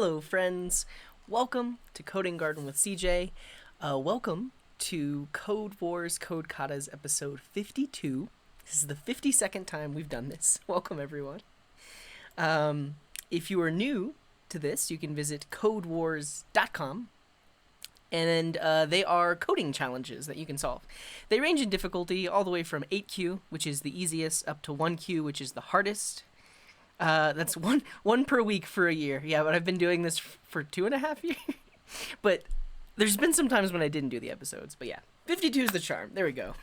Hello, friends. Welcome to Coding Garden with CJ. Welcome to Code Wars Code Katas episode 52. This is the 52nd time we've done this. Welcome, everyone. If you are new to this, you can visit codewars.com. And they are coding challenges that you can solve. They range in difficulty all the way from 8Q, which is the easiest, up to 1Q, which is the hardest. That's one per week for a year. Yeah, but I've been doing this for 2.5 years. But there's been some times when I didn't do the episodes. But yeah, 52 is the charm. There we go.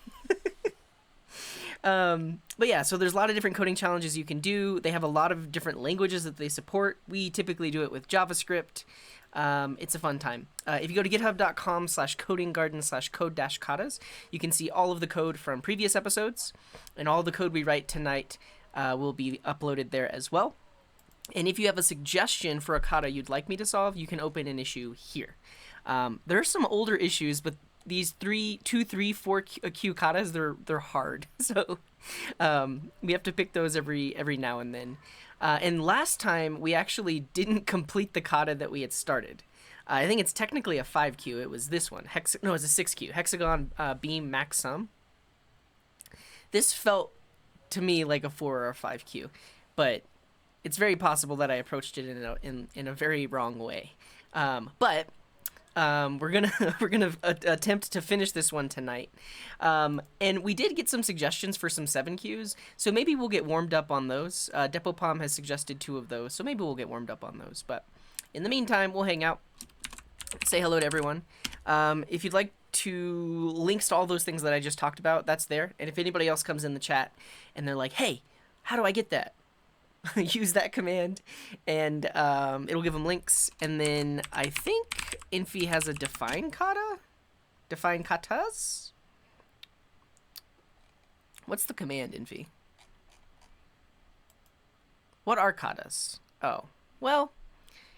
But yeah, so there's a lot of different coding challenges you can do. They have a lot of different languages that they support. We typically do it with JavaScript. It's a fun time. If you go to github.com/codinggarden/code-katas, you can see all of the code from previous episodes, and all the code we write tonight will be uploaded there as well. And if you have a suggestion for a kata you'd like me to solve, you can open an issue here. There are some older issues, but these 2, 3, 4 Q katas, they're hard. So we have to pick those every now and then. And last time, we actually didn't complete the kata that we had started. I think it's technically a 5Q. It was this one. It's a 6Q. Hexagon beam max sum. This felt to me like a 4 or a 5Q, but it's very possible that I approached it in a very wrong way. But we're gonna attempt to finish this one tonight, and we did get some suggestions for some 7Qs, so maybe we'll get warmed up on those. Depopom has suggested 2 of those, so maybe we'll get warmed up on those. But in the meantime, we'll hang out, say hello to everyone. If you'd like to links to all those things that I just talked about, that's there. And if anybody else comes in the chat and they're like, "Hey, how do I get that?" Use that command, and it'll give them links. And then I think Infi has a define kata? Define katas? What's the command, Infi? What are katas? Oh, well,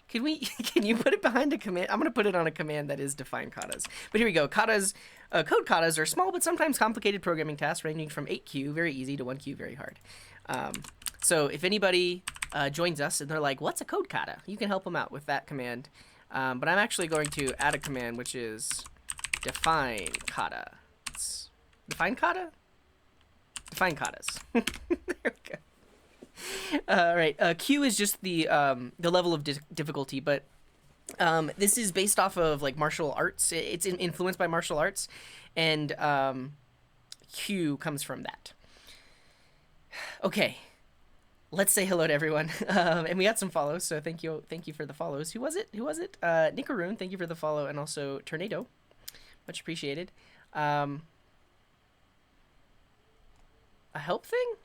can you put it behind a command? I'm going to put it on a command that is define katas. But here we go. Katas, code katas are small but sometimes complicated programming tasks ranging from 8Q, very easy, to 1Q, very hard. So if anybody joins us and they're like, "What's a code kata?" you can help them out with that command. But I'm actually going to add a command, which is define kata. Define kata? Define katas. There we go. All right. Q is just the level of difficulty, but this is based off of like martial arts. It's influenced by martial arts, and Q comes from that. Okay. Let's say hello to everyone. And we got some follows, so thank you for the follows. Who was it? Nickaroon, thank you for the follow, and also Tornado. Much appreciated. A help thing?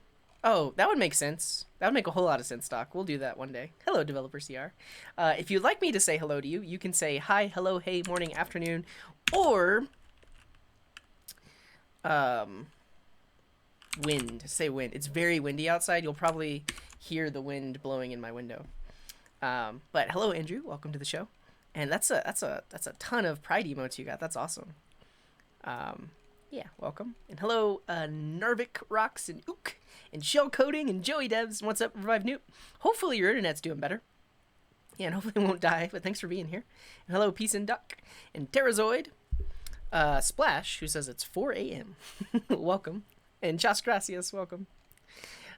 Oh, that would make sense. That would make a whole lot of sense, Doc. We'll do that one day. Hello, Developer CR. If you'd like me to say hello to you, you can say hi, hello, hey, morning, afternoon, or wind. Say wind. It's very windy outside. You'll probably hear the wind blowing in my window. But hello, Andrew. Welcome to the show. And that's a ton of pride emotes you got. That's awesome. Yeah, welcome. And hello, Narvik Rocks and Ook and Shell Coding and Joey Devs. What's up, Revive Newt? Hopefully your internet's doing better. Yeah, and hopefully it won't die. But thanks for being here. And hello, Peace and Duck and Terrazoid. Splash, who says it's 4 a.m. Welcome. And Chas Gracias, welcome.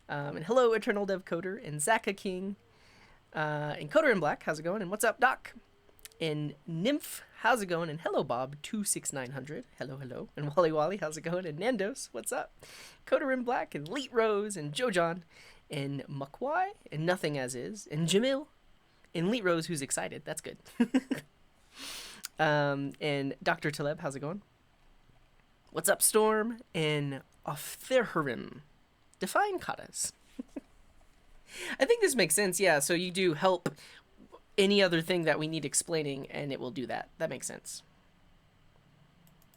And hello, Eternal Dev Coder, and Zaka King, and Coder in Black, how's it going? And what's up, Doc? And Nymph, how's it going? And hello, Bob, 26900, hello. And Wally Wally, how's it going? And Nandos, what's up? Coder in Black, and Leet Rose, and Jojon, and Mukwai, and Nothing As Is, and Jamil, and Leet Rose, who's excited, that's good. And Dr. Taleb, how's it going? What's up, Storm? And Oftherharim. Define katas. I think this makes sense, yeah. So you do help any other thing that we need explaining, and it will do that. That makes sense.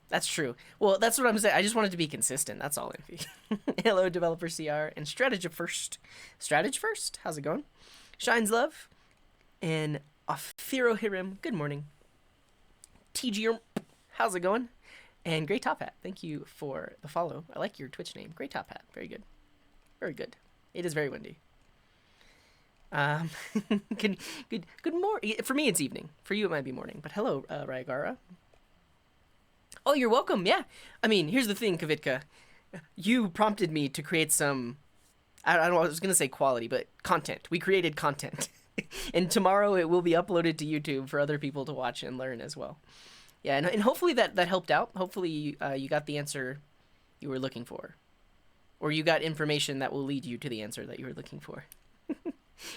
That's true. Well, that's what I'm saying. I just wanted to be consistent. That's all. Hello, Developer CR. And Strategy First. How's it going? Shines Love. And Oftherharim. Good morning. TG. How's it going? And Grey Top Hat, thank you for the follow. I like your Twitch name. Grey Top Hat. Very good. Very good. It is very windy. Um, good morning. For me, it's evening. For you, it might be morning. But hello, Ryagara. Oh, you're welcome. Yeah. I mean, here's the thing, Kavitka. You prompted me to create some. I don't know. I was gonna say quality, but content. We created content, and tomorrow it will be uploaded to YouTube for other people to watch and learn as well. Yeah, and hopefully that helped out. Hopefully you got the answer you were looking for, or you got information that will lead you to the answer that you were looking for.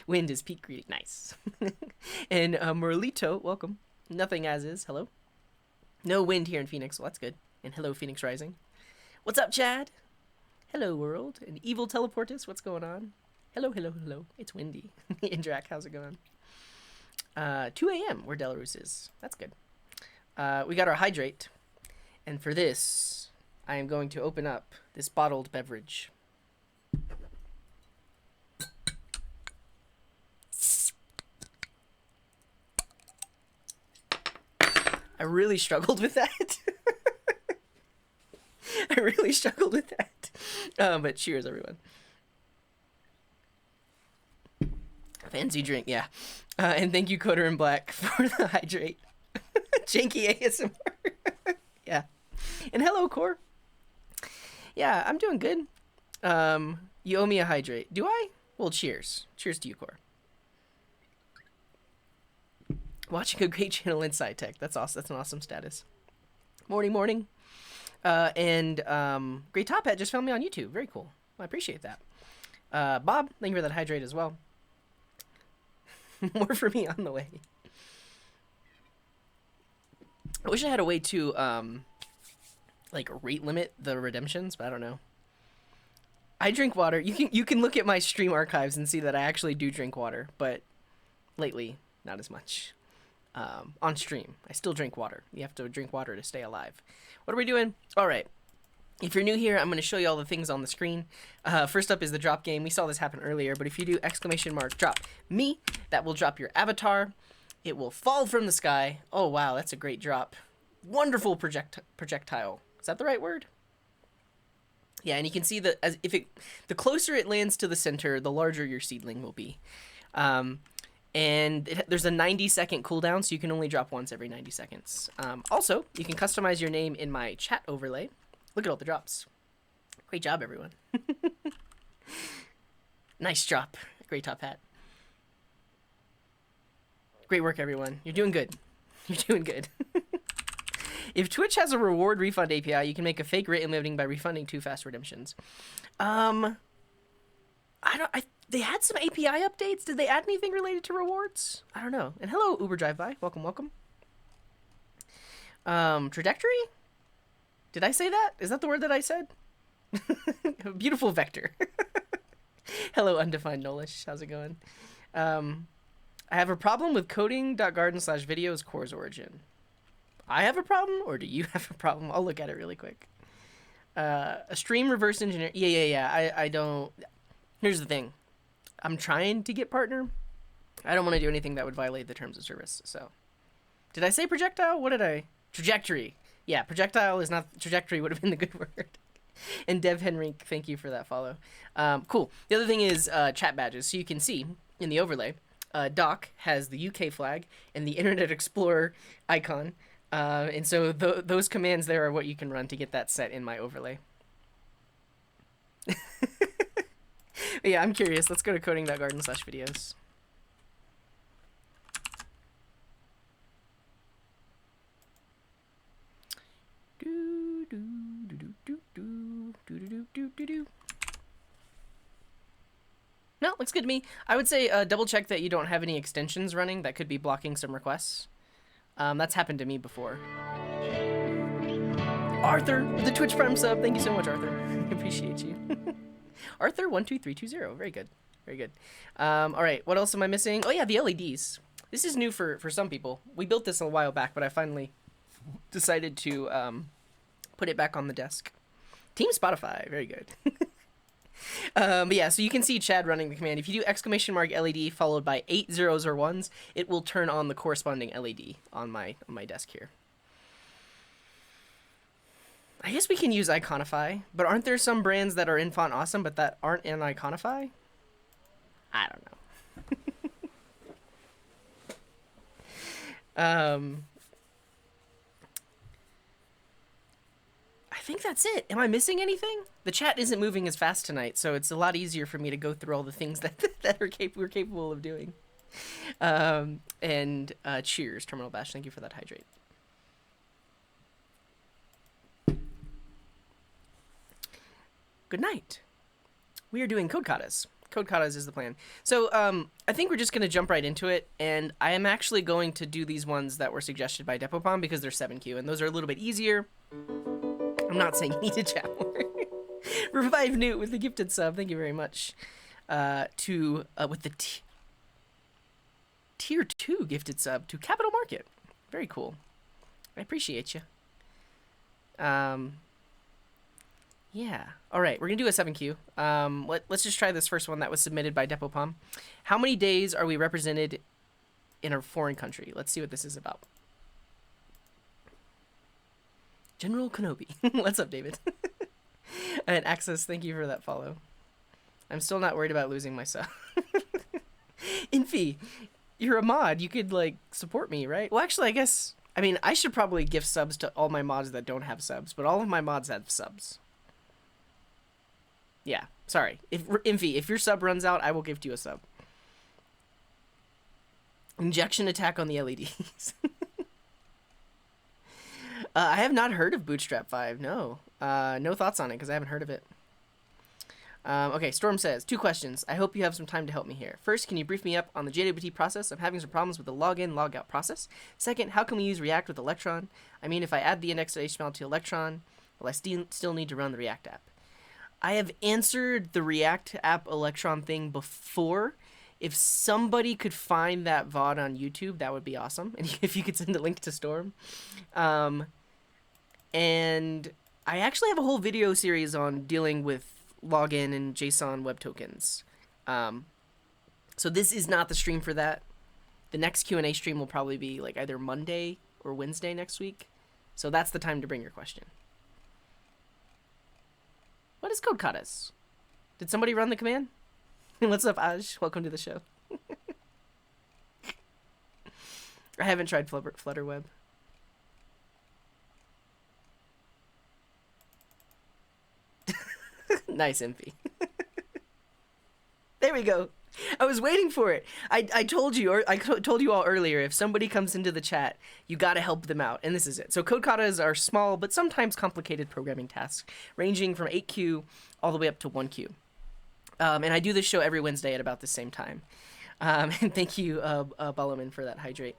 Wind is peak greeting. Nice. And Merlito, welcome. Nothing as is. Hello. No wind here in Phoenix. Well, that's good. And hello, Phoenix Rising. What's up, Chad? Hello, world. And Evil Teleportus, what's going on? Hello, hello, hello. It's windy. Indrak, how's it going? 2 a.m. where Delarus is. That's good. We got our hydrate. And for this, I am going to open up this bottled beverage. I really struggled with that. I really struggled with that. But cheers, everyone. Fancy drink, yeah. And thank you, Coder in Black, for the hydrate. Janky ASMR. Yeah. And hello, Core. Yeah, I'm doing good. You owe me a hydrate. Do I? Well, cheers. Cheers to you, Core. Watching a great channel in SciTech. That's awesome. That's an awesome status. Morning, morning. And Great Top Hat just found me on YouTube. Very cool. I appreciate that. Bob, thank you for that hydrate as well. More for me on the way. I wish I had a way to like rate limit the redemptions, but I don't know. I drink water. You can look at my stream archives and see that I actually do drink water, but lately not as much. On stream, I still drink water. You have to drink water to stay alive. What are we doing? All right. If you're new here, I'm going to show you all the things on the screen. First up is the drop game. We saw this happen earlier, but if you do ! drop me, that will drop your avatar. It will fall from the sky. Oh, wow, that's a great drop. Wonderful projectile. Is that the right word? Yeah, and you can see that the closer it lands to the center, the larger your seedling will be. And there's a 90-second cooldown, so you can only drop once every 90 seconds. Also, you can customize your name in my chat overlay. Look at all the drops. Great job, everyone. Nice drop. Great top hat. Great work, everyone. You're doing good. You're doing good. If Twitch has a reward refund API, you can make a fake rate limiting by refunding 2 fast redemptions. They had some API updates. Did they add anything related to rewards? I don't know. And hello, Uber Drive By. Welcome, welcome. Trajectory? Did I say that? Is that the word that I said? Beautiful vector. Hello, Undefined Nolish. How's it going? I have a problem with coding.garden/videos core's origin. I have a problem, or do you have a problem? I'll look at it really quick. A stream reverse engineer. Yeah. I don't. Here's the thing. I'm trying to get partner. I don't want to do anything that would violate the terms of service. So, did I say projectile? What did I? Trajectory. Yeah, projectile is not. Trajectory would have been the good word. And Dev Henry, thank you for that follow. Cool. The other thing is chat badges. So you can see in the overlay, Doc has the UK flag and the Internet Explorer icon. And so those commands there are what you can run to get that set in my overlay. Yeah, I'm curious. Let's go to coding.garden/videos. No, looks good to me. I would say double check that you don't have any extensions running that could be blocking some requests. That's happened to me before. Arthur, the Twitch Prime sub. Thank you so much, Arthur. I appreciate you. Arthur12320. Very good. Very good. All right. What else am I missing? Oh, yeah, the LEDs. This is new for some people. We built this a while back, but I finally decided to put it back on the desk. Team Spotify. Very good. But yeah, so you can see Chad running the command. If you do !LED followed by 8 zeros or 1s, it will turn on the corresponding LED on my desk here. I guess we can use Iconify, but aren't there some brands that are in font awesome but that aren't in Iconify? I don't know. Um, I think that's it. Am I missing anything? The chat isn't moving as fast tonight, so it's a lot easier for me to go through all the things that we're capable of doing. And cheers, Terminal Bash. Thank you for that hydrate. Good night. We are doing code katas. Code katas is the plan. So I think we're just going to jump right into it, and I am actually going to do these ones that were suggested by Depopom because they're 7Q, and those are a little bit easier. I'm not saying you need to chat more. Revive Newt with the gifted sub. Thank you very much. With the tier 2 gifted sub to Capital Market. Very cool. I appreciate you. Yeah. All right, we're going to do a 7Q. Let's just try this first one that was submitted by Depopom. How many days are we represented in a foreign country? Let's see what this is about. General Kenobi. What's up, David? And Access, thank you for that follow. I'm still not worried about losing my sub. Infi, you're a mod. You could, like, support me, right? Well, actually, I mean, I should probably gift subs to all my mods that don't have subs, but all of my mods have subs. Yeah, sorry. Infi, if your sub runs out, I will gift you a sub. Injection attack on the LEDs. I have not heard of Bootstrap 5, no. No thoughts on it, because I haven't heard of it. Okay, Storm says, 2 questions. I hope you have some time to help me here. First, can you brief me up on the JWT process? I'm having some problems with the login, logout process. Second, how can we use React with Electron? I mean, if I add the index.html to Electron, will I still need to run the React app? I have answered the React app Electron thing before. If somebody could find that VOD on YouTube, that would be awesome. And if you could send a link to Storm. And I actually have a whole video series on dealing with login and JSON web tokens. So this is not the stream for that. The next Q&A stream will probably be like either Monday or Wednesday next week. So that's the time to bring your question. What is code katas? Did somebody run the command? What's up, Aj? Welcome to the show. I haven't tried Flutterweb. Nice, MP. There we go. I was waiting for it. I told you all earlier, if somebody comes into the chat, you got to help them out, and this is it. So code katas are small but sometimes complicated programming tasks, ranging from 8Q all the way up to 1Q. And I do this show every Wednesday at about the same time. And thank you, Balaman, for that hydrate.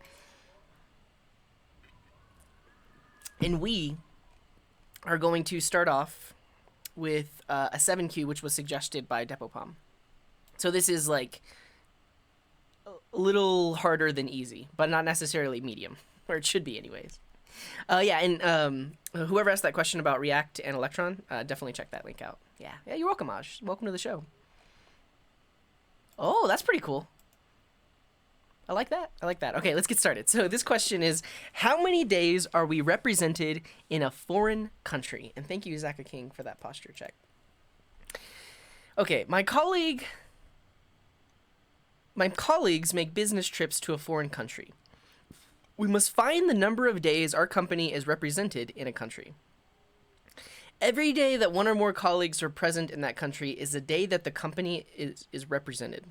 And we are going to start off with a 7Q, which was suggested by Depopom. So this is like a little harder than easy, but not necessarily medium, or it should be anyways. Yeah, and whoever asked that question about React and Electron, definitely check that link out. Yeah, you're welcome, Aj. Welcome to the show. Oh, that's pretty cool. I like that. Okay, let's get started. So this question is, how many days are we represented in a foreign country? And thank you, Zaka King, for that posture check. Okay, my colleagues make business trips to a foreign country. We must find the number of days our company is represented in a country. Every day that one or more colleagues are present in that country is a day that the company is represented.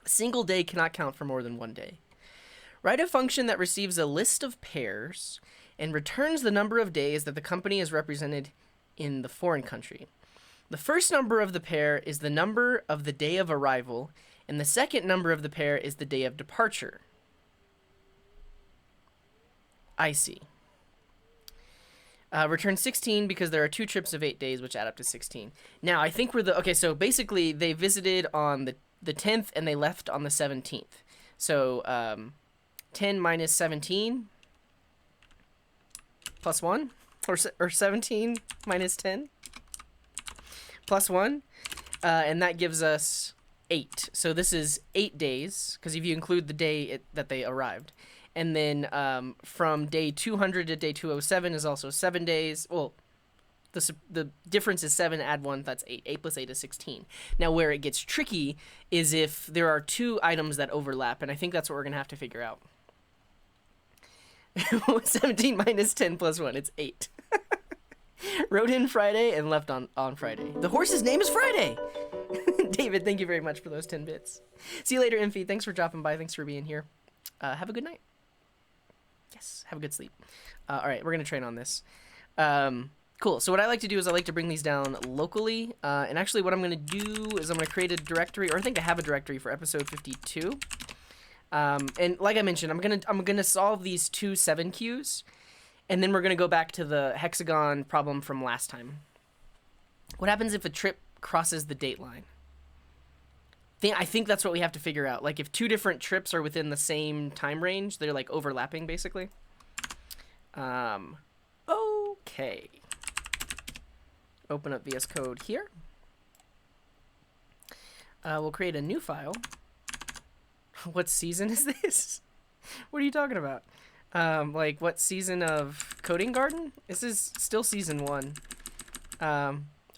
A single day cannot count for more than one day. Write a function that receives a list of pairs and returns the number of days that the company is represented in the foreign country. The first number of the pair is the number of the day of arrival, and the second number of the pair is the day of departure. I see. Return 16 because there are 2 trips of 8 days, which add up to 16. Now, I think okay, so basically they visited on the 10th and they left on the 17th. So 10 minus 17 plus 1, or 17 minus 10 plus 1, and that gives us 8. So this is 8 days, because if you include the day that they arrived. And then from day 200 to day 207 is also 7 days. Well, the difference is 7, add 1, that's 8. 8 plus 8 is 16. Now, where it gets tricky is if there are 2 items that overlap, and I think that's what we're going to have to figure out. 17 minus 10 plus 1, it's 8. Wrote in Friday and left on Friday. The horse's name is Friday! David, thank you very much for those 10 bits. See you later, Infi. Thanks for dropping by. Thanks for being here. Have a good night. Yes, have a good sleep. All right, we're going to train on this. Cool. So what I like to do is I like to bring these down locally. And actually what I'm going to do is I'm going to create a directory, or I think I have a directory for episode 52. And like I mentioned, I'm gonna solve these two 7 queues, and then we're gonna go back to the hexagon problem from last time. What happens if a trip crosses the date line? I think that's what we have to figure out. Like if 2 different trips are within the same time range, they're like overlapping basically. Okay. Open up VS Code here. We'll create a new file. What season is this? What are you talking about? Like what season of Coding Garden? This is still season 1.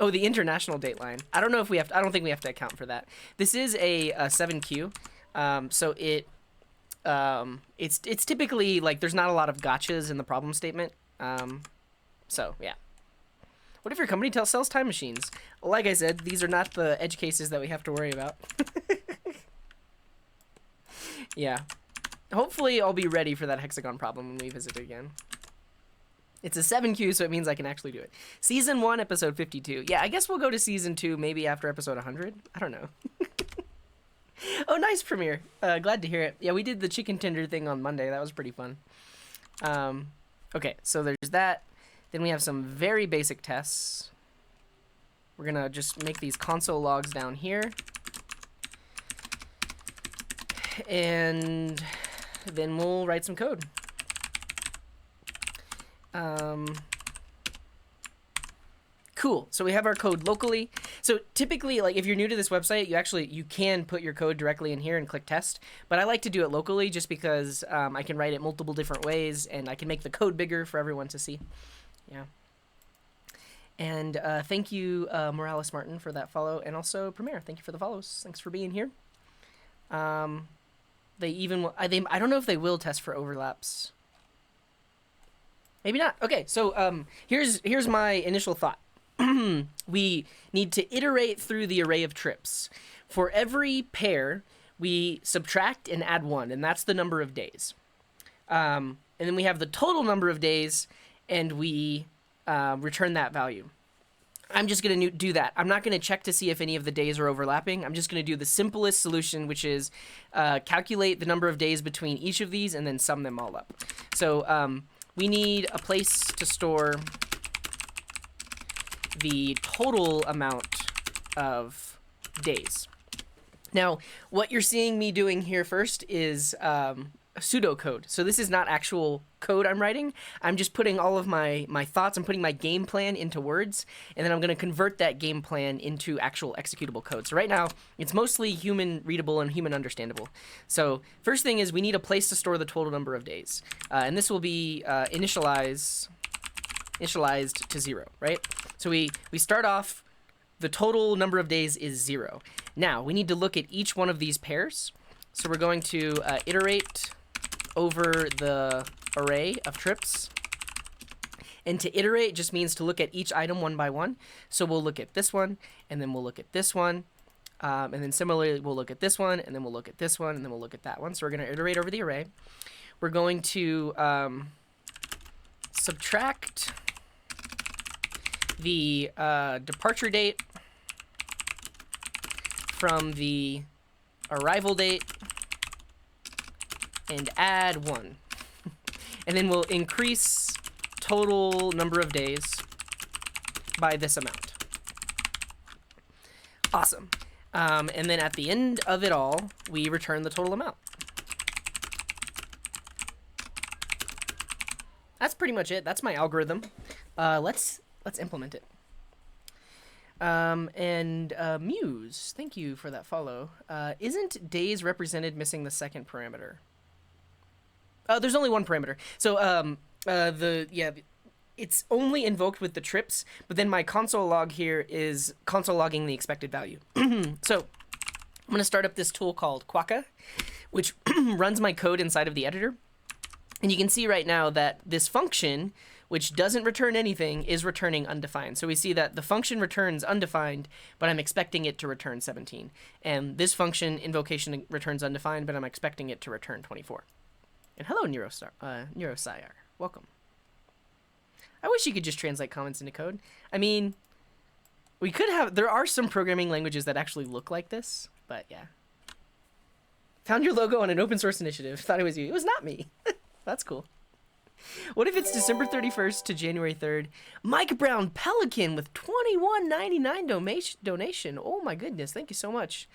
Oh, the international dateline. I don't know if we have to, I don't think we have to account for that. This is a 7Q. So it's typically like there's not a lot of gotchas in the problem statement. So yeah. What if your company sells time machines? Like I said, these are not the edge cases that we have to worry about. Yeah. Hopefully I'll be ready for that hexagon problem when we visit it again. It's a 7Q, so it means I can actually do it. Season 1, episode 52. Yeah, I guess we'll go to season 2 maybe after episode 100. I don't know. Oh, nice, Premiere. Glad to hear it. Yeah, we did the chicken tender thing on Monday. That was pretty fun. Okay, so there's that. Then we have some very basic tests. We're going to just make these console logs down here. And then we'll write some code. Cool. So we have our code locally. So typically, like if you're new to this website, you can put your code directly in here and click test. But I like to do it locally just because I can write it multiple different ways and I can make the code bigger for everyone to see. Yeah. And thank you, Morales Martin, for that follow, and also Premiere. Thank you for the follows. Thanks for being here. They even I don't know if they will test for overlaps. Maybe not. Okay, so here's my initial thought. We need to iterate through the array of trips. For every pair, we subtract and add 1, and that's the number of days. And then we have the total number of days, and we return that value. I'm just going to do that. I'm not going to check to see if any of the days are overlapping. I'm just going to do the simplest solution, which is calculate the number of days between each of these and then sum them all up. So we need a place to store the total amount of days. Now, what you're seeing me doing here first is pseudocode. So this is not actual code I'm writing. I'm just putting all of my thoughts. I'm putting my game plan into words, and then I'm going to convert that game plan into actual executable code. So right now, it's mostly human readable and human understandable. So first thing is we need a place to store the total number of days. And this will be initialized to 0, right? So we start off, the total number of days is 0. Now, we need to look at each one of these pairs. So we're going to iterate over the array of trips. And to iterate just means to look at each item one by one. So we'll look at this one, and then we'll look at this one. And then similarly, we'll look at this one, and then we'll look at this one, and then we'll look at that one. So we're going to iterate over the array. We're going to subtract the departure date from the arrival date and add 1. And then we'll increase total number of days by this amount. Awesome. And then at the end of it all, we return the total amount. That's pretty much it. That's my algorithm. Let's implement it. Muse, thank you for that follow. Isn't days represented missing the second parameter? There's only one parameter. So it's only invoked with the trips, but then my console log here is console logging the expected value. So I'm going to start up this tool called Quokka, which runs my code inside of the editor. And you can see right now that this function, which doesn't return anything, is returning undefined. So we see that the function returns undefined, but I'm expecting it to return 17. And this function invocation returns undefined, but I'm expecting it to return 24. And hello, Neurosire. Welcome. I wish you could just translate comments into code. I mean, we could have... There are some programming languages that actually look like this, but yeah. Found your logo on an open source initiative. Thought it was you. It was not me. That's cool. What if it's December 31st to January 3rd? Mike Brown Pelican with $21.99 donation. Oh my goodness, thank you so much.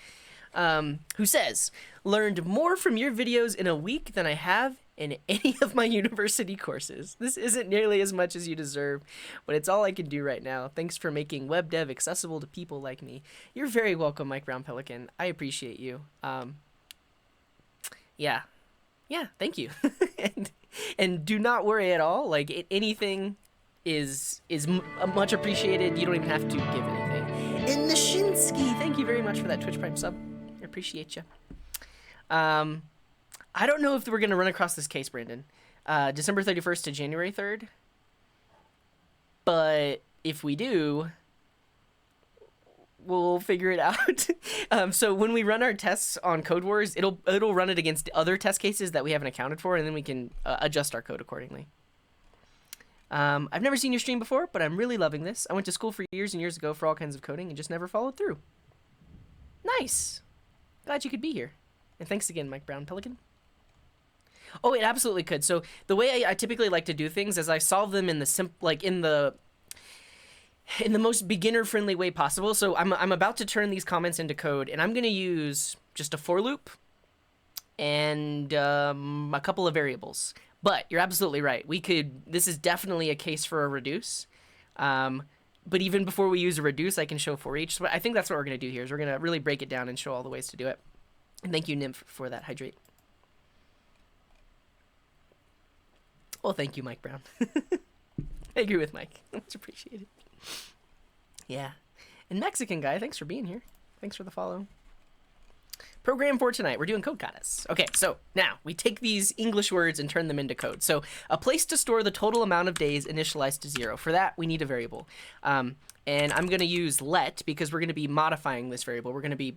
Who says, learned more from your videos in a week than I have in any of my university courses. This isn't nearly as much as you deserve, but it's all I can do right now. Thanks for making web dev accessible to people like me. You're very welcome, Mike Brown Pelican. I appreciate you. Yeah, thank you. and do not worry at all. Like anything is much appreciated. You don't even have to give anything. And the Shinsky, thank you very much for that Twitch Prime sub. I appreciate you. I don't know if we're gonna run across this case, Brandon. December 31st to January 3rd. But if we do, we'll figure it out. So when we run our tests on Code Wars, it'll run it against other test cases that we haven't accounted for, and then we can adjust our code accordingly. I've never seen your stream before, but I'm really loving this. I went to school for years and years ago for all kinds of coding and just never followed through. Nice. Glad you could be here. And thanks again, Mike Brown Pelican. Oh, it absolutely could. So the way I typically like to do things is I solve them in the in the most beginner-friendly way possible. So I'm about to turn these comments into code, and I'm going to use just a for loop and a couple of variables. But you're absolutely right. This is definitely a case for a reduce. But even before we use a reduce, I can show for each. So I think that's what we're going to do here, is we're going to really break it down and show all the ways to do it. And thank you, Nymph, for that hydrate. Well, thank you, Mike Brown. I agree with Mike. Much appreciated. Yeah. And Mexican guy, thanks for being here. Thanks for the follow. Program for tonight. We're doing code katas. Okay, so now we take these English words and turn them into code. So a place to store the total amount of days initialized to 0. For that, we need a variable. And I'm going to use let because we're going to be modifying this variable. We're going to be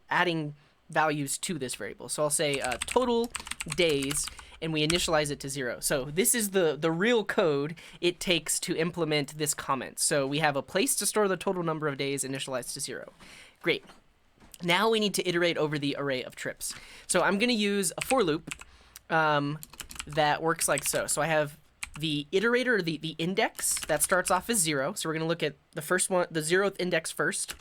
adding values to this variable. So I'll say total days, and we initialize it to 0. So this is the real code it takes to implement this comment. So we have a place to store the total number of days initialized to 0. Great. Now we need to iterate over the array of trips. So I'm going to use a for loop that works like so. So I have the iterator, the index that starts off as 0. So we're going to look at the first one, the 0th index first.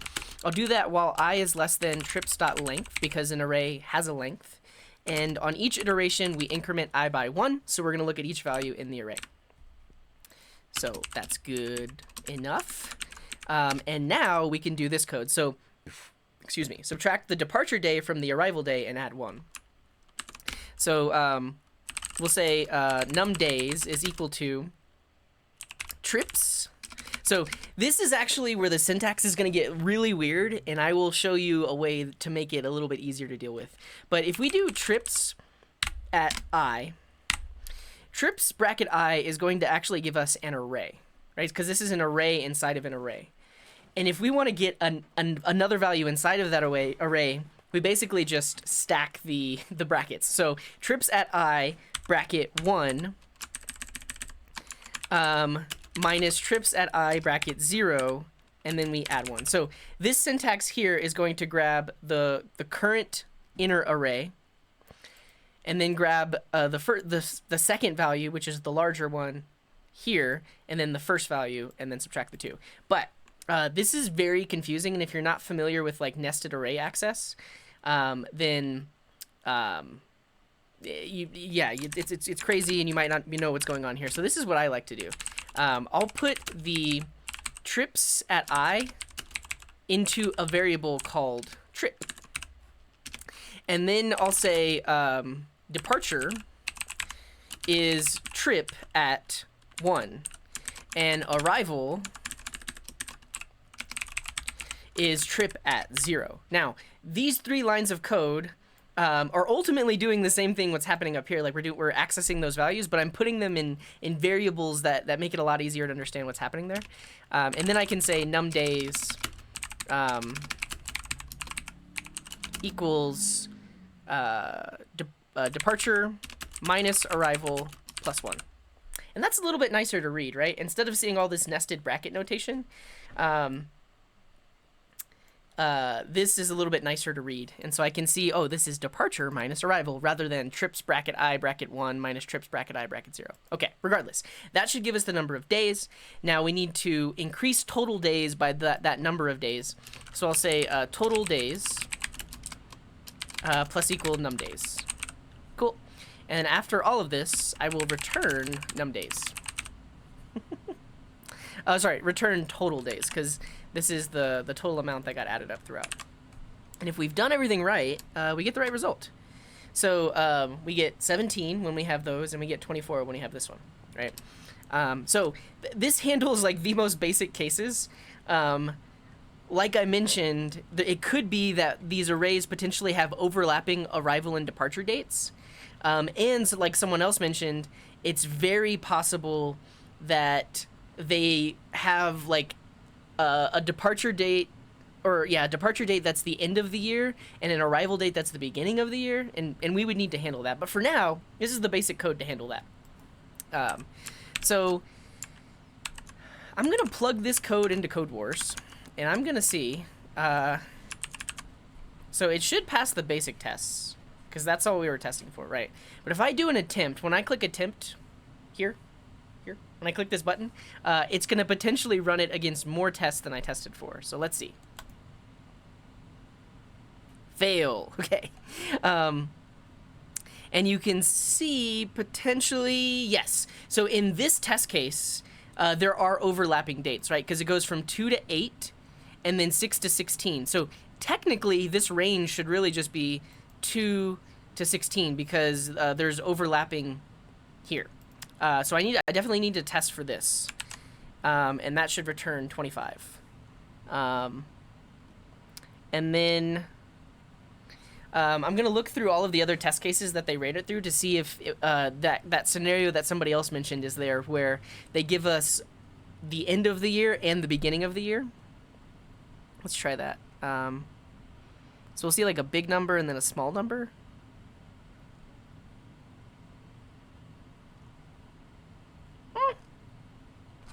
I'll do that while I is less than trips.length because an array has a length. And on each iteration, we increment I by 1. So we're going to look at each value in the array. So that's good enough. And now we can do this code. So, excuse me, subtract the departure day from the arrival day and add 1. So we'll say num days is equal to trips. So this is actually where the syntax is going to get really weird, and I will show you a way to make it a little bit easier to deal with. But if we do trips at I, trips bracket I is going to actually give us an array, right? Because this is an array inside of an array. And if we want to get another value inside of that array, we basically just stack the brackets. So trips at I bracket 1 minus trips at I bracket 0, and then we add 1. So this syntax here is going to grab the current inner array, and then grab the second value, which is the larger one here, and then the first value, and then subtract the 2. But this is very confusing, and if you're not familiar with like nested array access, then it's crazy, and you might not know what's going on here. So this is what I like to do. I'll put the trips at I into a variable called trip, and then I'll say departure is trip at 1, and arrival is trip at 0. Now, these 3 lines of code are ultimately doing the same thing what's happening up here. Like we're accessing those values, but I'm putting them in variables that make it a lot easier to understand what's happening there. And then I can say num days equals departure minus arrival plus 1. And that's a little bit nicer to read, right? Instead of seeing all this nested bracket notation, this is a little bit nicer to read. And so I can see, oh, this is departure minus arrival rather than trips bracket I bracket 1 minus trips bracket I bracket 0. Okay, regardless. That should give us the number of days. Now we need to increase total days by that number of days. So I'll say total days plus equal num days. Cool. And after all of this, I will return num days. Sorry, return total days, because this is the total amount that got added up throughout. And if we've done everything right, we get the right result. So we get 17 when we have those, and we get 24 when we have this one, right? So this handles like the most basic cases. Like I mentioned, it could be that these arrays potentially have overlapping arrival and departure dates. And like someone else mentioned, it's very possible that they have like a departure date, or departure date that's the end of the year, and an arrival date that's the beginning of the year, and we would need to handle that. But for now, this is the basic code to handle that. So I'm gonna plug this code into Code Wars, and I'm gonna see. So it should pass the basic tests, because that's all we were testing for, right? But if I do an attempt, when I click attempt here, when I click this button, it's going to potentially run it against more tests than I tested for. So let's see. Fail. Okay. And you can see potentially, yes. So in this test case, there are overlapping dates, right? Because it goes from 2 to 8 and then 6 to 16. So technically, this range should really just be 2 to 16 because there's overlapping here. So I definitely need to test for this, and that should return 25. And then I'm gonna look through all of the other test cases that they ran it through to see if that scenario that somebody else mentioned is there, where they give us the end of the year and the beginning of the year. Let's try that. So we'll see like a big number and then a small number.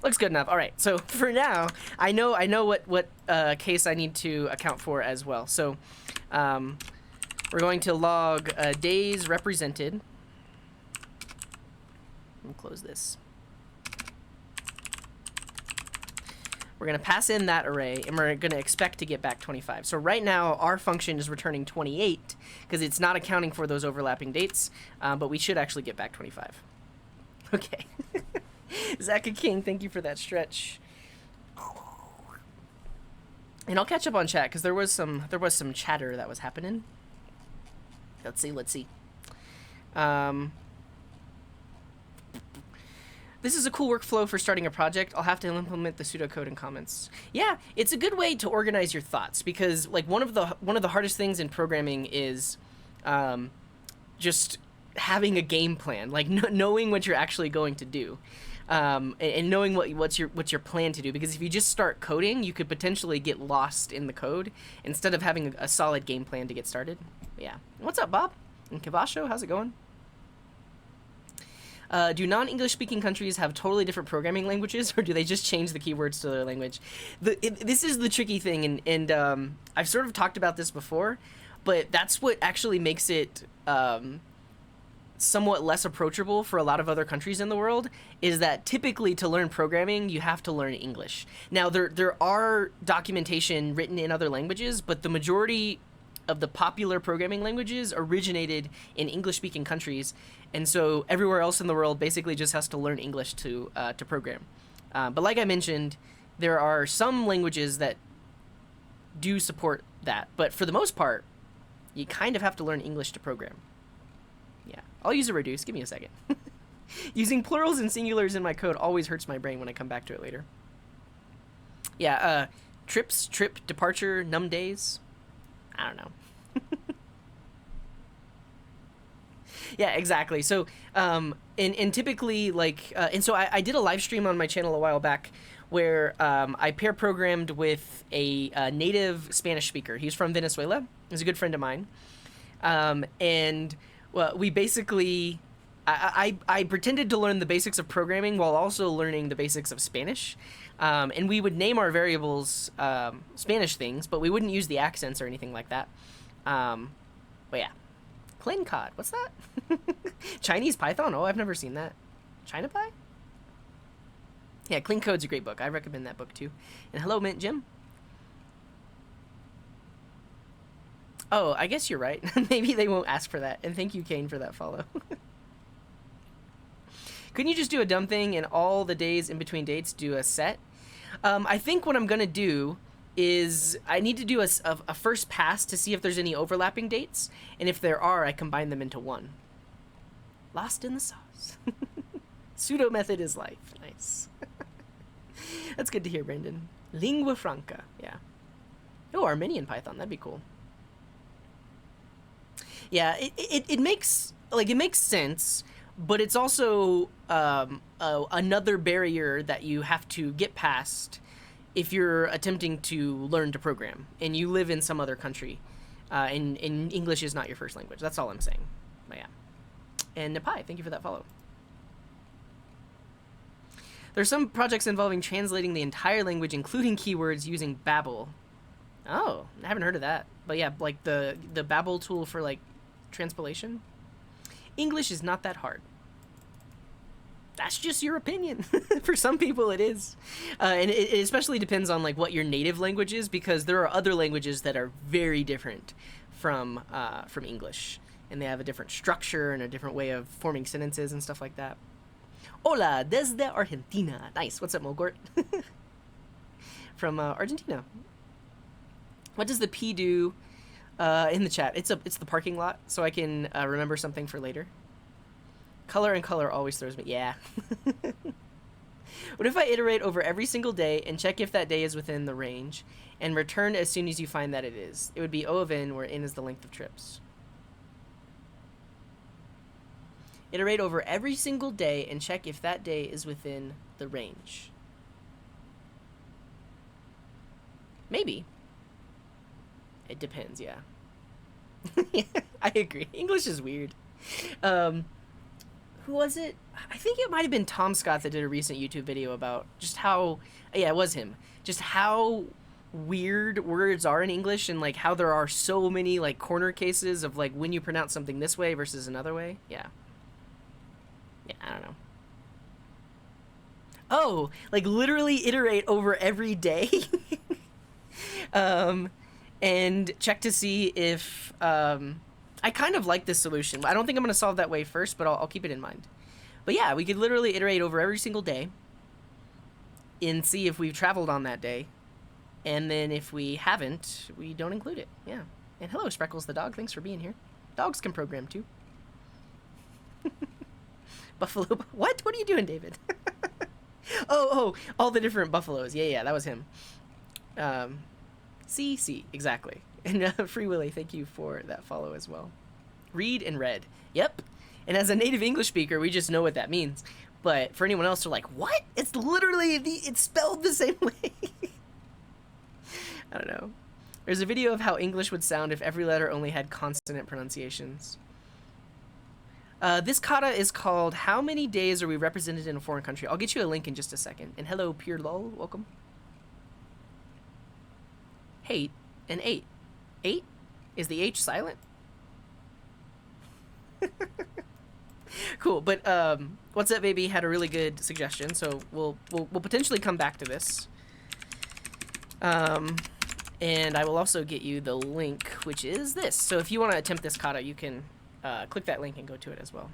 Looks good enough. All right. So for now, I know what case I need to account for as well. So we're going to log days represented. Let me close this. We're going to pass in that array, and we're going to expect to get back 25. So right now, our function is returning 28 because it's not accounting for those overlapping dates, but we should actually get back 25. Okay. Zaka King, thank you for that stretch. And I'll catch up on chat because there was some chatter that was happening. Let's see. This is a cool workflow for starting a project. I'll have to implement the pseudocode in comments. Yeah, it's a good way to organize your thoughts because like one of the hardest things in programming is just having a game plan, like knowing what you're actually going to do. And knowing what's your plan to do, because if you just start coding, you could potentially get lost in the code instead of having a solid game plan to get started. But yeah. What's up, Bob? And Kavasho, how's it going? Do non-English speaking countries have totally different programming languages, or do they just change the keywords to their language? This is the tricky thing, and I've sort of talked about this before, but that's what actually makes it somewhat less approachable for a lot of other countries in the world, is that typically to learn programming, you have to learn English. Now, there are documentation written in other languages, but the majority of the popular programming languages originated in English-speaking countries, and so everywhere else in the world basically just has to learn English to program. But like I mentioned, there are some languages that do support that, but for the most part, you kind of have to learn English to program. Yeah, I'll use a reduce. Give me a second. Using plurals and singulars in my code always hurts my brain when I come back to it later. Yeah, trips, trip, departure, num days. I don't know. Yeah, exactly. So, and typically, like, and so I did a live stream on my channel a while back where I pair programmed with a native Spanish speaker. He's from Venezuela. He's a good friend of mine. And well, we basically, I pretended to learn the basics of programming while also learning the basics of Spanish. And we would name our variables Spanish things, but we wouldn't use the accents or anything like that. But yeah. ClinCod, what's that? Chinese Python? Oh, I've never seen that. ChinaPy? Yeah, Clean Code's a great book. I recommend that book too. And hello, Mint Jim. Oh, I guess you're right. Maybe they won't ask for that. And thank you, Kane, for that follow. Couldn't you just do a dumb thing and all the days in between dates do a set? I think what I'm going to do is I need to do a first pass to see if there's any overlapping dates. And if there are, I combine them into one. Lost in the sauce. Pseudo method is life. Nice. That's good to hear, Brandon. Lingua franca. Yeah. Oh, Armenian Python. That'd be cool. Yeah, it makes sense, but it's also another barrier that you have to get past if you're attempting to learn to program and you live in some other country, and English is not your first language. That's all I'm saying. But yeah. And Napai, thank you for that follow. There's some projects involving translating the entire language, including keywords, using Babel. Oh, I haven't heard of that. But yeah, like the Babel tool for like translation. English is not that hard. That's just your opinion. For some people it is. And it especially depends on like what your native language is, because there are other languages that are very different from English. And they have a different structure and a different way of forming sentences and stuff like that. Hola, desde Argentina. Nice. What's up, Mogort? From Argentina. What does the P do in the chat? It's the parking lot, so I can remember something for later. Color and color always throws me. Yeah. What if I iterate over every single day and check if that day is within the range and return as soon as you find that it is? It would be O of n, where n is the length of trips. Iterate over every single day and check if that day is within the range. Maybe. It depends, yeah. Yeah, I agree. English is weird. Who was it? I think it might have been Tom Scott that did a recent YouTube video about just how... Yeah, it was him. Just how weird words are in English, and like how there are so many like corner cases of like when you pronounce something this way versus another way. Yeah. Yeah, I don't know. Oh, like literally iterate over every day. And check to see if I kind of like this solution. I don't think I'm going to solve that way first, but I'll keep it in mind. But yeah, we could literally iterate over every single day and see if we've traveled on that day. And then if we haven't, we don't include it. Yeah. And hello, Spreckles the dog. Thanks for being here. Dogs can program too. Buffalo. What? What are you doing, David? Oh, all the different buffaloes. Yeah, that was him. C, exactly. And Free Willy, thank you for that follow as well. Read and read. Yep. And as a native English speaker, we just know what that means. But for anyone else, they're like, what? It's literally, it's spelled the same way. I don't know. There's a video of how English would sound if every letter only had consonant pronunciations. This kata is called How Many Days Are We Represented in a Foreign Country? I'll get you a link in just a second. And hello, Pure Lol. Welcome. Hate and 8. 8? Is the H silent? Cool, but What's Up Baby had a really good suggestion, so we'll potentially come back to this. And I will also get you the link, which is this. So if you want to attempt this kata, you can click that link and go to it as well.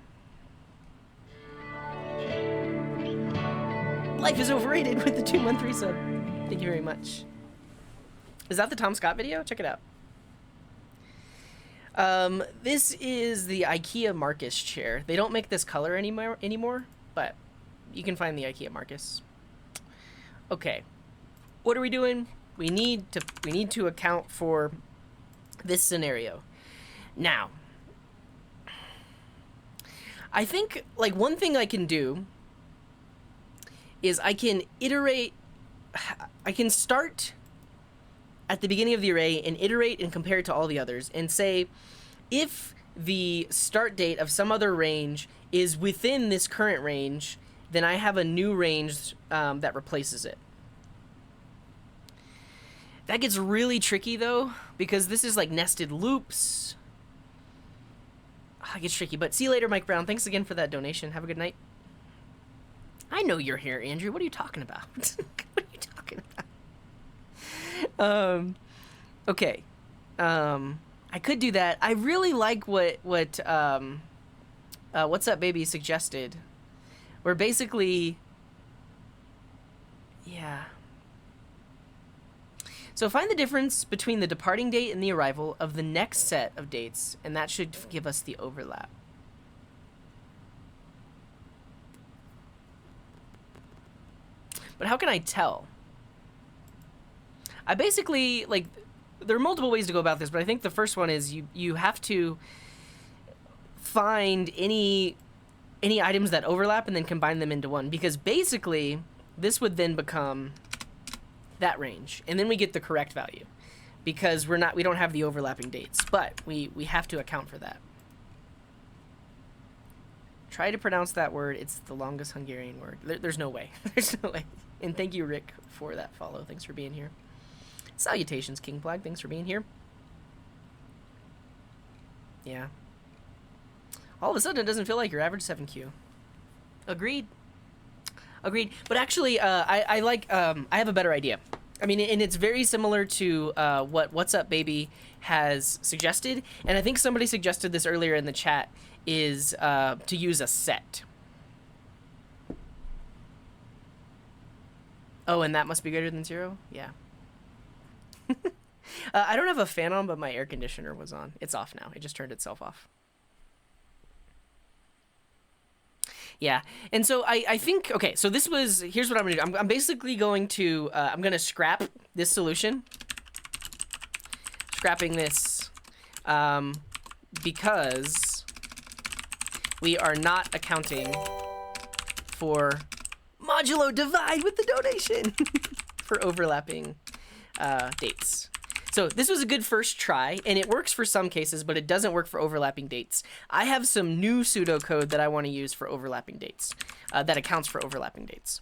Life is overrated with the 2-month resub. Thank you very much. Is that the Tom Scott video? Check it out. This is the IKEA Marcus chair. They don't make this color anymore, but you can find the IKEA Marcus. Okay. What are we doing? We need to account for this scenario. Now, I think like one thing I can do is I can iterate. I can start at the beginning of the array and iterate and compare it to all the others and say if the start date of some other range is within this current range, then I have a new range that replaces it. That gets really tricky though, because this is like nested loops. It gets tricky, but see you later, Mike Brown. Thanks again for that donation. Have a good night. I know you're here, Andrew. What are you talking about? What are you talking about? Okay. I could do that. I really like what What's Up Baby suggested. Where basically, yeah. So find the difference between the departing date and the arrival of the next set of dates, and that should give us the overlap. But how can I tell? I basically, like, there are multiple ways to go about this, but I think the first one is you have to find any items that overlap and then combine them into one, because basically this would then become that range, and then we get the correct value because we don't have the overlapping dates, but we have to account for that. Try to pronounce that word. It's the longest Hungarian word. There's no way. There's no way. And thank you, Rick, for that follow. Thanks for being here. Salutations, King Flag. Thanks for being here. Yeah. All of a sudden, it doesn't feel like your average 7Q. Agreed. Agreed. But actually, I have a better idea. I mean, and it's very similar to what What's Up Baby has suggested. And I think somebody suggested this earlier in the chat, is to use a set. Oh, and that must be greater than 0? Yeah. I don't have a fan on, but my air conditioner was on. It's off now. It just turned itself off. Yeah, and so I think, okay, so here's what I'm gonna do. I'm basically going to, I'm gonna scrap this solution. Scrapping this, because we are not accounting for modulo divide with the donation for overlapping dates. So this was a good first try, and it works for some cases, but it doesn't work for overlapping dates. I have some new pseudocode that I want to use for overlapping dates, that accounts for overlapping dates.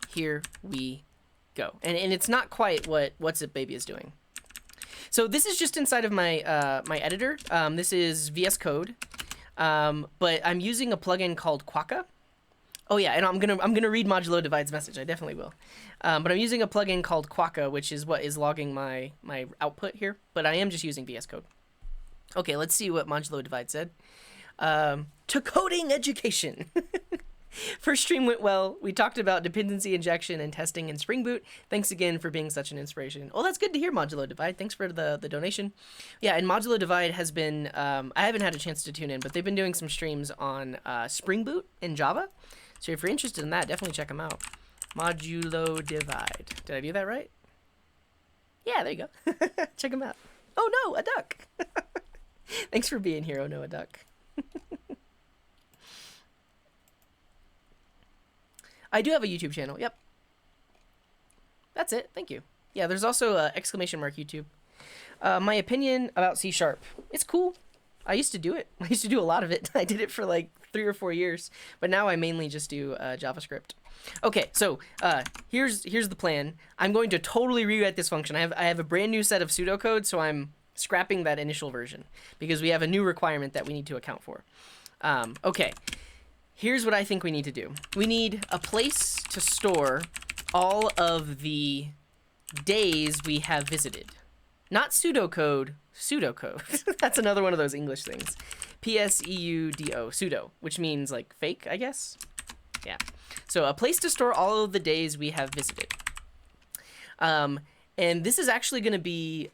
Here we go. And it's not quite what What's Up Baby is doing. So this is just inside of my my editor. This is VS Code, but I'm using a plugin called Quokka. Oh yeah, and I'm gonna read modulo divide's message. I definitely will. But I'm using a plugin called Quokka, which is what is logging my output here. But I am just using VS Code. Okay, let's see what modulo divide said. To coding education. First stream went well. We talked about dependency injection and testing in Spring Boot. Thanks again for being such an inspiration. Oh, that's good to hear, Modulo Divide. Thanks for the donation. Yeah, and Modulo Divide has been, I haven't had a chance to tune in, but they've been doing some streams on Spring Boot and Java. So if you're interested in that, definitely check them out. Modulo Divide. Did I do that right? Yeah, there you go. Check them out. Oh no, a duck. Thanks for being here. Oh no, a duck. I do have a YouTube channel. Yep. That's it. Thank you. Yeah, there's also exclamation mark YouTube. My opinion about C#. It's cool. I used to do it. I used to do a lot of it. I did it for like 3 or 4 years, but now I mainly just do JavaScript. Okay, so here's the plan. I'm going to totally rewrite this function. I have a brand new set of pseudocode, so I'm scrapping that initial version because we have a new requirement that we need to account for. Okay. Here's what I think we need to do. We need a place to store all of the days we have visited. Not pseudocode, pseudocode. That's another one of those English things. P-S-E-U-D-O, pseudo, which means like fake, I guess. Yeah. So a place to store all of the days we have visited. And this is actually going to be,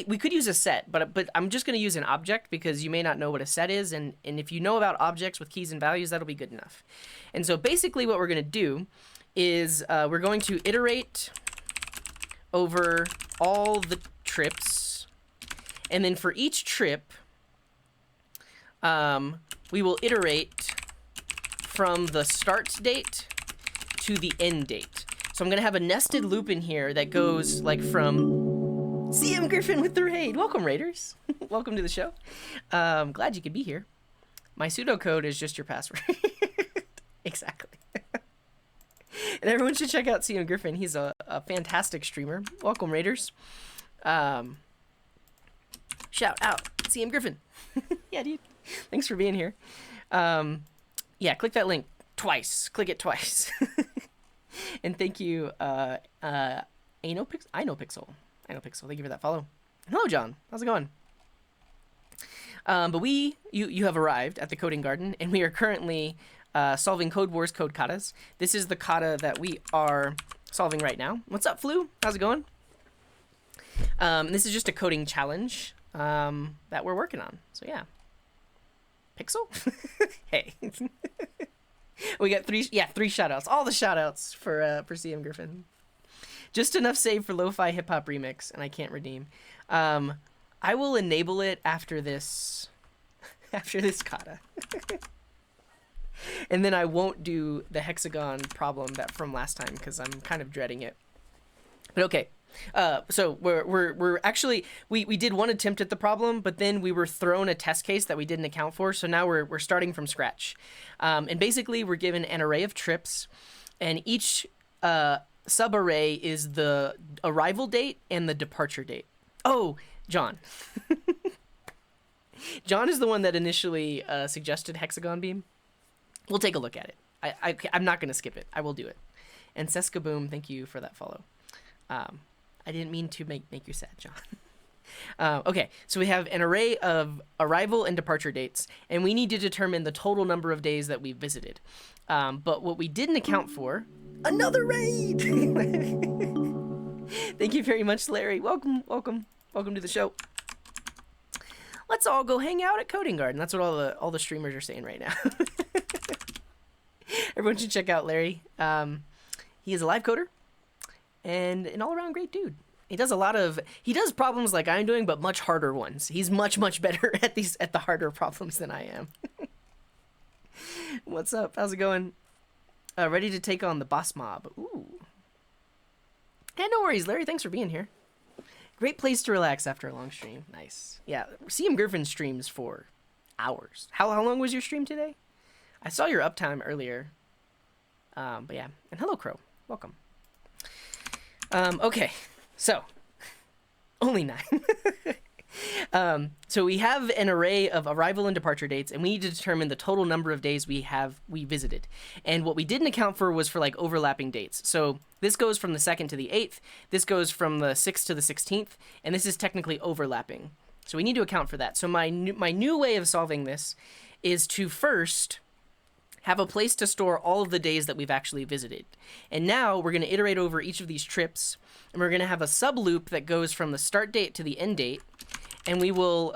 we could use a set, but I'm just going to use an object because you may not know what a set is. And if you know about objects with keys and values, that'll be good enough. And so basically what we're going to do is we're going to iterate over all the trips. And then for each trip, we will iterate from the start date to the end date. So I'm going to have a nested loop in here that goes like from CM Griffin with the raid. Welcome, Raiders. Welcome to the show. Glad you could be here. My pseudocode is just your password. Exactly. And everyone should check out CM Griffin. He's a fantastic streamer. Welcome, Raiders. Shout out CM Griffin. Yeah, dude. Thanks for being here. Yeah, click that link twice. Click it twice. And thank you, I know Pixel. Thank you for that follow. Hello, John. How's it going? But you have arrived at the coding garden, and we are currently solving Code Wars Code Katas. This is the kata that we are solving right now. What's up, Flu? How's it going? This is just a coding challenge that we're working on. So yeah. Pixel? Hey. We got three shoutouts. All the shoutouts for CM Griffin. Just enough save for lo-fi hip-hop remix, and I can't redeem. I will enable it after this kata. And then I won't do the hexagon problem that from last time because I'm kind of dreading it. But okay. So we're actually we did one attempt at the problem, but then we were thrown a test case that we didn't account for. So now we're starting from scratch. And basically we're given an array of trips, and each subarray is the arrival date and the departure date. Oh, John. John is the one that initially suggested hexagon beam. We'll take a look at it. I'm not going to skip it. I will do it. And Seska Boom, thank you for that follow. I didn't mean to make you sad, John. Okay, so we have an array of arrival and departure dates, and we need to determine the total number of days that we've visited. But what we didn't account for, another raid! Thank you very much, Larry. Welcome to the show. Let's all go hang out at Coding Garden. That's what all the streamers are saying right now. Everyone should check out Larry. He is a live coder and an all-around great dude. He does problems like I'm doing, but much harder ones. He's much better at the harder problems than I am. What's up? How's it going? Ready to take on the boss mob. Ooh. Yeah, no worries, Larry. Thanks for being here. Great place to relax after a long stream. Nice. Yeah, CM Griffin streams for hours. How long was your stream today? I saw your uptime earlier. But yeah. And hello, Crow. Welcome. Okay. So, only 9. So we have an array of arrival and departure dates, and we need to determine the total number of days we visited. And what we didn't account for was for like overlapping dates. So this goes from the 2nd to the 8th. This goes from the 6th to the 16th, and this is technically overlapping. So we need to account for that. So my new way of solving this is to first have a place to store all of the days that we've actually visited. And now we're going to iterate over each of these trips, and we're going to have a sub loop that goes from the start date to the end date, and we will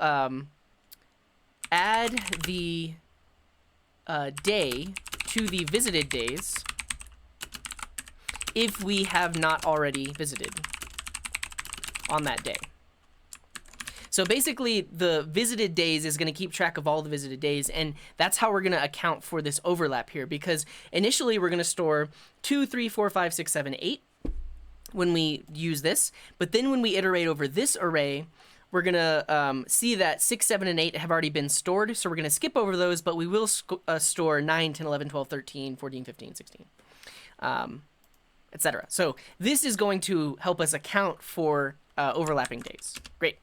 add the day to the visited days if we have not already visited on that day. So basically, the visited days is going to keep track of all the visited days, and that's how we're going to account for this overlap here, because initially we're going to store 2, 3, 4, 5, 6, 7, 8 when we use this, but then when we iterate over this array, we're going to see that 6, 7, and 8 have already been stored, so we're going to skip over those, but we will store 9, 10, 11, 12, 13, 14, 15, 16, etc. So this is going to help us account for overlapping days. Great.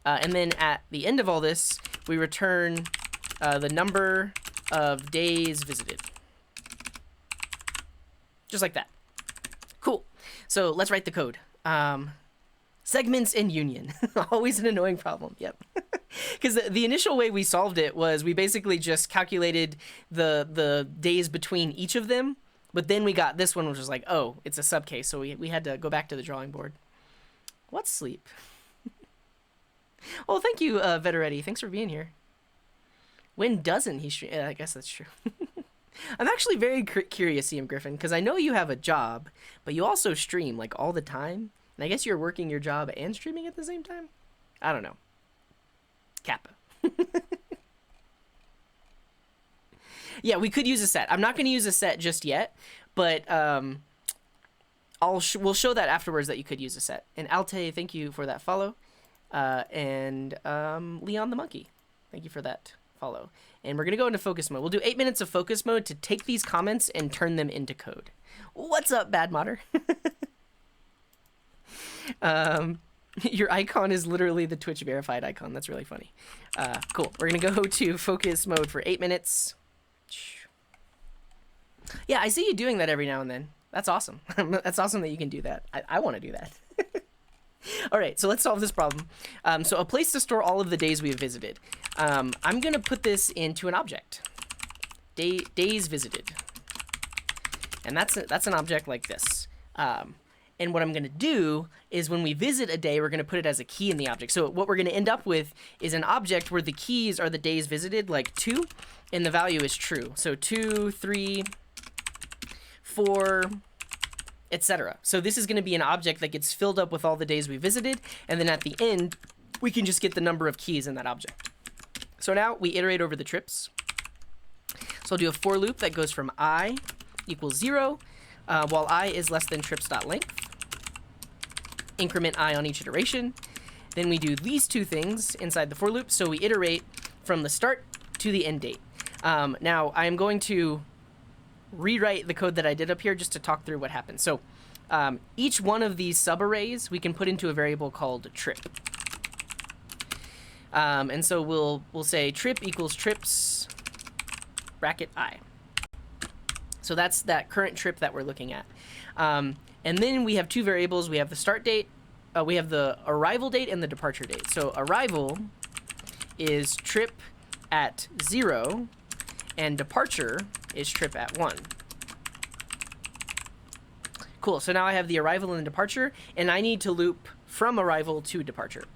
And then at the end of all this, we return the number of days visited. Just like that. Cool. So let's write the code. Segments and union. Always an annoying problem. Yep. Because the initial way we solved it was we basically just calculated the days between each of them, but then we got this one, which was like, oh, it's a subcase, so we had to go back to the drawing board. What's sleep? Well, thank you, Veteretti. Thanks for being here. When doesn't he stream? I guess that's true. I'm actually very curious, CM Griffin, because I know you have a job, but you also stream, like, all the time. And I guess you're working your job and streaming at the same time? I don't know. Kappa. Yeah, we could use a set. I'm not going to use a set just yet, but we'll show that afterwards that you could use a set. And Alte, thank you for that follow. And Leon the Monkey, thank you for that follow. And we're going to go into focus mode. We'll do 8 minutes of focus mode to take these comments and turn them into code. What's up, Bad Modder? Your icon is literally the Twitch verified icon. That's really funny. Cool. We're going to go to focus mode for 8 minutes. Yeah, I see you doing that every now and then. That's awesome. That's awesome that you can do that. I want to do that. All right, so let's solve this problem. So a place to store all of the days we have visited. I'm going to put this into an object. Days visited. And that's an object like this. And what I'm going to do is when we visit a day, we're going to put it as a key in the object. So what we're going to end up with is an object where the keys are the days visited, like 2, and the value is true. So 2, 3, 4, etc. So this is going to be an object that gets filled up with all the days we visited, and then at the end, we can just get the number of keys in that object. So now we iterate over the trips. So I'll do a for loop that goes from I equals 0, while I is less than trips.length. Increment I on each iteration. Then we do these two things inside the for loop. So we iterate from the start to the end date. Now I am going to rewrite the code that I did up here just to talk through what happened. So each one of these subarrays we can put into a variable called trip. And so we'll say trip equals trips bracket I. So that's that current trip that we're looking at. And then we have two variables. We have the start date, we have the arrival date and the departure date. So arrival is trip at 0, and departure is trip at 1. Cool, so now I have the arrival and the departure, and I need to loop from arrival to departure.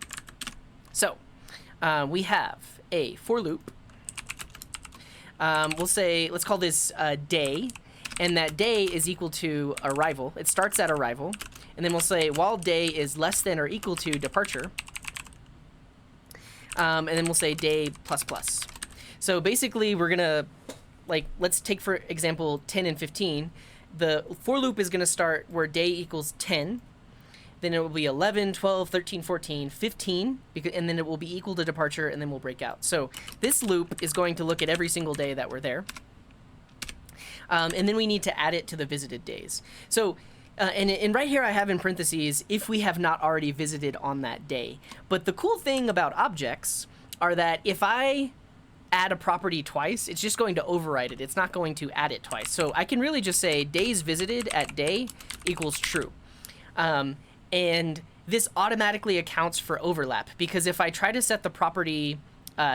So we have a for loop. We'll say, let's call this day, and that day is equal to arrival. It starts at arrival, and then we'll say while day is less than or equal to departure, and then we'll say day plus plus. So basically we're gonna, like, let's take for example 10 and 15. The for loop is gonna start where day equals 10, then it will be 11, 12, 13, 14, 15, and then it will be equal to departure, and then we'll break out. So this loop is going to look at every single day that we're there. And then we need to add it to the visited days. So, and right here I have in parentheses, if we have not already visited on that day. But the cool thing about objects are that if I add a property twice, it's just going to override it. It's not going to add it twice. So I can really just say days visited at day equals true. And this automatically accounts for overlap, because if I try to set the property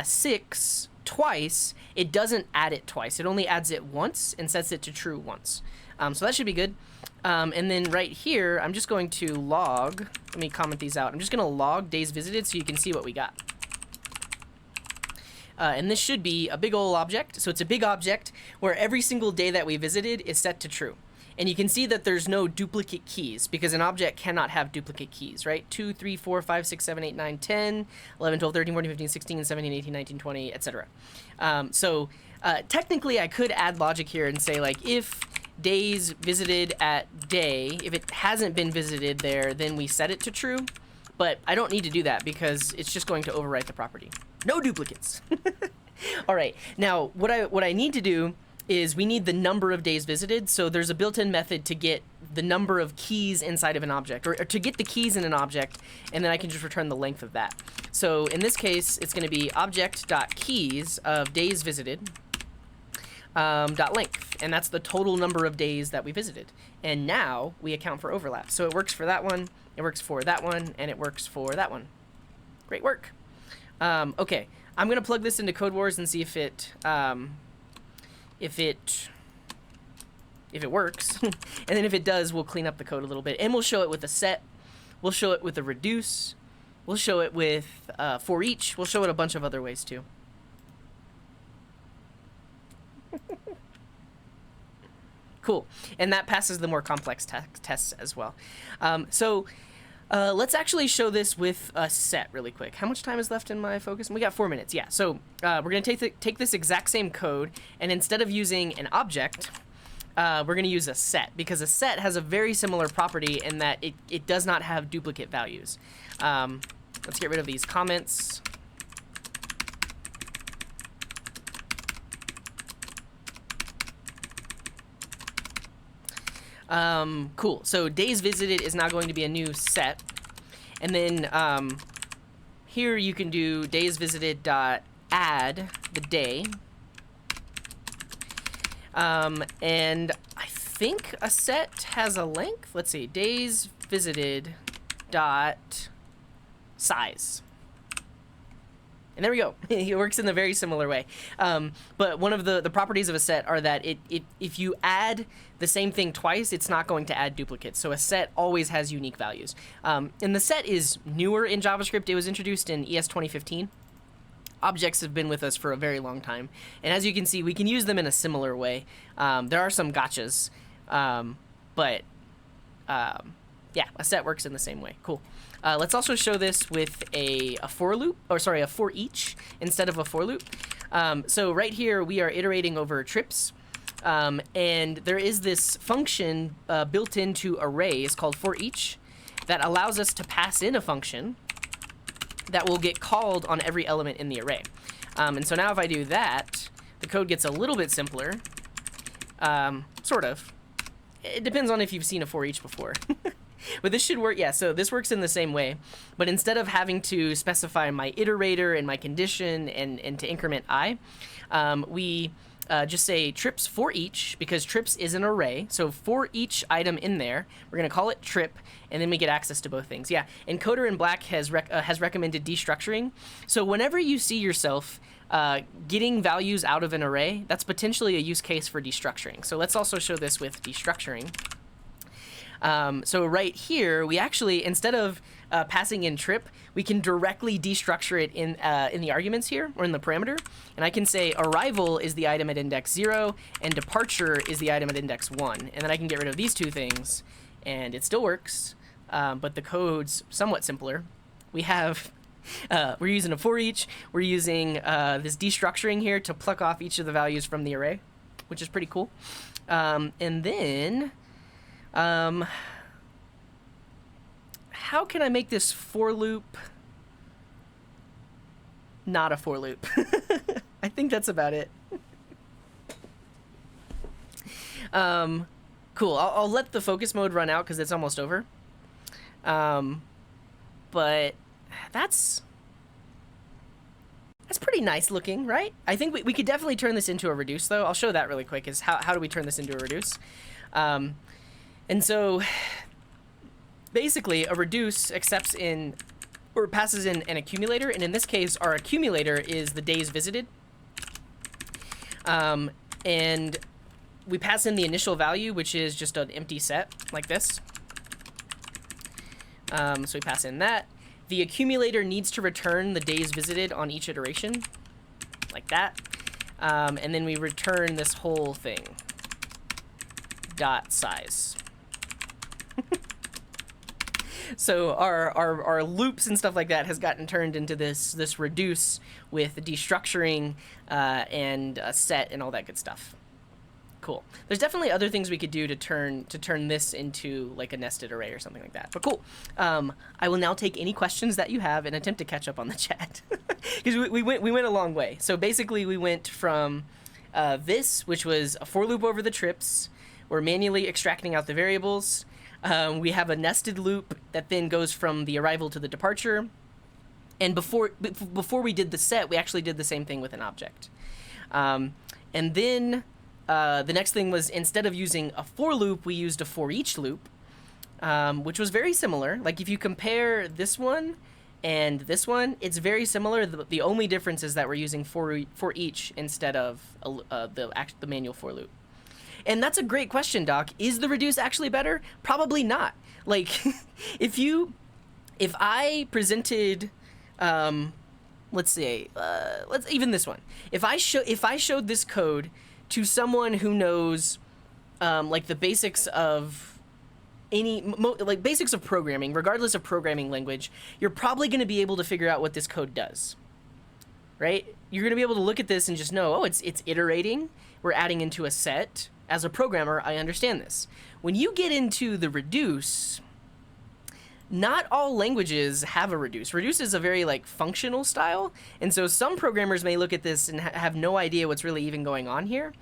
6 twice, it doesn't add it twice. It only adds it once and sets it to true once. So that should be good. And then right here, I'm just going to log, let me comment these out. I'm just going to log days visited so you can see what we got. And this should be a big old object. So it's a big object where every single day that we visited is set to true. And you can see that there's no duplicate keys, because an object cannot have duplicate keys, right? 2, 3, 4, 5, 6, 7, 8, 9, 10, 11, 12, 13, 14, 15, 16, 17, 18, 19, 20, etc. So technically I could add logic here and say, like, if days visited at day, if it hasn't been visited there, then we set it to true. But I don't need to do that because it's just going to overwrite the property. No duplicates. All right, now what I need to do is we need the number of days visited. So there's a built-in method to get the number of keys inside of an object, or to get the keys in an object, and then I can just return the length of that. So in this case, it's going to be object.keys of days visited dot length, and that's the total number of days that we visited. And now we account for overlap. So it works for that one, it works for that one, and it works for that one. Great work. Okay, I'm going to plug this into Code Wars and see if it works. And then if it does, we'll clean up the code a little bit, and we'll show it with a set, we'll show it with a reduce, we'll show it with for each, we'll show it a bunch of other ways too. Cool, and that passes the more complex tests as well. So Let's actually show this with a set really quick. How much time is left in my focus? We got 4 minutes. Yeah. So we're gonna take this exact same code, and instead of using an object, we're gonna use a set, because a set has a very similar property in that it does not have duplicate values. Let's get rid of these comments. Cool. So days visited is now going to be a new set. And then here you can do days visited dot add the day. And I think a set has a length. Let's see, days visited dot size. And there we go. It works in a very similar way. But one of the properties of a set are that if you add the same thing twice, it's not going to add duplicates. So a set always has unique values. And the set is newer in JavaScript. It was introduced in ES 2015. Objects have been with us for a very long time. And as you can see, we can use them in a similar way. There are some gotchas, but yeah, a set works in the same way. Cool. Let's also show this with a for loop, or sorry, a for each instead of a for loop. So right here, we are iterating over trips. And there is this function built into arrays called for each that allows us to pass in a function that will get called on every element in the array. And so now if I do that, the code gets a little bit simpler. Sort of. It depends on if you've seen a for each before. But this should work, yeah, so this works in the same way. But instead of having to specify my iterator and my condition and to increment I, we just say trips for each, because trips is an array. So for each item in there, we're going to call it trip, and then we get access to both things. Yeah, and Coder in Black has recommended destructuring. So whenever you see yourself getting values out of an array, that's potentially a use case for destructuring. So let's also show this with destructuring. So right here, we actually, instead of passing in trip, we can directly destructure it in the arguments here, or in the parameter. And I can say arrival is the item at index 0, and departure is the item at index 1. And then I can get rid of these two things, and it still works, but the code's somewhat simpler. We have, we're using a for each, we're using this destructuring here to pluck off each of the values from the array, which is pretty cool. And then... how can I make this for loop not a for loop? I think that's about it. Cool. I'll let the focus mode run out because it's almost over. But that's pretty nice looking, right? I think we could definitely turn this into a reduce, though. I'll show that really quick, is how do we turn this into a reduce? And so basically a reduce accepts in, or passes in an accumulator, and in this case our accumulator is the days visited. And we pass in the initial value, which is just an empty set like this. So we pass in that. The accumulator needs to return the days visited on each iteration, like that. And then we return this whole thing, dot size. So our loops and stuff like that has gotten turned into this reduce with destructuring and a set and all that good stuff. Cool. There's definitely other things we could do to turn this into like a nested array or something like that. But cool. I will now take any questions that you have and attempt to catch up on the chat, because we went a long way. So basically we went from this, which was a for loop over the trips. We're manually extracting out the variables. We have a nested loop that then goes from the arrival to the departure. And before we did the set, we actually did the same thing with an object. And then the next thing was, instead of using a for loop, we used a for each loop, which was very similar. Like if you compare this one and this one, it's very similar. The only difference is that we're using for each instead of the manual for loop. And that's a great question, Doc. Is the reduce actually better? Probably not. Like, if I presented, let's say, let's even this one. If I showed this code to someone who knows, like the basics of like basics of programming, regardless of programming language, you're probably going to be able to figure out what this code does, right? You're going to be able to look at this and just know, oh, it's iterating. We're adding into a set. As a programmer, I understand this. When you get into the reduce, not all languages have a reduce. Reduce is a very like functional style, and so some programmers may look at this and have no idea what's really even going on here.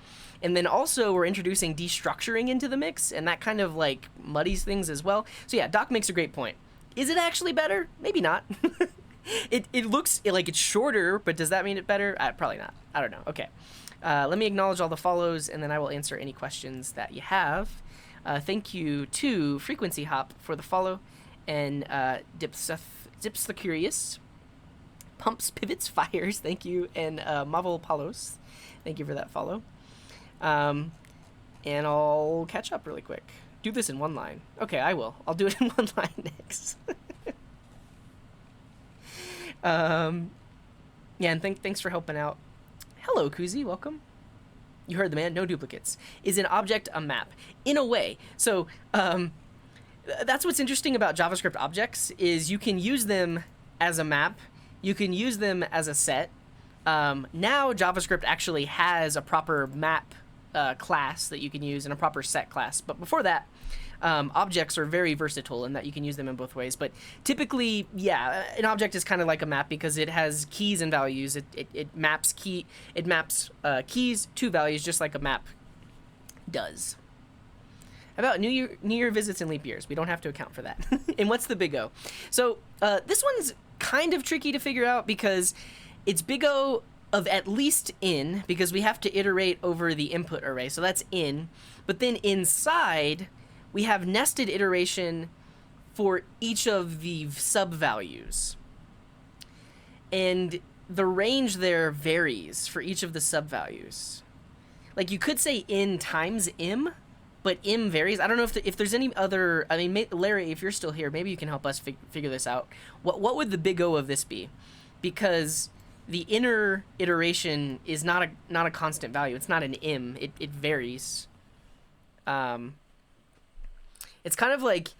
And then also we're introducing destructuring into the mix, and that kind of like muddies things as well. So yeah, Doc makes a great point. Is it actually better? Maybe not. It looks like it's shorter, but does that mean it better? Probably not. I don't know. Okay. Let me acknowledge all the follows, and then I will answer any questions that you have. Thank you to Frequency Hop for the follow, and Dips the Curious, Pumps, Pivots, Fires, thank you, and Marvel Palos, thank you for that follow. And I'll catch up really quick. Do this in one line. Okay, I will. I'll do it in one line next. Yeah, and thanks for helping out. Hello, Kuzi, welcome. You heard the man, no duplicates. Is an object a map? In a way. So, that's what's interesting about JavaScript objects, is you can use them as a map, you can use them as a set. Now JavaScript actually has a proper map class that you can use and a proper set class. But before that, objects are very versatile in that you can use them in both ways. But typically, yeah, an object is kind of like a map because it has keys and values. It maps keys to values just like a map does. How about New Year visits and leap years? We don't have to account for that. And what's the big O? So this one's kind of tricky to figure out because it's big O of at least in, because we have to iterate over the input array. So that's in. But then inside, we have nested iteration for each of the sub-values. And the range there varies for each of the sub-values. Like you could say in times im, but im varies. I don't know if there's any other, I mean, Larry, if you're still here, maybe you can help us figure this out. What would the big O of this be? Because the inner iteration is not a constant value. It's not an im. It varies. It's kind of like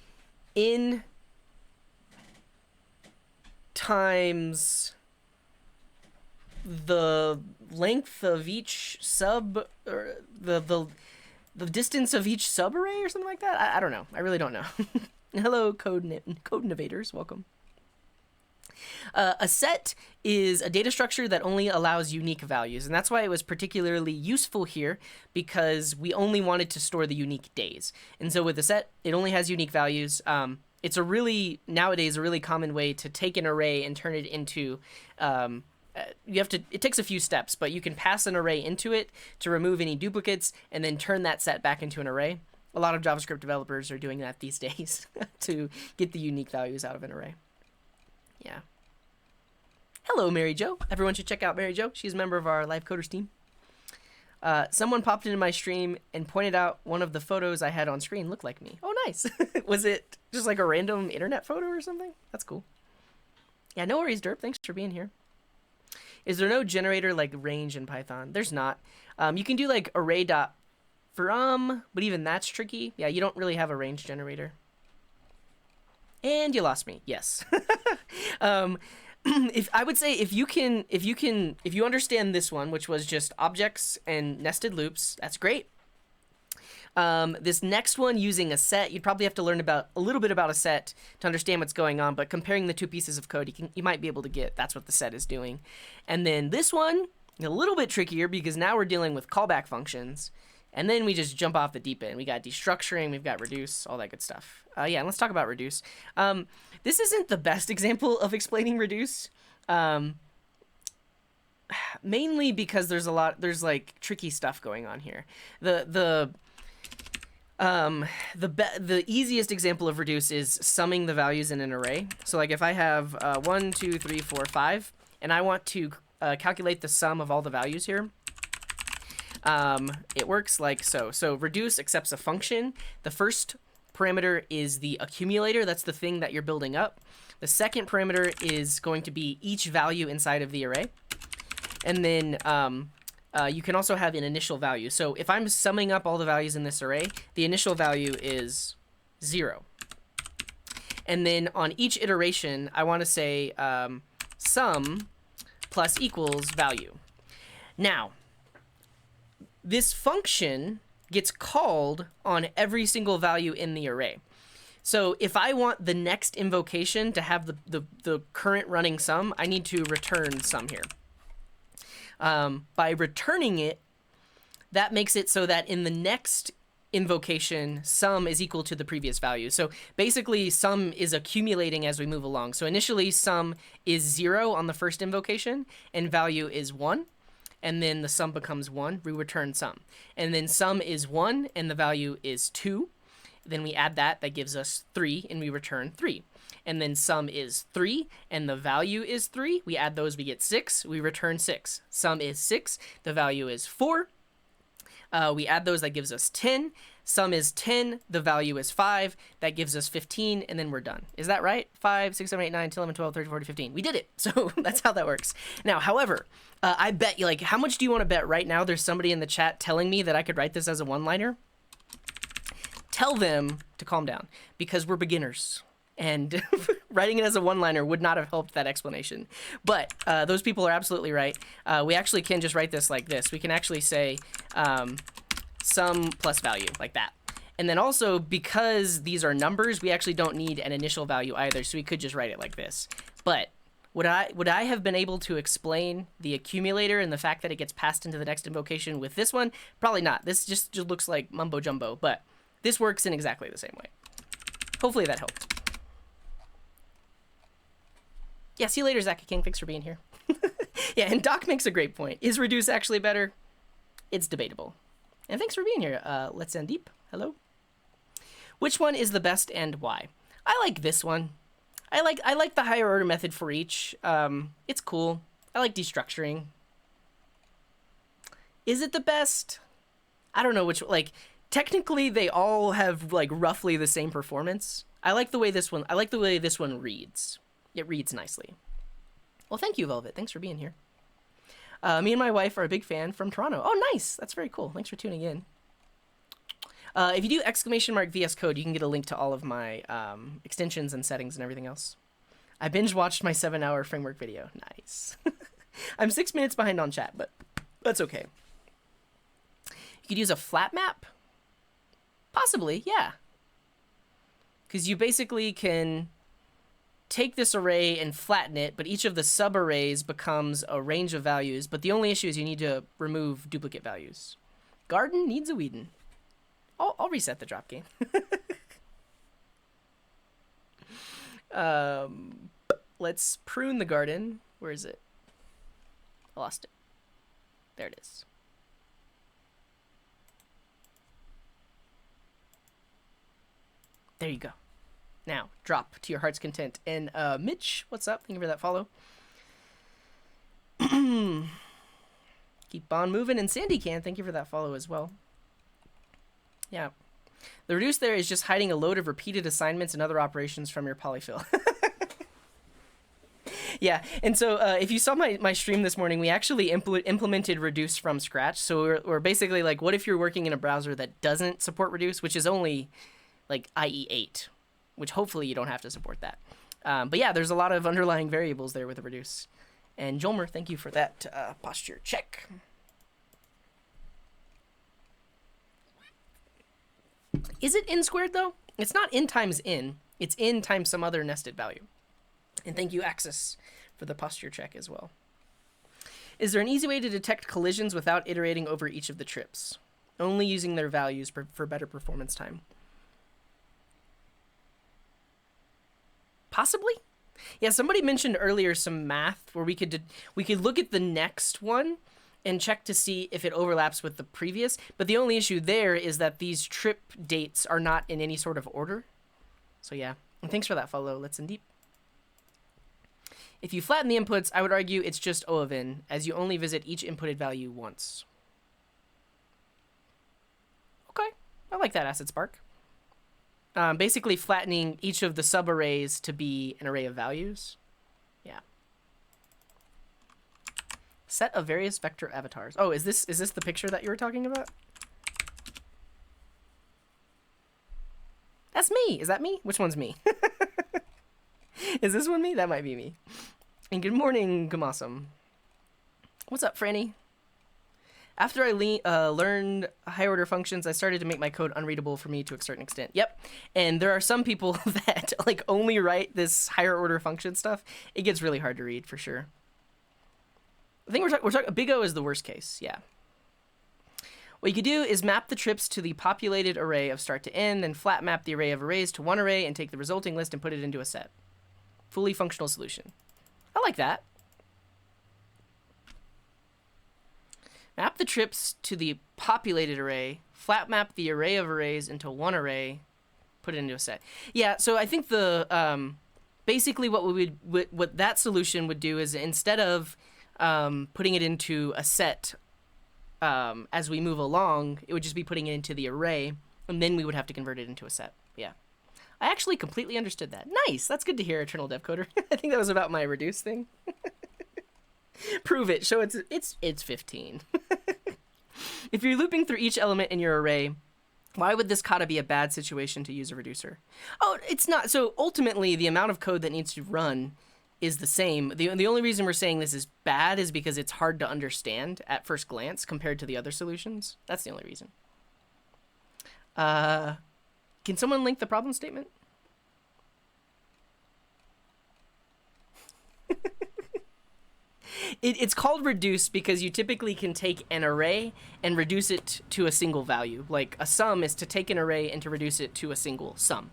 in times the length of each sub, or the distance of each subarray or something like that. I don't know. I really don't know. Hello, code innovators. Welcome. A set is a data structure that only allows unique values, and that's why it was particularly useful here, because we only wanted to store the unique days. And so with a set, it only has unique values. It's nowadays a really common way to take an array and turn it into, it takes a few steps, but you can pass an array into it to remove any duplicates and then turn that set back into an array. A lot of JavaScript developers are doing that these days to get the unique values out of an array. Yeah. Hello, Mary Jo. Everyone should check out Mary Jo. She's a member of our Live Coders team. Someone popped into my stream and pointed out one of the photos I had on screen looked like me. Oh, nice. Was it just like a random internet photo or something? That's cool. Yeah, no worries, Derp. Thanks for being here. Is there no generator like range in Python? There's not. You can do like array.from, but even that's tricky. Yeah, you don't really have a range generator. And you lost me. Yes. If you understand this one, which was just objects and nested loops, that's great. This next one, using a set, you'd probably have to learn a little bit about a set to understand what's going on, but comparing the two pieces of code, you might be able to get that's what the set is doing. And then this one, a little bit trickier because now we're dealing with callback functions, and then we just jump off the deep end. We got destructuring, we've got reduce, all that good stuff. Yeah, let's talk about reduce. This isn't the best example of explaining reduce. Mainly because there's like tricky stuff going on here. The easiest example of reduce is summing the values in an array. So like if I have 1, 2, 3, 4, 5, and I want to calculate the sum of all the values here, it works like so. So reduce accepts a function. The first parameter is the accumulator. That's the thing that you're building up. The second parameter is going to be each value inside of the array. And then you can also have an initial value. So if I'm summing up all the values in this array, the initial value is 0. And then on each iteration, I want to say sum plus equals value. Now, this function gets called on every single value in the array. So if I want the next invocation to have the current running sum, I need to return sum here. By returning it, that makes it so that in the next invocation, sum is equal to the previous value. So basically, sum is accumulating as we move along. So initially, sum is 0 on the first invocation, and value is 1. And then the sum becomes 1, we return sum. And then sum is 1, and the value is 2. Then we add that gives us 3, and we return 3. And then sum is 3, and the value is 3. We add those, we get 6, we return 6. Sum is 6, the value is 4. We add those, that gives us 10. Sum is 10, the value is 5, that gives us 15, and then we're done. Is that right? 5, 6, 7, 8, 9, 10, 11, 12, 13, 14, 15. We did it. So that's how that works. Now, however, I bet, like, how much do you want to bet right now there's somebody in the chat telling me that I could write this as a one-liner? Tell them to calm down, because we're beginners. And writing it as a one-liner would not have helped that explanation. But those people are absolutely right. We actually can just write this like this. We can actually say sum plus value, like that. And then also, because these are numbers, we actually don't need an initial value either, so we could just write it like this. But would I have been able to explain the accumulator and the fact that it gets passed into the next invocation with this one? Probably not. This just looks like mumbo-jumbo, but this works in exactly the same way. Hopefully that helped. Yeah, see you later, Zaki King. Thanks for being here. Yeah, and Doc makes a great point. Is reduce actually better? It's debatable. And thanks for being here. Let's end deep. Hello. Which one is the best and why? I like this one. I like the higher order method for each. It's cool. I like destructuring. Is it the best? I don't know which, like, technically they all have like roughly the same performance. I like the way this one reads. It reads nicely. Well, thank you, Velvet. Thanks for being here. Me and my wife are a big fan from Toronto. Oh, nice. That's very cool. Thanks for tuning in. If you do !VS Code, you can get a link to all of my extensions and settings and everything else. I binge watched my 7-hour framework video. Nice. I'm 6 minutes behind on chat, but that's okay. You could use a flat map? Possibly, yeah. Because you basically can take this array and flatten it, but each of the subarrays becomes a range of values, but the only issue is you need to remove duplicate values. Garden needs a weedin'. I'll reset the drop game. Let's prune the garden. Where is it? I lost it. There it is. There you go. Now, drop to your heart's content. And Mitch, what's up? Thank you for that follow. Keep on moving. And Sandy Can, thank you for that follow as well. Yeah. The reduce there is just hiding a load of repeated assignments and other operations from your polyfill. Yeah, and so if you saw my stream this morning, we actually implemented reduce from scratch. So we're basically like, what if you're working in a browser that doesn't support reduce, which is only like IE8, which hopefully you don't have to support that. But yeah, there's a lot of underlying variables there with the reduce. And Jolmer, thank you for that posture check. Is it n squared though? It's not n times n. It's n times some other nested value. And thank you, Axis, for the posture check as well. Is there an easy way to detect collisions without iterating over each of the trips? Only using their values for better performance time. Possibly? Yeah, somebody mentioned earlier some math where we could look at the next one and check to see if it overlaps with the previous. But the only issue there is that these trip dates are not in any sort of order. So yeah, and thanks for that follow. Let's in deep. If you flatten the inputs, I would argue it's just O of n, as you only visit each inputted value once. Okay, I like that, Acid Spark. Basically flattening each of the subarrays to be an array of values. Yeah. Set of various vector avatars. Oh, is this the picture that you were talking about? That's me. Is that me? Which one's me? Is this one me? That might be me. And good morning, Gamasam. What's up, Franny? After I learned higher order functions, I started to make my code unreadable for me to a certain extent. Yep. And there are some people that like only write this higher order function stuff. It gets really hard to read for sure. I think we're talking big O is the worst case. Yeah. What you could do is map the trips to the populated array of start to end, then flat map the array of arrays to one array and take the resulting list and put it into a set. Fully functional solution. I like that. Map the trips to the populated array, flat map the array of arrays into one array, put it into a set. Yeah, so I think the basically what that solution would do is instead of putting it into a set as we move along, it would just be putting it into the array, and then we would have to convert it into a set. Yeah. I actually completely understood that. Nice. That's good to hear, Eternal Dev Coder. I think that was about my reduce thing. Prove it. Show it's 15. If you're looping through each element in your array, why would this kata be a bad situation to use a reducer? Oh, it's not. So ultimately, the amount of code that needs to run is the same. The only reason we're saying this is bad is because it's hard to understand at first glance compared to the other solutions. That's the only reason. Can someone link the problem statement? It's called reduce because you typically can take an array and reduce it to a single value. Like a sum is to take an array and to reduce it to a single sum.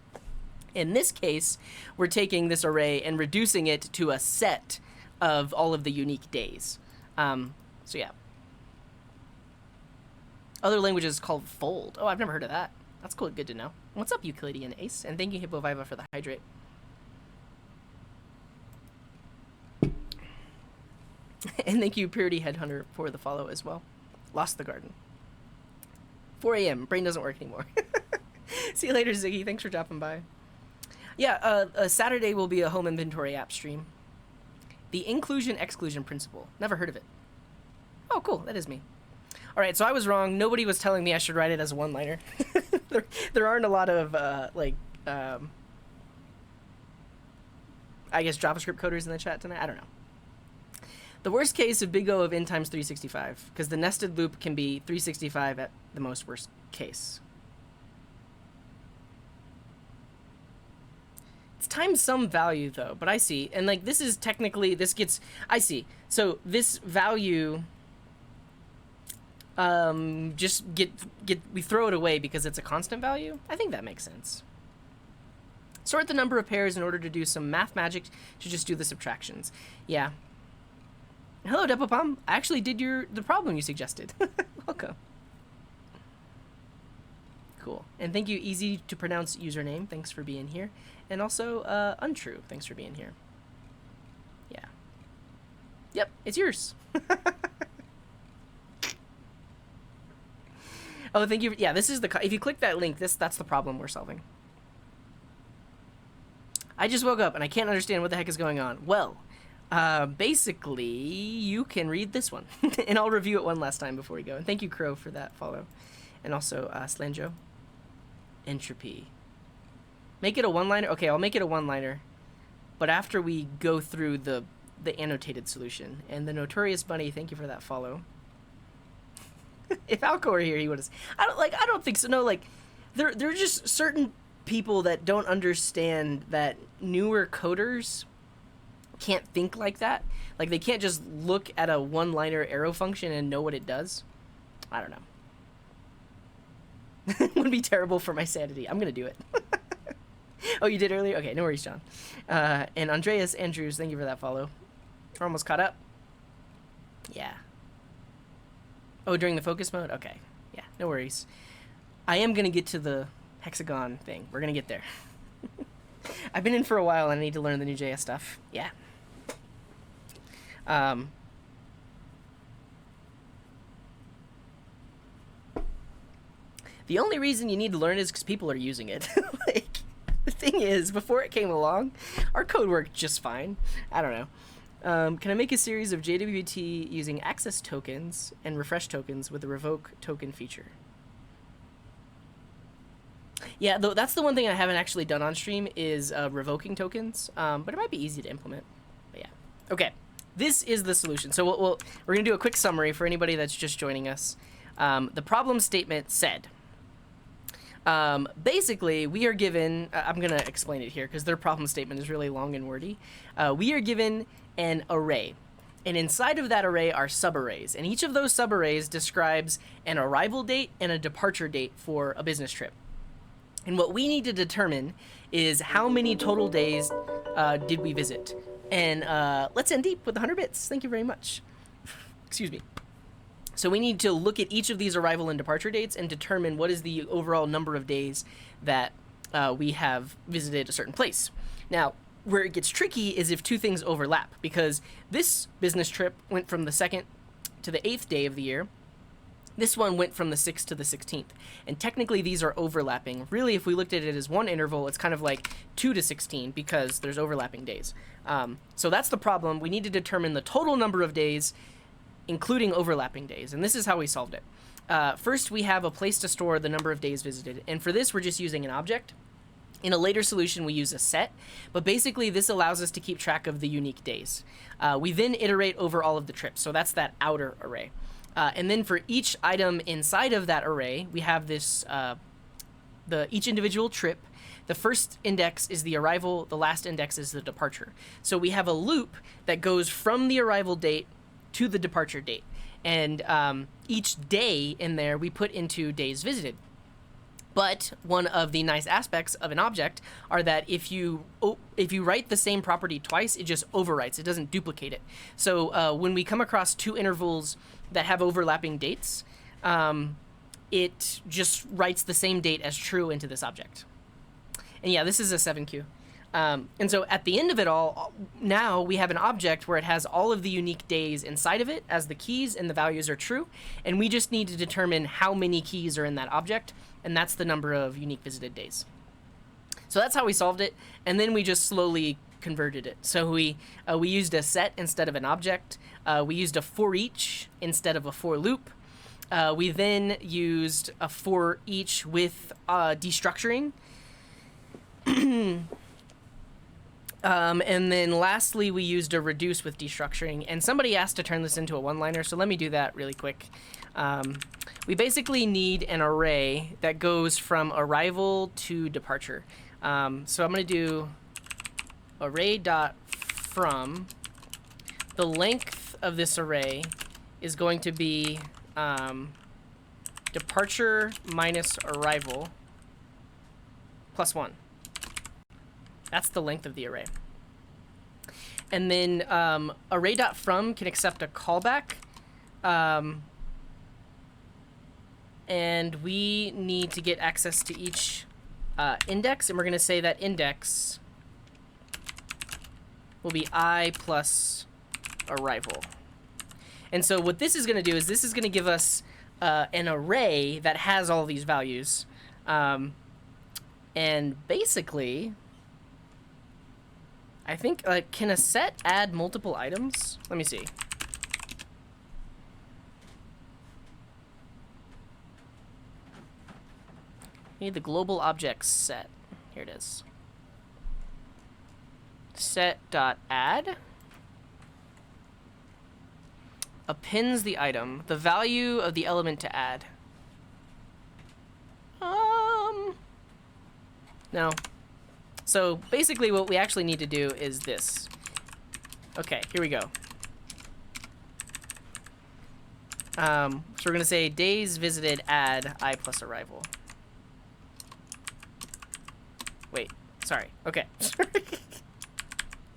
In this case, we're taking this array and reducing it to a set of all of the unique days. So yeah. Other languages called fold. Oh, I've never heard of that. That's cool. Good to know. What's up, Euclidean Ace? And thank you, Hippo Viva, for the hydrate. And thank you, Purity Headhunter, for the follow as well. Lost the garden. 4 a.m. Brain doesn't work anymore. See you later, Ziggy. Thanks for dropping by. Yeah, Saturday will be a home inventory app stream. The inclusion-exclusion principle. Never heard of it. Oh, cool. That is me. All right, so I was wrong. Nobody was telling me I should write it as a one-liner. there aren't a lot of, I guess, JavaScript coders in the chat tonight. I don't know. The worst case of big O of n times 365, because the nested loop can be 365 at the most worst case. It's times some value, though, but I see. And, like, this is technically, this gets, I see. So this value, just we throw it away because it's a constant value. I think that makes sense. Sort the number of pairs in order to do some math magic to just do the subtractions. Yeah. Hello, Depopom. I actually did the problem you suggested. Welcome. Cool. And thank you, easy to pronounce username. Thanks for being here. And also, untrue. Thanks for being here. Yeah. Yep, it's yours. Oh, thank you. Yeah, this is if you click that link, that's the problem we're solving. I just woke up and I can't understand what the heck is going on. Well, basically, you can read this one. And I'll review it one last time before we go. And thank you, Crow, for that follow. And also, Slanjo. Entropy. Make it a one-liner? Okay, I'll make it a one-liner. But after we go through the annotated solution. And the Notorious Bunny, thank you for that follow. If Alco were here, he would have... I don't think so. No, like, there are just certain people that don't understand that newer coders can't think like that. Like, they can't just look at a one-liner arrow function and know what it does. I don't know. It would be terrible for my sanity. I'm gonna do it. Oh, you did earlier? Okay, no worries, John. And Andreas Andrews, thank you for that follow. We're almost caught up. Yeah. Oh, during the focus mode? Okay. Yeah, no worries. I am gonna get to the hexagon thing. We're gonna get there. I've been in for a while and I need to learn the new JS stuff. Yeah. The only reason you need to learn is because people are using it. Like, the thing is, before it came along, our code worked just fine. I don't know. Can I make a series of JWT using access tokens and refresh tokens with the revoke token feature? Yeah, though that's the one thing I haven't actually done on stream is revoking tokens, but it might be easy to implement. But yeah, okay. This is the solution. So we're gonna do a quick summary for anybody that's just joining us. The problem statement said, basically, we are given. I'm gonna explain it here because their problem statement is really long and wordy. We are given an array. And inside of that array are subarrays. And each of those subarrays describes an arrival date and a departure date for a business trip. And what we need to determine is how many total days did we visit. And let's end deep with 100 bits. Thank you very much. Excuse me. So we need to look at each of these arrival and departure dates and determine what is the overall number of days that we have visited a certain place. Now, where it gets tricky is if two things overlap, because this business trip went from the 2nd to the 8th day of the year. This one went from the 6th to the 16th. And technically these are overlapping. Really, if we looked at it as one interval, it's kind of like 2 to 16 because there's overlapping days. So that's the problem. We need to determine the total number of days, including overlapping days. And this is how we solved it. First, we have a place to store the number of days visited. And for this, we're just using an object. In a later solution, we use a set, but basically this allows us to keep track of the unique days. We then iterate over all of the trips, so that's that outer array. And then for each item inside of that array, we have this, each individual trip. The first index is the arrival, the last index is the departure. So we have a loop that goes from the arrival date to the departure date. And each day in there we put into days visited. But one of the nice aspects of an object are that if you write the same property twice, it just overwrites. It doesn't duplicate it. So when we come across two intervals that have overlapping dates, it just writes the same date as true into this object. And yeah, this is a 7Q. And so at the end of it all, now we have an object where it has all of the unique days inside of it as the keys and the values are true. And we just need to determine how many keys are in that object. And that's the number of unique visited days. So that's how we solved it. And then we just slowly converted it. So we used a set instead of an object. We used a for each instead of a for loop. We then used a for each with destructuring. And then lastly, we used a reduce with destructuring. And somebody asked to turn this into a one-liner, so let me do that really quick. We basically need an array that goes from arrival to departure. So I'm going to do array.from. The length of this array is going to be departure minus arrival plus 1. That's the length of the array. And then array.from can accept a callback. And we need to get access to each index. And we're going to say that index will be I plus arrival. And so what this is going to do is this is going to give us an array that has all these values. And basically, I think, can a set add multiple items? Let me see. Need the global objects set. Here it is. Set.add appends the item, the value of the element to add. No. So basically what we actually need to do is this. Okay, here we go. So we're gonna say days visited add I plus arrival. Wait, sorry. Okay.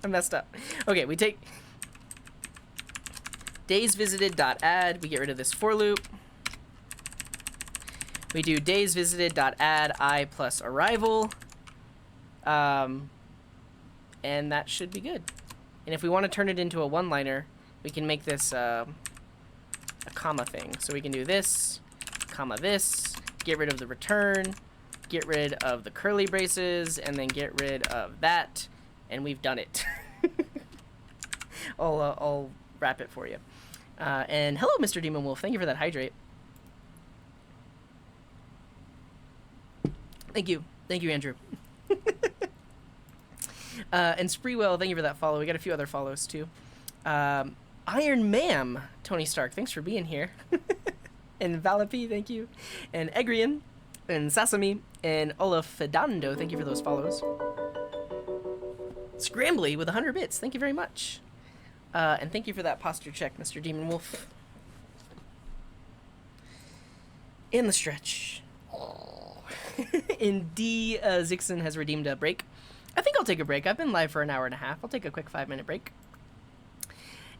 I messed up. Okay, we take days visited dot add. We get rid of this for loop. We do days visited dot add I plus arrival. And that should be good. And if we want to turn it into a one-liner, we can make this a comma thing. So we can do this, comma this, get rid of the return, get rid of the curly braces, and then get rid of that, and we've done it. I'll wrap it for you. And hello, Mr. Demon Wolf. Thank you for that hydrate. Thank you. Thank you, Andrew. And Spreewell, thank you for that follow. We got a few other follows, too. Iron Ma'am, Tony Stark, thanks for being here. And Valapi, thank you. And Egrian, and Sasami, and Olafedando, thank you for those follows. Scrambly with 100 bits, thank you very much. And thank you for that posture check, Mr. Demon Wolf. In the stretch. And D. Zixon has redeemed a break. I think I'll take a break. I've been live for an hour and a half. I'll take a quick 5-minute break.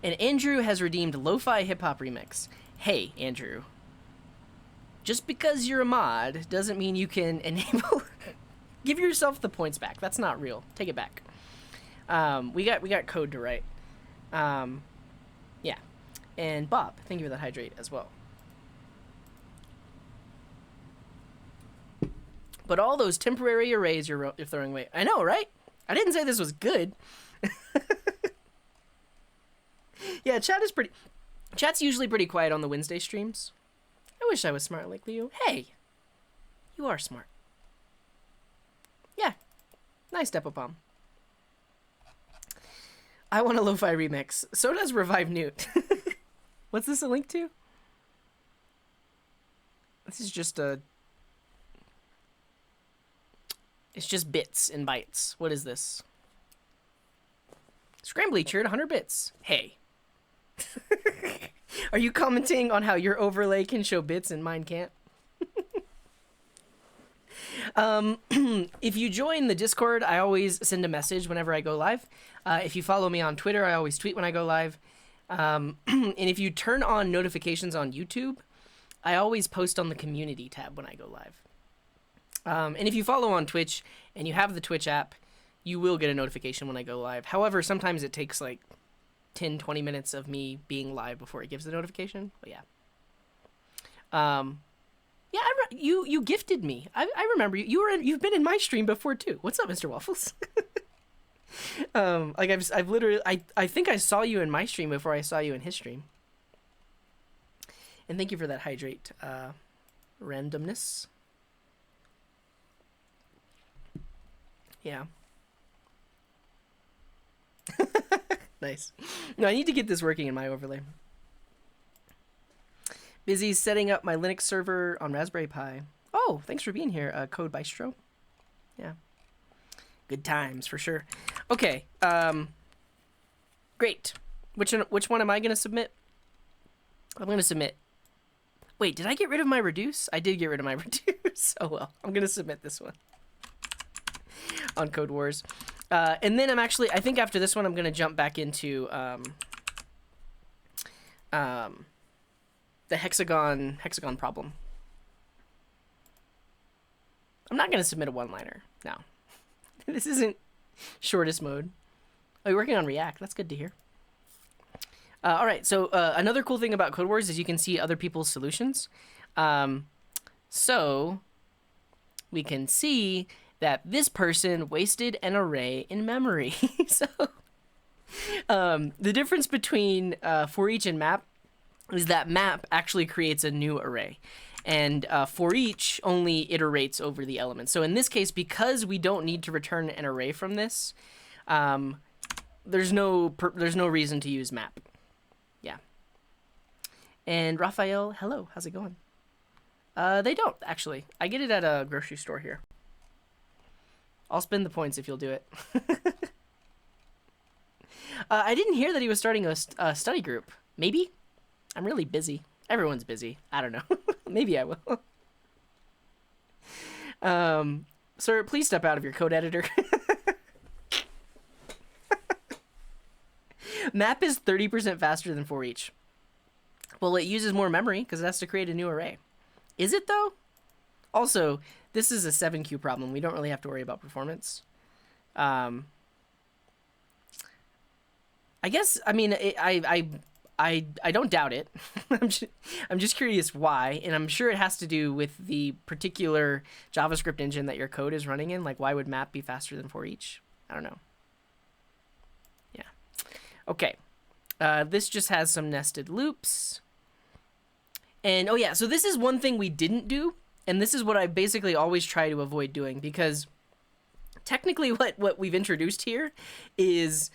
And Andrew has redeemed Lo-Fi Hip Hop Remix. Hey, Andrew. Just because you're a mod doesn't mean you can enable... Give yourself the points back. That's not real. Take it back. We got code to write. Yeah. And Bob, thank you for that hydrate as well. But all those temporary arrays you're throwing away. I know, right? I didn't say this was good. Yeah, chat's usually pretty quiet on the Wednesday streams. I wish I was smart like you. Hey, you are smart. Yeah, nice Depopom. I want a lo-fi remix. So does Revive Newt. What's this a link to? This is just a... It's just bits and bytes. What is this? Scrambly cheered 100 bits. Hey. Are you commenting on how your overlay can show bits and mine can't? If you join the Discord, I always send a message whenever I go live. If you follow me on Twitter, I always tweet when I go live. And if you turn on notifications on YouTube, I always post on the community tab when I go live. And if you follow on Twitch and you have the Twitch app, you will get a notification when I go live. However, sometimes it takes like 10-20 minutes of me being live before it gives the notification. But yeah. Yeah, you gifted me. I remember you. You've been in my stream before too. What's up, Mr. Waffles? Like I've literally I think I saw you in my stream before I saw you in his stream. And thank you for that hydrate randomness. Yeah. Nice. No, I need to get this working in my overlay. Busy setting up my Linux server on Raspberry Pi. Oh, thanks for being here, Code Bistro. Yeah. Good times, for sure. Okay, great. Which one am I going to submit? I'm going to submit... Wait, did I get rid of my reduce? I did get rid of my reduce. Oh, well. I'm going to submit this one. On Code Wars. And then I think after this one, I'm going to jump back into the hexagon problem. I'm not going to submit a one-liner. No. This isn't shortest mode. Oh, you're working on React. That's good to hear. All right, so another cool thing about Code Wars is you can see other people's solutions. So we can see that this person wasted an array in memory. So the difference between for each and map is that map actually creates a new array. And for each only iterates over the elements. So in this case, because we don't need to return an array from this, there's no reason to use map. Yeah. And Raphael, hello, how's it going? They don't, actually. I get it at a grocery store here. I'll spend the points if you'll do it. I didn't hear that he was starting a study group. Maybe? I'm really busy. Everyone's busy. I don't know. Maybe I will. Sir, please step out of your code editor. Map is 30% faster than for each. Well, it uses more memory because it has to create a new array. Is it, though? Also, this is a 7Q problem. We don't really have to worry about performance. I guess, I mean, I don't doubt it. I'm just curious why, and I'm sure it has to do with the particular JavaScript engine that your code is running in. Like, why would map be faster than for each? I don't know. Yeah. Okay. This just has some nested loops. And, oh yeah, so this is one thing we didn't do And this is what I basically always try to avoid doing, because technically what we've introduced here is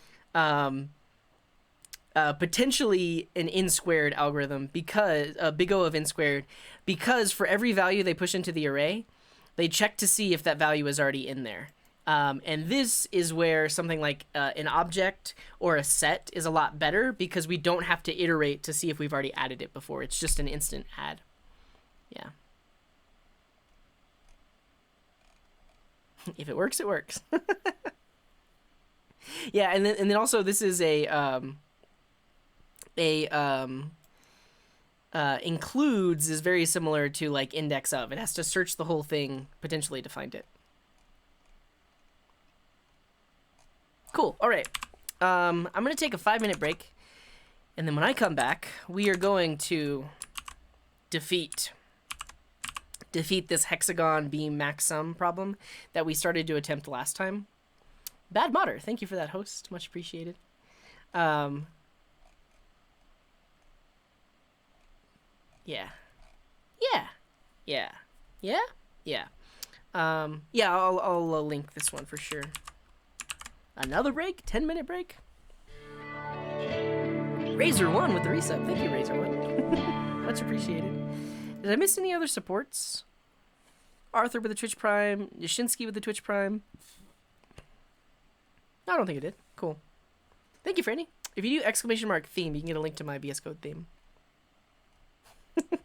potentially an n squared algorithm, because big O of n squared, because for every value they push into the array, they check to see if that value is already in there. And this is where something like an object or a set is a lot better, because we don't have to iterate to see if we've already added it before. It's just an instant add. Yeah. If it works, it works. Yeah, and then also this is includes is very similar to like index of. It has to search the whole thing potentially to find it. Cool. All right. I'm going to take a 5-minute break, and then when I come back, we are going to defeat this hexagon beam max sum problem that we started to attempt last time. Bad modder, thank you for that, host. Much appreciated. Yeah. I'll link this one for sure. Another break? 10-minute break? Razor1 with the resub. Thank you, Razor1. Much appreciated. Did I miss any other supports? Arthur with the Twitch Prime. Yashinsky with the Twitch Prime. No, I don't think I did. Cool. Thank you, Franny. If you do ! theme, you can get a link to my VS Code theme.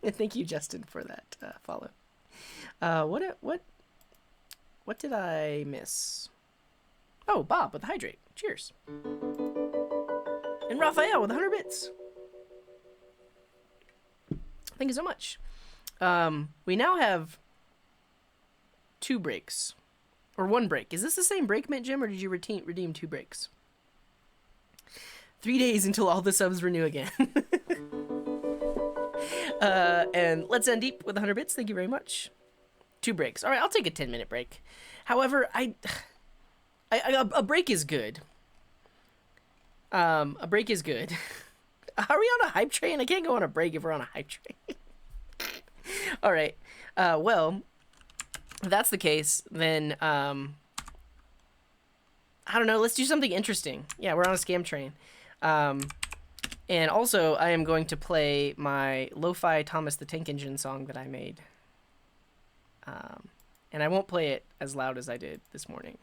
Thank you, Justin, for that follow. What did I miss? Oh, Bob with the hydrate. Cheers. And Raphael with 100 bits. Thank you so much. We now have 2 breaks. Or 1 break. Is this the same break, Mint Jim, or did you redeem 2 breaks? 3 days until all the subs renew again. And Let's End Deep with 100 bits. Thank you very much. 2 breaks. All right, I'll take a 10-minute break. However, a break is good. A break is good. Are we on a hype train? I can't go on a break if we're on a hype train. All right. Well, if that's the case, then I don't know. Let's do something interesting. Yeah, we're on a scam train. And also, I am going to play my lo-fi Thomas the Tank Engine song that I made. And I won't play it as loud as I did this morning.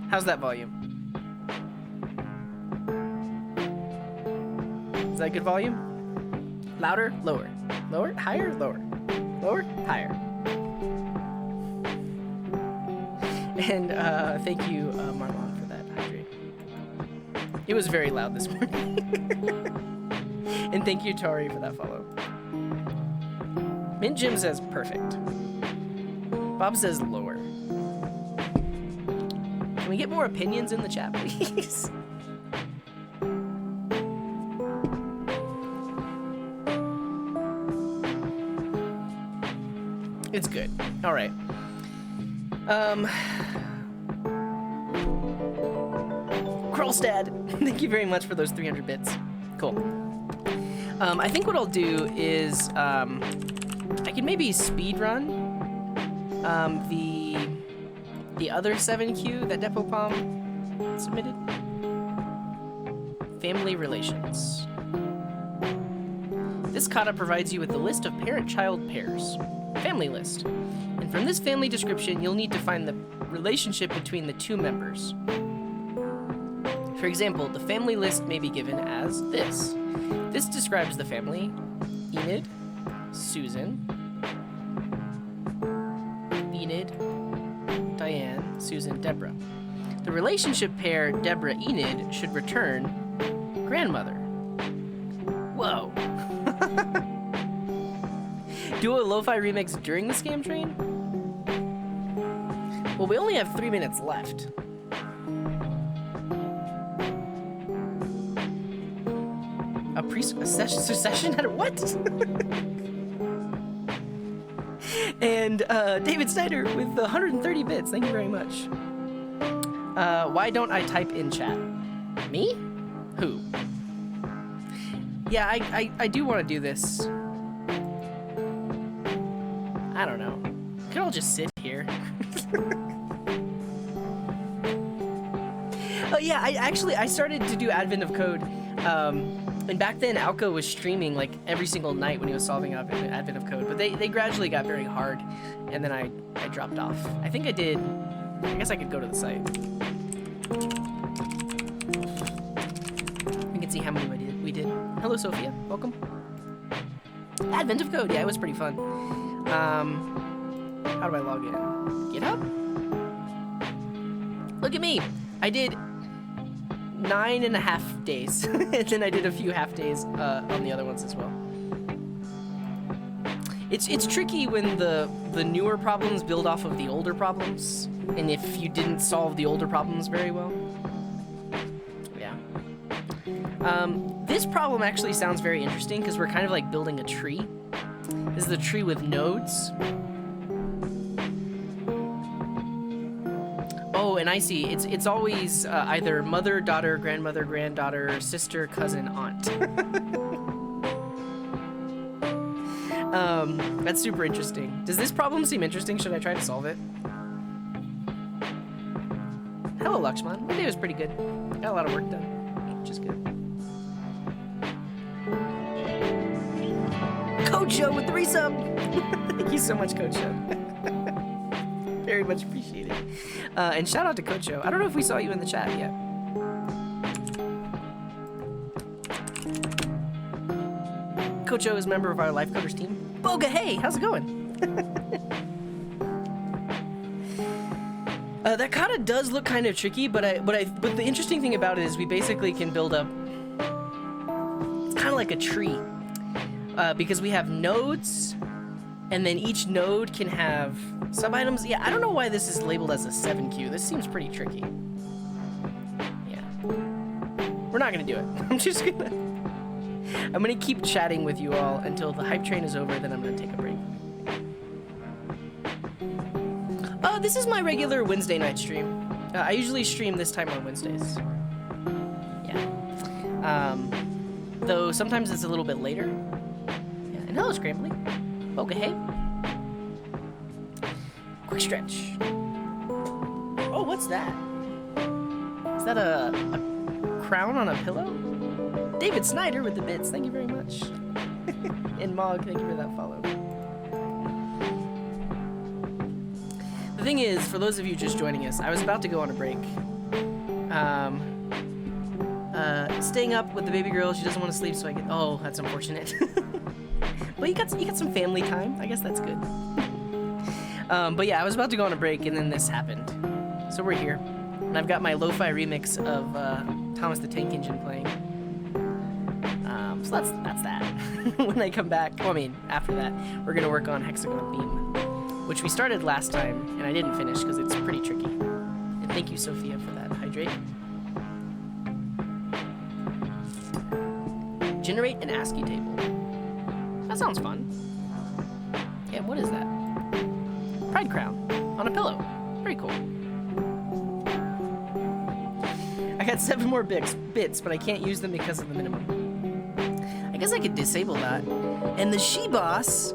How's that volume? Is that good volume? Louder? Lower? Lower? Higher? Lower? Lower? Higher? And thank you, Marlon, for that hydrate. It was very loud this morning. And thank you, Tari, for that follow. Mint Jim says perfect. Bob says lower. Can we get more opinions in the chat, please? It's good. All right. Krolstad, thank you very much for those 300 bits. Cool. I think what I'll do is I can maybe speed run the other 7Q that Depopom submitted. Family relations. This kata provides you with the list of parent-child pairs. Family list. And from this family description, you'll need to find the relationship between the 2 members. For example, the family list may be given as this. This describes the family: Enid, Susan, Enid, Diane, Susan, Deborah. The relationship pair Deborah-Enid should return grandmother. Whoa. Do a lo-fi remix during the scam train? Well, we only have 3 minutes left. A session at what? And David Snyder with 130 bits. Thank you very much. Why don't I type in chat? Me? Who? Yeah, I do want to do this. I don't know. We could all just sit here. Oh yeah, I started to do Advent of Code, and back then Alka was streaming like every single night when he was solving Advent of Code, but they gradually got very hard, and then I dropped off. I think I guess I could go to the site. We can see how many we did. Hello Sophia, welcome. Advent of Code, yeah, it was pretty fun. How do I log in? GitHub? Look at me! I did 9.5 days, and then I did a few half days on the other ones as well. It's tricky when the newer problems build off of the older problems, and if you didn't solve the older problems very well. Yeah. This problem actually sounds very interesting because we're kind of like building a tree. This is the tree with nodes. Oh, and I see. It's always either mother, daughter, grandmother, granddaughter, sister, cousin, aunt. That's super interesting. Does this problem seem interesting? Should I try to solve it? Hello, Lakshman. My day was pretty good. Got a lot of work done, which is good. Code Show with the resub! Thank you so much, Code Show. Very much appreciated. And shout out to Code Show. I don't know if we saw you in the chat yet. Code Show is a member of our Life Coders team. Boga, hey, how's it going? That kata does look kind of tricky, but the interesting thing about it is we basically can build up. It's kind of like a tree, because we have nodes, and then each node can have sub-items. Yeah, I don't know why this is labeled as a 7Q. This seems pretty tricky. Yeah, we're not gonna do it. I'm gonna keep chatting with you all until the hype train is over, then I'm gonna take a break. This is my regular Wednesday night stream. I usually stream this time on Wednesdays. Yeah. Though sometimes it's a little bit later. Yeah. And hello, Scrambly. Okay, hey. Quick stretch. Oh, what's that? Is that a crown on a pillow? David Snyder with the bits, thank you very much. And Mog, thank you for that follow. The thing is, for those of you just joining us, I was about to go on a break. Staying up with the baby girl, she doesn't want to sleep, so I get. Oh, that's unfortunate. But you got some family time. I guess that's good. But yeah, I was about to go on a break, and then this happened. So we're here, and I've got my lo-fi remix of Thomas the Tank Engine playing. So that's that. When I come back, well, I mean, after that, we're gonna work on Hexagon Beam, which we started last time, and I didn't finish because it's pretty tricky. And thank you, Sophia, for that. Hydrate. Generate an ASCII table. That sounds fun. Yeah, what is that? Pride crown on a pillow. Very cool. I got 7 more bits, but I can't use them because of the minimum. I guess I could disable that. And the she-boss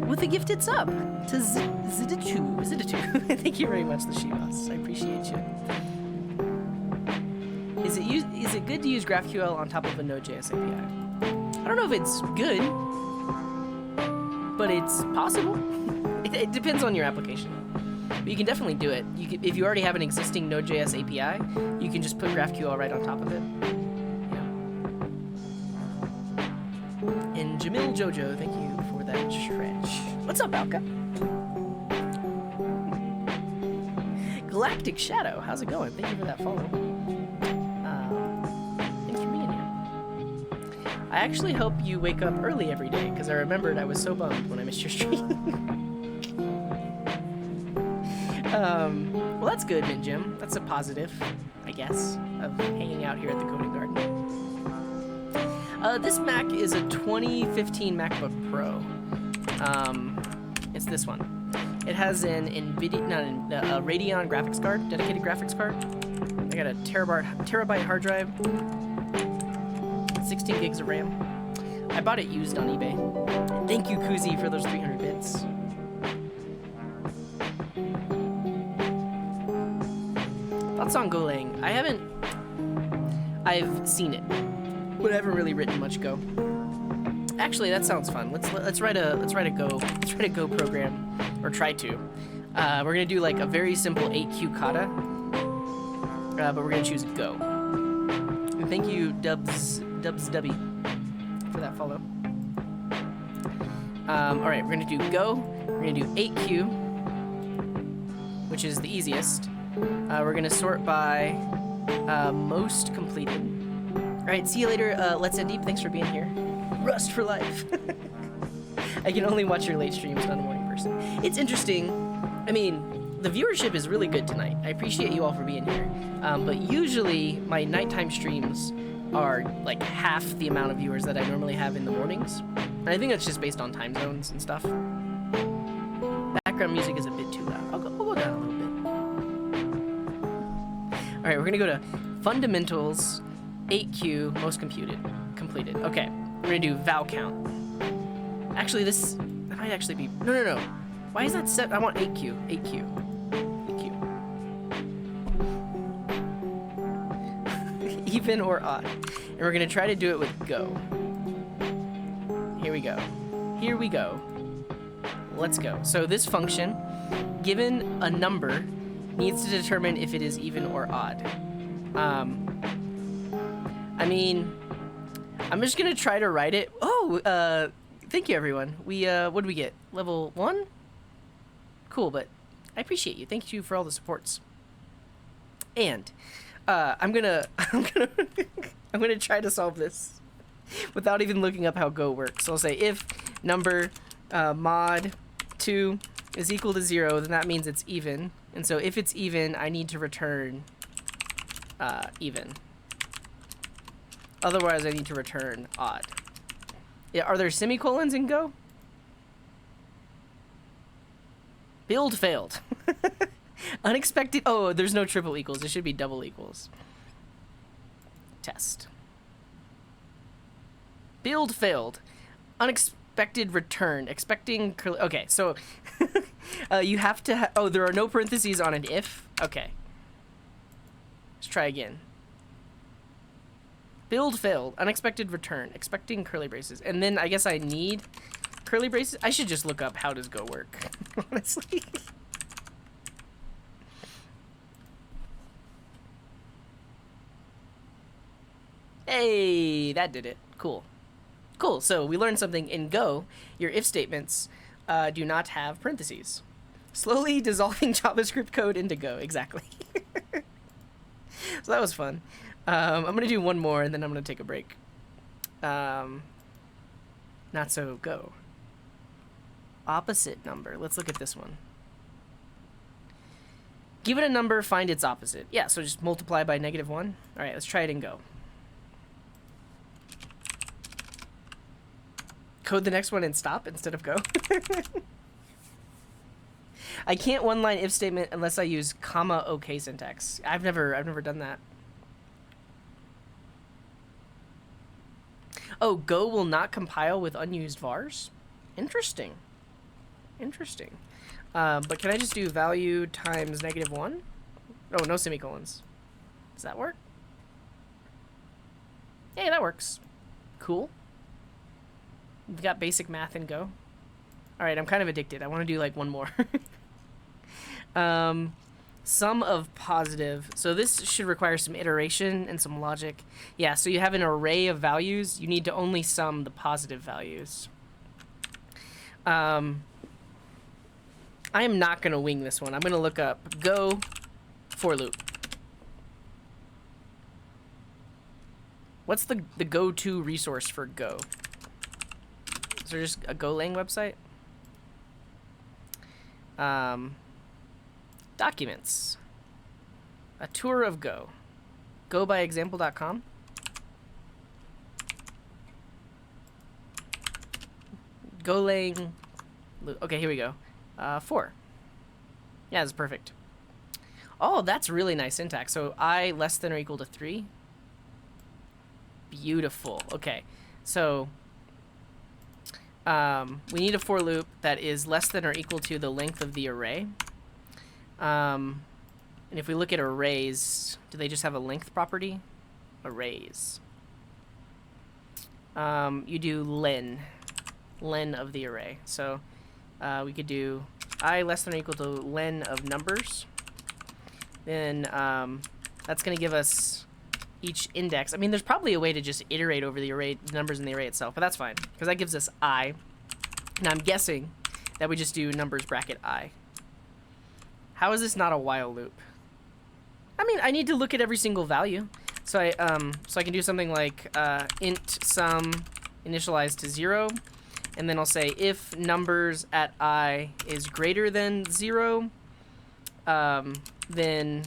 with a gifted sub to Ziditu. Thank you very much, the she-boss. I appreciate you. Is it good to use GraphQL on top of a Node.js API? I don't know if it's good, but it's possible. It depends on your application. But you can definitely do it. If you already have an existing Node.js API, you can just put GraphQL right on top of it. And Jamil Jojo, thank you for that stretch. What's up, Alka? Galactic Shadow, how's it going? Thank you for that follow. Thanks for being here. I actually hope you wake up early every day, because I remembered I was so bummed when I missed your stream. Well, that's good, Mint Jim. That's a positive, I guess, of hanging out here at the Coding Garden. This Mac is a 2015 MacBook Pro. It's this one. It has an a Radeon graphics card, dedicated graphics card. I got a terabyte hard drive, 16 gigs of RAM. I bought it used on eBay. Thank you, Kuzi, for those 300 bits. Thoughts on Golang? I've seen it, but I haven't really written much Go. Actually, that sounds fun. Let's write a Go program, or try to. We're gonna do like a very simple 8Q kata, but we're gonna choose Go. And thank you, Dubs for that follow. All right, we're gonna do Go. We're gonna do 8Q, which is the easiest. We're gonna sort by most completed. All right, see you later. Let's End Deep. Thanks for being here. Rust for life. I can only watch your late streams, not a morning person. It's interesting. I mean, the viewership is really good tonight. I appreciate you all for being here. But usually my nighttime streams are like half the amount of viewers that I normally have in the mornings. And I think that's just based on time zones and stuff. Background music is a bit too loud. I'll go down a little bit. All right, we're gonna go to fundamentals, 8Q, most completed. Okay, we're gonna do val count. Actually, that might actually be, no. Why is that set? I want 8Q. Even or odd. And we're gonna try to do it with Go. Here we go. Let's go. So this function, given a number, needs to determine if it is even or odd. I mean, I'm just gonna try to write it. Oh, thank you everyone. What did we get? Level 1? Cool, but I appreciate you. Thank you for all the supports. And I'm gonna try to solve this without even looking up how Go works. So I'll say if number mod 2 is equal to 0, then that means it's even. And so if it's even, I need to return even. Otherwise, I need to return odd. Yeah, are there semicolons in Go? Build failed. Unexpected. Oh, there's no triple equals. It should be double equals. Test. Build failed. Unexpected return. Expecting curly. Okay, so you have to. Oh, there are no parentheses on an if. Okay. Let's try again. Build failed. Unexpected return. Expecting curly braces. And then I guess I need curly braces. I should just look up how does Go work, honestly. Hey, that did it. Cool. So we learned something in Go. Your if statements do not have parentheses. Slowly dissolving JavaScript code into Go. Exactly. So that was fun. I'm going to do one more, and then I'm going to take a break. Not so Go. Opposite number. Let's look at this one. Give it a number, find its opposite. Yeah, so just multiply by -1. All right, let's try it in Go. Code the next one and stop instead of Go. I can't one-line if statement unless I use comma OK syntax. I've never done that. Oh, Go will not compile with unused vars? Interesting. But can I just do value times -1? Oh, no semicolons. Does that work? Hey, that works. Cool. We've got basic math in Go. All right, I'm kind of addicted. I want to do like one more. Sum of positive. So this should require some iteration and some logic. Yeah, so you have an array of values. You need to only sum the positive values. I am not going to wing this one. I'm going to look up Go for loop. What's the go-to resource for Go? Is there just a Golang website? Documents. A tour of Go. Gobyexample.com. Golang. Okay, here we go. 4. Yeah, that's perfect. Oh, that's really nice syntax. So I less than or equal to 3. Beautiful. Okay, so we need a for loop that is less than or equal to the length of the array. And if we look at arrays, do they just have a length property? Arrays. You do len of the array. So we could do I less than or equal to len of numbers. Then that's going to give us each index. I mean, there's probably a way to just iterate over the array, the numbers in the array itself, but that's fine, because that gives us I. Now I'm guessing that we just do numbers bracket I. How is this not a while loop? I mean, I need to look at every single value. So I can do something like int sum initialized to 0, and then I'll say if numbers at I is greater than 0, then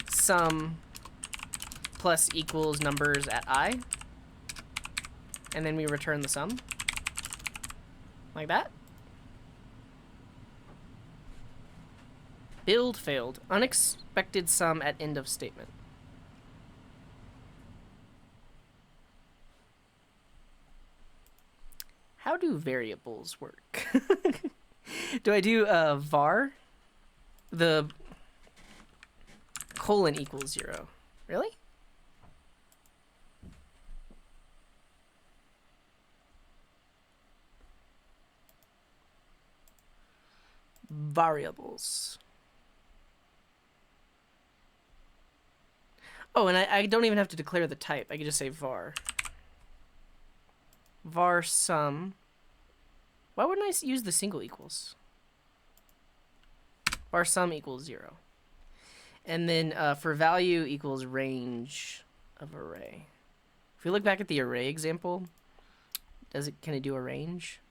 sum plus equals numbers at I, and then we return the sum, like that. Build failed. Unexpected sum at end of statement. How do variables work? Do I do var? The colon equals 0. Really? Variables. Oh, and I don't even have to declare the type. I can just say var. Var sum. Why wouldn't I use the single equals? Var sum equals 0. And then for value equals range of array. If we look back at the array example, can it do a range?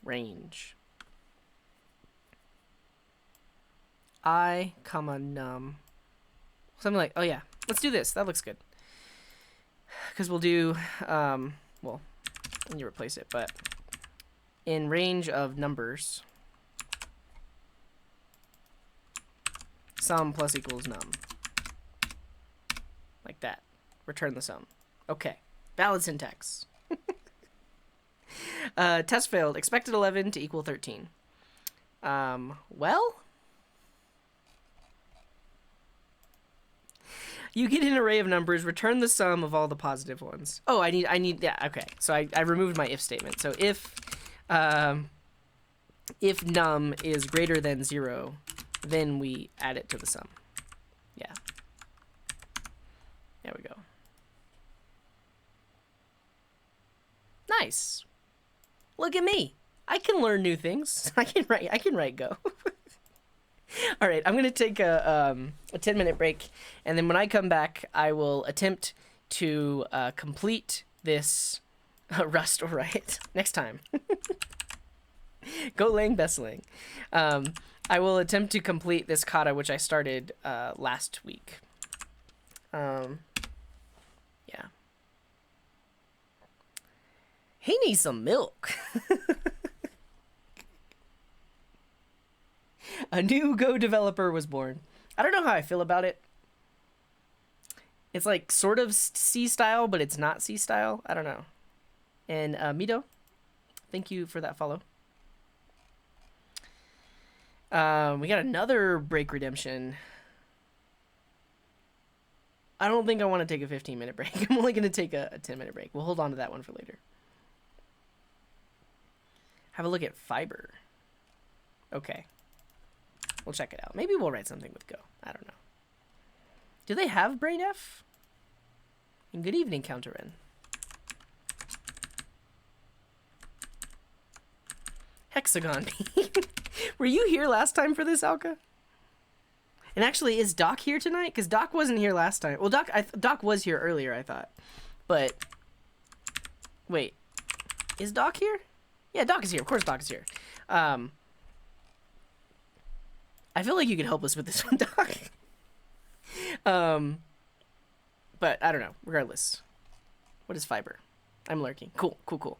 Range. I, comma, num. Something like, oh yeah, let's do this. That looks good. Because we'll do, well, when you replace it, but in range of numbers, sum plus equals num. Like that. Return the sum. Okay. Valid syntax. Test failed. Expected 11 to equal 13. Well, you get an array of numbers, return the sum of all the positive ones. Oh, I need, yeah, okay. So I removed my if statement. So if num is greater than 0, then we add it to the sum. Yeah. There we go. Nice. Look at me. I can learn new things. I can write Go. All right, I'm gonna take a 10-minute break, and then when I come back, I will attempt to complete this Rust or Riot next time. Go Lang, best Lang. I will attempt to complete this kata, which I started last week. Yeah. He needs some milk. A new Go developer was born. I don't know how I feel about it. It's like sort of C style, but it's not C style. I don't know. And Mito, thank you for that follow. We got another break redemption. I don't think I want to take a 15-minute break. I'm only going to take a 10-minute break. We'll hold on to that one for later. Have a look at fiber. Okay. We'll check it out. Maybe we'll write something with Go. I don't know. Do they have brainf? And good evening, Counterin. Hexagon. Were you here last time for this, Alka? And actually, is Doc here tonight? Because Doc wasn't here last time. Well, Doc was here earlier, I thought. But, wait. Is Doc here? Yeah, Doc is here. Of course Doc is here. I feel like you could help us with this one, Doc. But I don't know. Regardless. What is fiber? I'm lurking. Cool.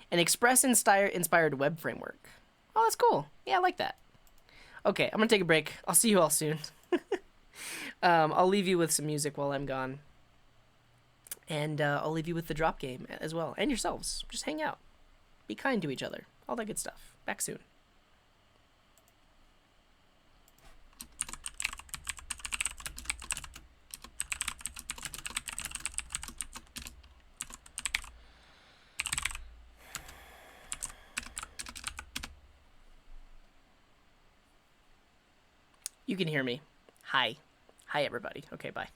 An Express-inspired web framework. Oh, that's cool. Yeah, I like that. Okay, I'm going to take a break. I'll see you all soon. I'll leave you with some music while I'm gone, and I'll leave you with the drop game as well, and yourselves. Just hang out, be kind to each other, all that good stuff. Back soon. You can hear me. Hi. Hi, everybody. Okay, bye.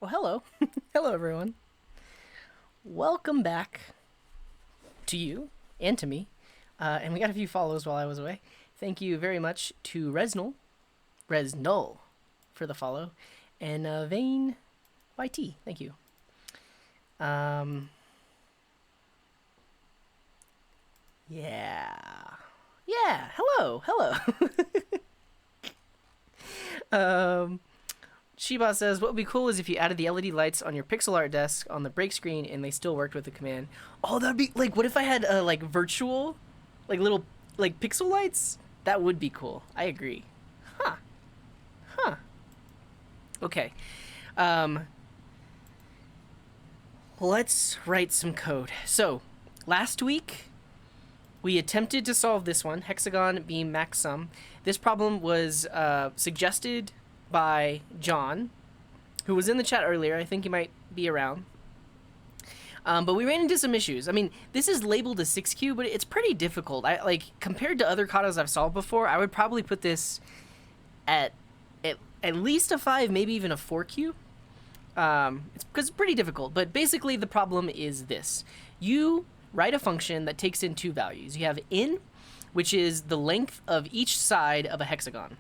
Well, hello. Hello, everyone. Welcome back to you and to me. And we got a few follows while I was away. Thank you very much to Resnull for the follow, and Vane YT. Thank you. Um, yeah. Yeah. Hello. Hello. um, Shiba says, what would be cool is if you added the LED lights on your pixel art desk on the break screen and they still worked with the command. Oh, that'd be, like, what if I had, like, virtual, like, little, like, pixel lights? That would be cool. I agree. Huh. Huh. Okay. Um, let's write some code. So, last week, we attempted to solve this one, hexagon beam max sum. This problem was suggested by John, who was in the chat earlier. I think he might be around. But we ran into some issues. I mean, this is labeled a 6Q, but it's pretty difficult. Compared to other katas I've solved before, I would probably put this at least a 5, maybe even a 4Q. It's because it's pretty difficult. But basically, the problem is this: you write a function that takes in two values. You have in, which is the length of each side of a hexagon.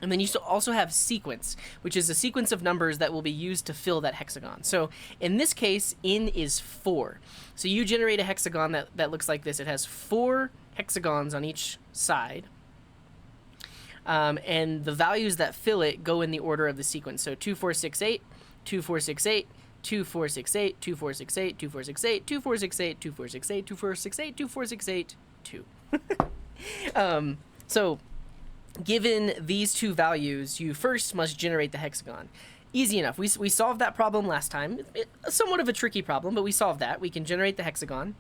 And then you also have sequence, which is a sequence of numbers that will be used to fill that hexagon. So in this case, in is 4. So you generate a hexagon that looks like this. It has 4 hexagons on each side. And the values that fill it go in the order of the sequence. So 2, 4, 6, 8, 2, 4, 6, 8, 2, 4, 6, 8, 2, 4, 6, 8, 2, 4, 6, 8, 2, 4, 6, 8, 2, 4, 6, 8, 2, 4, 6, 8, 2, 4, 6, 8, 2. So given these two values, you first must generate the hexagon. Easy enough. We solved that problem last time. Somewhat of a tricky problem, but we solved that. We can generate the hexagon.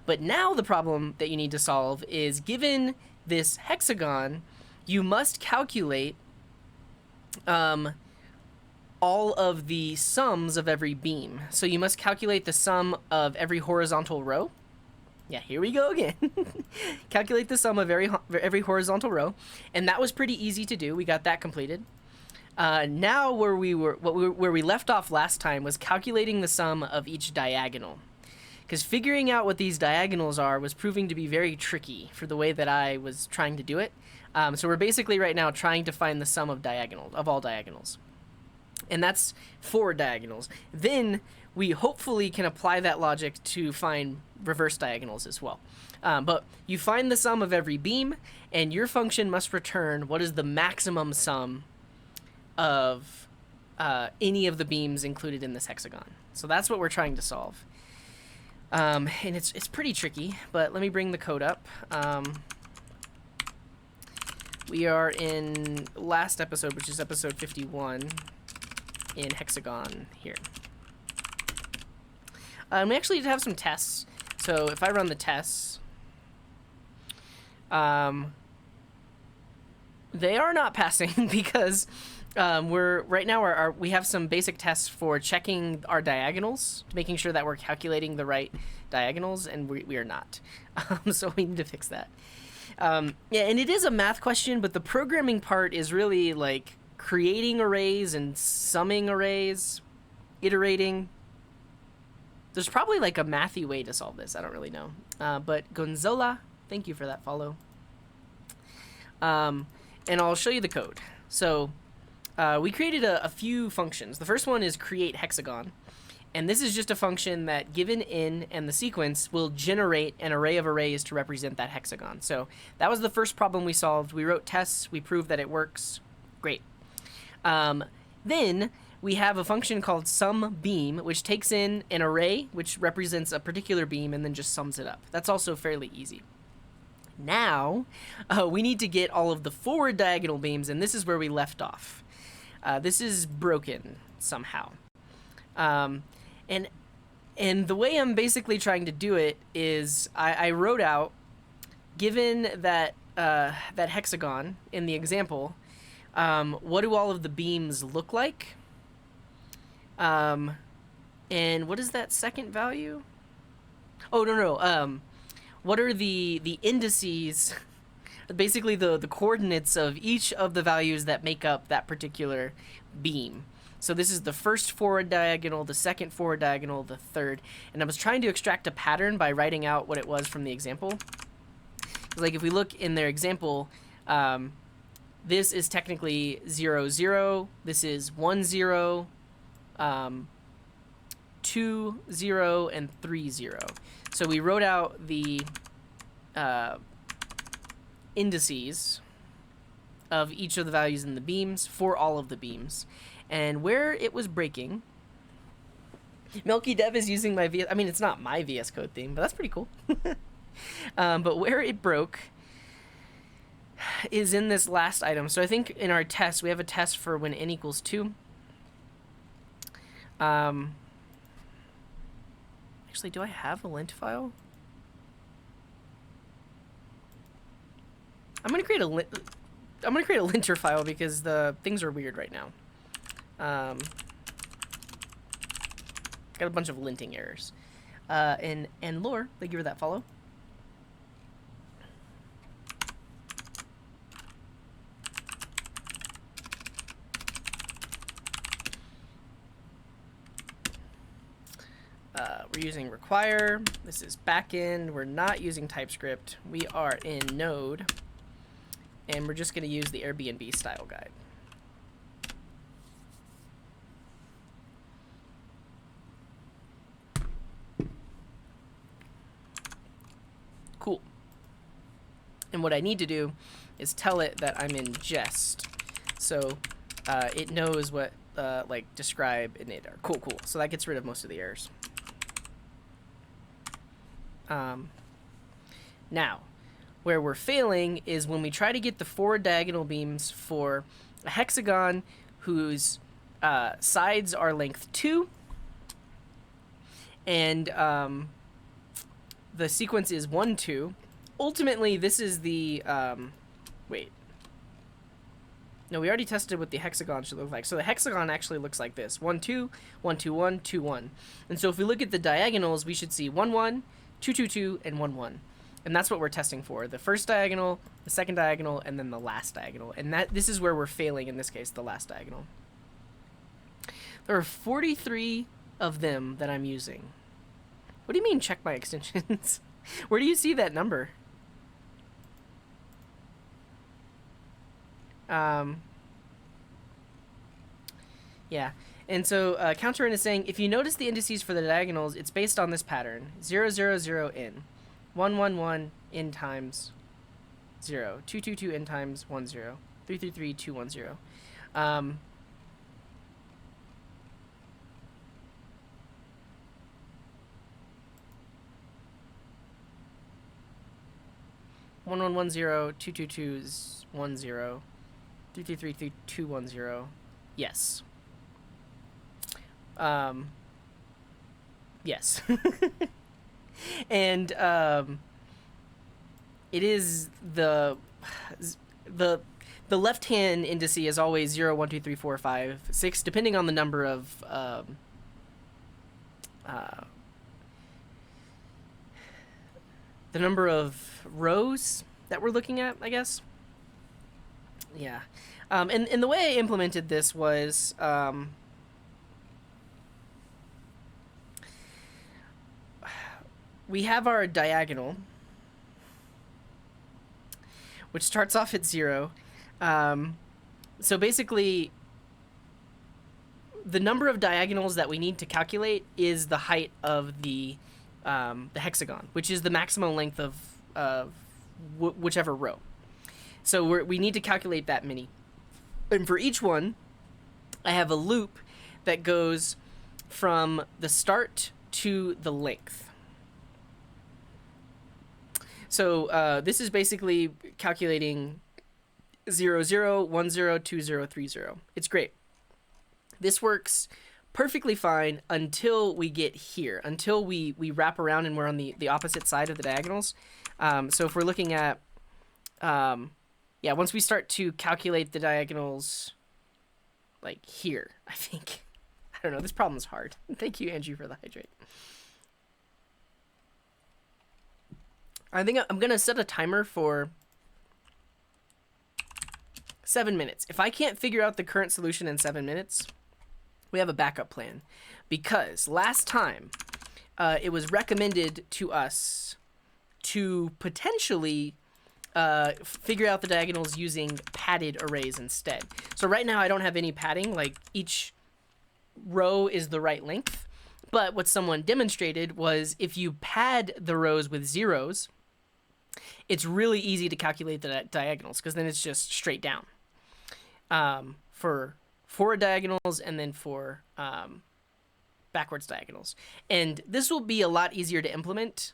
But now the problem that you need to solve is, given this hexagon, you must calculate all of the sums of every beam. So you must calculate the sum of every horizontal row. Yeah, here we go again. Calculate the sum of every horizontal row, and that was pretty easy to do. We got that completed. Now where we left off last time was calculating the sum of each diagonal, because figuring out what these diagonals are was proving to be very tricky for the way that I was trying to do it. So we're basically right now trying to find the sum of all diagonals, and that's 4 diagonals. Then we hopefully can apply that logic to find reverse diagonals as well. But you find the sum of every beam, and your function must return what is the maximum sum of any of the beams included in this hexagon. So that's what we're trying to solve. And it's pretty tricky, but let me bring the code up. We are in last episode, which is episode 51, in hexagon here. We actually have some tests. So if I run the tests, they are not passing because we have some basic tests for checking our diagonals, making sure that we're calculating the right diagonals, and we are not. So we need to fix that. Yeah, and it is a math question, but the programming part is really like creating arrays and summing arrays, iterating. There's probably like a mathy way to solve this. I don't really know. But Gonzola, thank you for that follow. And I'll show you the code. So we created a few functions. The first one is create hexagon. And this is just a function that, given in and the sequence, will generate an array of arrays to represent that hexagon. So that was the first problem we solved. We wrote tests. We proved that it works. Great. Then we have a function called SumBeam, which takes in an array which represents a particular beam and then just sums it up. That's also fairly easy. Now, we need to get all of the forward diagonal beams, and this is where we left off. This is broken somehow. And the way I'm basically trying to do it is I wrote out, given that that hexagon in the example, what do all of the beams look like? And what is that second value? Oh, no. What are the indices, basically the coordinates of each of the values that make up that particular beam? So this is the first forward diagonal, the second forward diagonal, the third. And I was trying to extract a pattern by writing out what it was from the example. Like if we look in their example, this is technically 0, 0. This is 1, 0, 2, 0, and 3, 0. So we wrote out the indices of each of the values in the beams for all of the beams. And where it was breaking, Milky Dev is using my VS... I mean, it's not my VS Code theme, but that's pretty cool. But where it broke is in this last item. So I think in our test, we have a test for when n equals 2. Actually, do I have a lint file? I'm gonna create a linter file because the things are weird right now. Got a bunch of linting errors. And lore, thank you for that follow. We're using require. This is backend. We're not using TypeScript. We are in Node. And we're just going to use the Airbnb style guide. Cool. And what I need to do is tell it that I'm in jest. So it knows what like describe and it are. Cool. So that gets rid of most of the errors. Now, where we're failing is when we try to get the forward diagonal beams for a hexagon whose sides are length 2 and the sequence is 1, 2. Ultimately, this is the wait. No, we already tested what the hexagon should look like. So the hexagon actually looks like this: 1, 2, 1, 2, 1, 2, 1. And so if we look at the diagonals, we should see 1, 1, 2, 2, 2, and 1, 1. And that's what we're testing for: the first diagonal, the second diagonal, and then the last diagonal. And this is where we're failing in this case, the last diagonal. There are 43 of them that I'm using. What do you mean check my extensions? Where do you see that number? Yeah. And so counterin is saying, if you notice the indices for the diagonals, it's based on this pattern: 0, 0, 0 in, 1, 1, 1 in times 0, 2, 2, 2 in times 1, 0, 3, 3, 3, 2, 1, 0. 1, 1, 1, 0, 2, 2, 2 is 1, 0, 3, 3, 3, 3, 2, 1, 0. Yes. Yes. And it is the left-hand indice is always 0, 1, 2, 3, 4, 5, 6, depending on the number of rows that we're looking at, I guess. Yeah. And the way I implemented this was we have our diagonal, which starts off at 0. So basically, the number of diagonals that we need to calculate is the height of the hexagon, which is the maximum length of whichever row. So we need to calculate that many. And for each one, I have a loop that goes from the start to the length. So this is basically calculating 0, 0, 1, 0, 2, 0, 3, 0. It's great. This works perfectly fine until we get here, until we wrap around and we're on the opposite side of the diagonals. So if we're looking at, yeah, once we start to calculate the diagonals, like here, I think. I don't know, this problem is hard. Thank you, Andrew, for the hydrate. I think I'm going to set a timer for 7 minutes. If I can't figure out the current solution in 7 minutes, we have a backup plan, because last time it was recommended to us to potentially figure out the diagonals using padded arrays instead. So right now I don't have any padding, like each row is the right length. But what someone demonstrated was if you pad the rows with zeros, it's really easy to calculate the diagonals, because then it's just straight down for forward diagonals and then for backwards diagonals. And this will be a lot easier to implement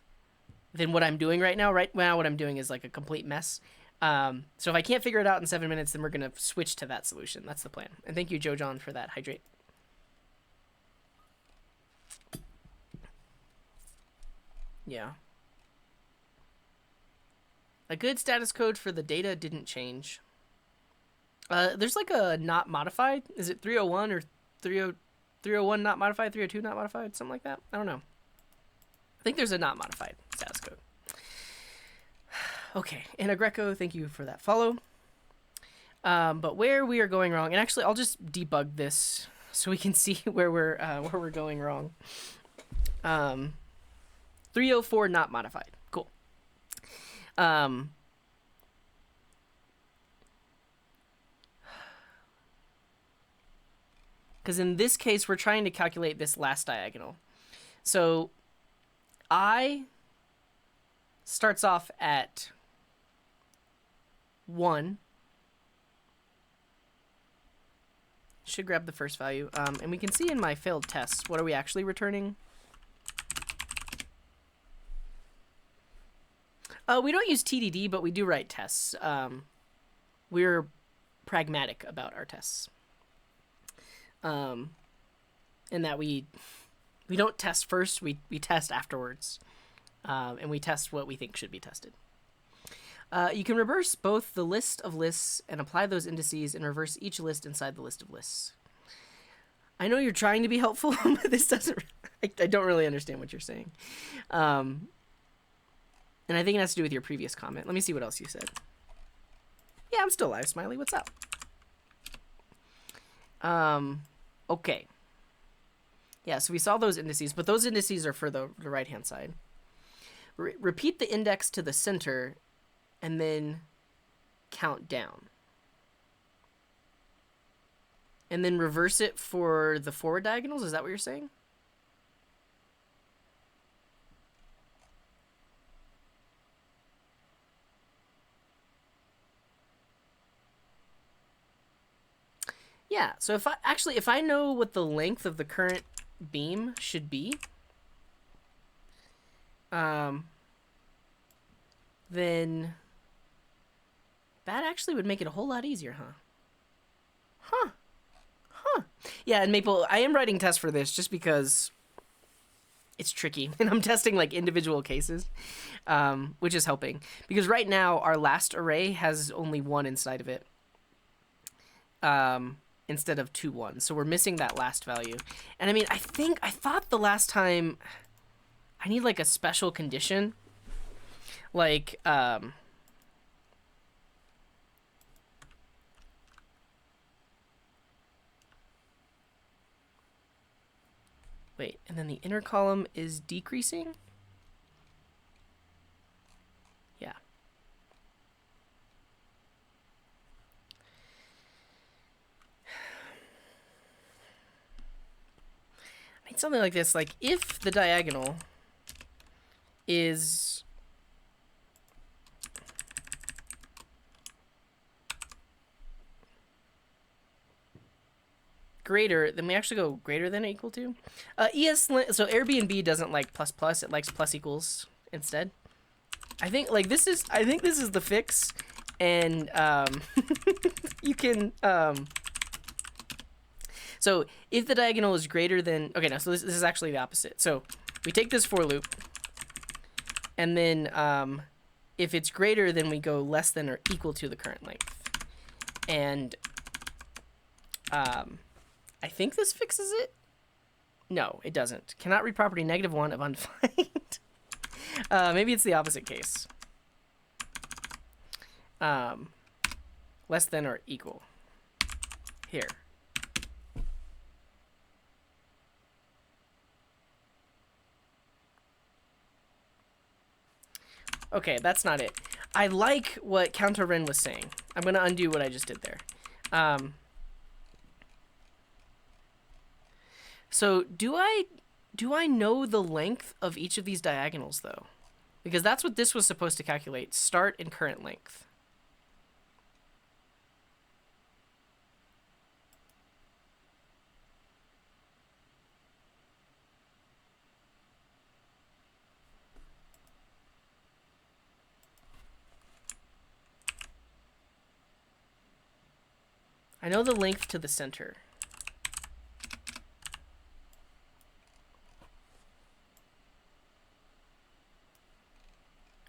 than what I'm doing right now. Right now what I'm doing is like a complete mess. So if I can't figure it out in 7 minutes, then we're going to switch to that solution. That's the plan. And thank you, Joe John, for that hydrate. Yeah. A good status code for the data didn't change. There's like a not modified. Is it 301 or 301 not modified, 302 not modified, something like that? I don't know. I think there's a not modified status code. Okay, Anna Greco, thank you for that follow. But where we are going wrong, and actually I'll just debug this so we can see where we're going wrong. 304 not modified. Cool. Because in this case, we're trying to calculate this last diagonal. So I starts off at 1. Should grab the first value. And we can see in my failed tests, what are we actually returning? We don't use TDD, but we do write tests. We're pragmatic about our tests. In that we don't test first, we test afterwards. And we test what we think should be tested. You can reverse both the list of lists and apply those indices and reverse each list inside the list of lists. I know you're trying to be helpful, but this doesn't... I don't really understand what you're saying. And I think it has to do with your previous comment. Let me see what else you said. Yeah, I'm still live, Smiley. What's up? Okay. Yeah, so we saw those indices, but those indices are for the right-hand side. Repeat the index to the center and then count down. And then reverse it for the forward diagonals? Is that what you're saying? Yeah, so if I know what the length of the current beam should be, then that actually would make it a whole lot easier, huh? Yeah, and Maple, I am writing tests for this just because it's tricky, and I'm testing like individual cases, which is helping. Because right now, our last array has only 1 inside of it. Instead of 2 1s. So we're missing that last value. And I mean, I thought the last time I need like a special condition. Like, wait, and then the inner column is decreasing? Yeah. Something like this, like if the diagonal is greater, then we actually go greater than or equal to. So Airbnb doesn't like plus plus, it likes plus equals instead. I think this is the fix, and you can so if the diagonal is greater than... Okay, no, so this is actually the opposite. So we take this for loop, and then if it's greater, then we go less than or equal to the current length. And I think this fixes it? No, it doesn't. Cannot read property -1 of undefined. Maybe it's the opposite case. Less than or equal. Here. Okay, that's not it. I like what counter_ren was saying. I'm going to undo what I just did there. So do I know the length of each of these diagonals, though? Because that's what this was supposed to calculate, start and current length. I know the length to the center.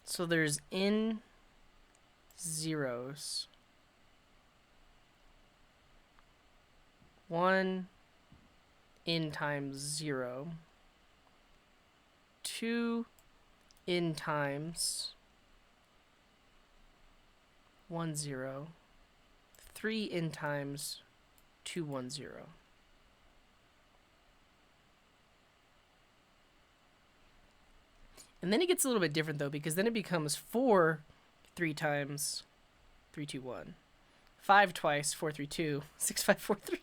So there's n zeros. 1 n times 0. 2 n times 1 0. 3 n times 2 1 0. And then it gets a little bit different, though, because then it becomes 4 3 times 3 2 1. 5 twice 4 3 2. 6 5 4 3.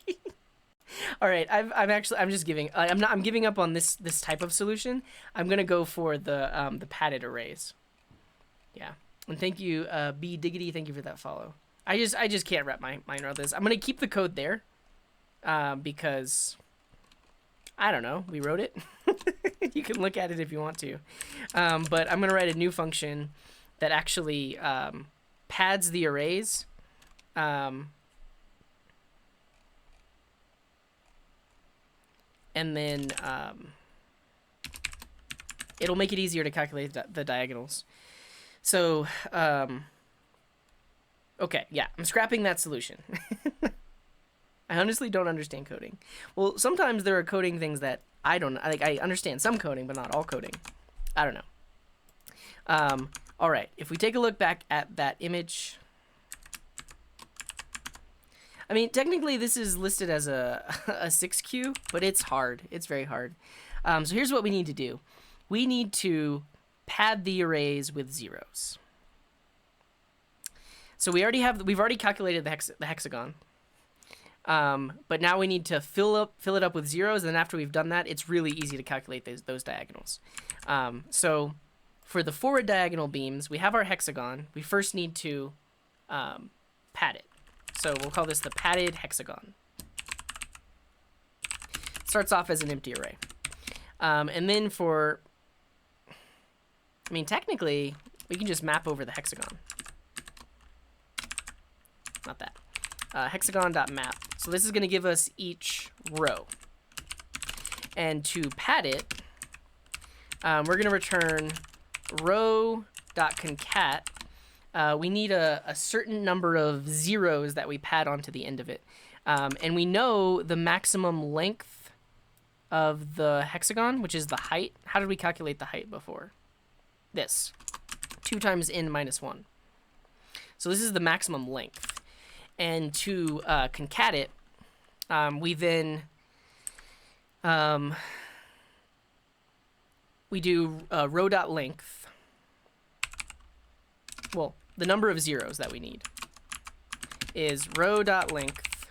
All right, I'm just giving. I'm giving up on this type of solution. I'm gonna go for the padded arrays. Yeah, and thank you, B Diggity. Thank you for that follow. I just can't wrap my mind around this. I'm gonna keep the code there, because I don't know. We wrote it. You can look at it if you want to, but I'm gonna write a new function that actually pads the arrays. And then it'll make it easier to calculate the diagonals. So, okay, yeah, I'm scrapping that solution. I honestly don't understand coding. Well, sometimes there are coding things that I don't like. I understand some coding, but not all coding. I don't know. All right, if we take a look back at that image. I mean, technically this is listed as a 6Q, but it's hard. It's very hard. So here's what we need to do. We need to pad the arrays with zeros. So we've already calculated the hexagon. But now we need to fill it up with zeros, and then after we've done that, it's really easy to calculate those diagonals. So for the forward diagonal beams, we have our hexagon. We first need to pad it. So we'll call this the padded hexagon. Starts off as an empty array. And then technically, we can just map over the hexagon. Not that. Hexagon.map. So this is going to give us each row. And to pad it, we're going to return row.concat. We need a certain number of zeros that we pad onto the end of it. And we know the maximum length of the hexagon, which is the height. How did we calculate the height before? This. 2 times n minus 1. So this is the maximum length. And to concat it, we then we do row.length. Well, the number of zeros that we need is row.length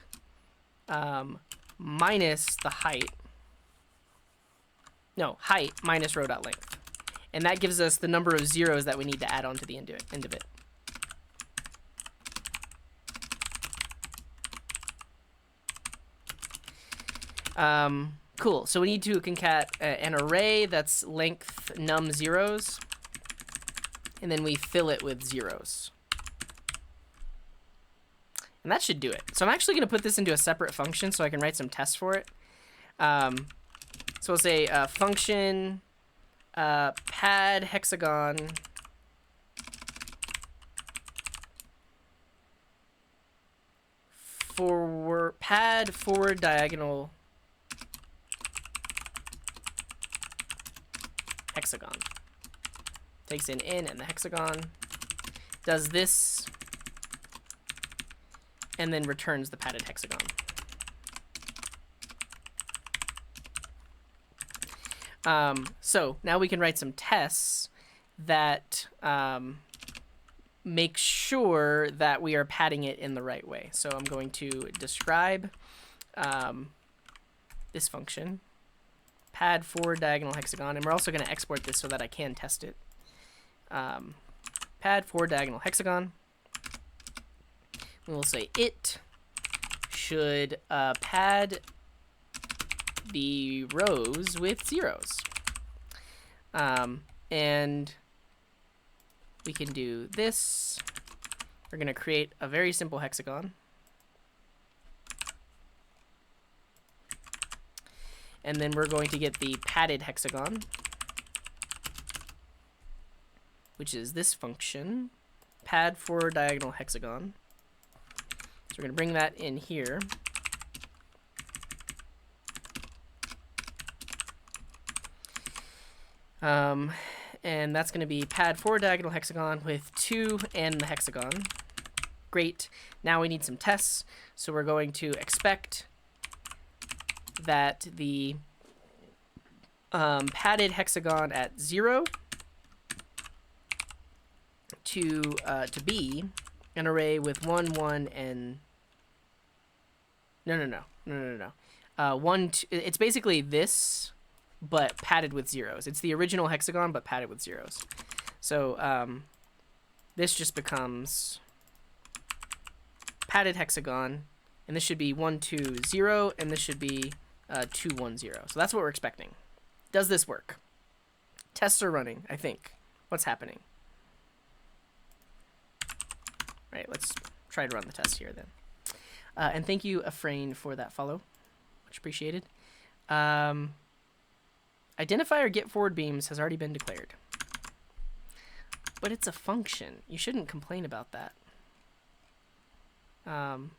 minus the height. No, height minus row.length. And that gives us the number of zeros that we need to add on to the end of it. Cool. So we need to concat an array that's length num zeros. And then we fill it with zeros. And that should do it. So I'm actually going to put this into a separate function so I can write some tests for it. So we'll say function pad hexagon pad forward diagonal hexagon. Takes in n and the hexagon, does this, and then returns the padded hexagon. So now we can write some tests that makes sure that we are padding it in the right way. So I'm going to describe this function, pad forward diagonal hexagon, and we're also going to export this so that I can test it. Pad forward diagonal hexagon. And we'll say it should pad the rows with zeros. And we can do this. We're going to create a very simple hexagon. And then we're going to get the padded hexagon, which is this function, pad forward diagonal hexagon. So we're going to bring that in here. And that's going to be pad forward diagonal hexagon with 2 and the hexagon. Great. Now we need some tests. So we're going to expect that the padded hexagon at 0 to be an array with 1, 1, and no. 1, 2, it's basically this, but padded with zeros. It's the original hexagon, but padded with zeros. So this just becomes padded hexagon, and this should be 1, 2, 0, and this should be 2, 1, 0. So that's what we're expecting. Does this work? Tests are running, I think. What's happening? All right, let's try to run the test here then. And thank you, Afrain, for that follow. Much appreciated. Identifier get forward beams has already been declared. But it's a function. You shouldn't complain about that. I'll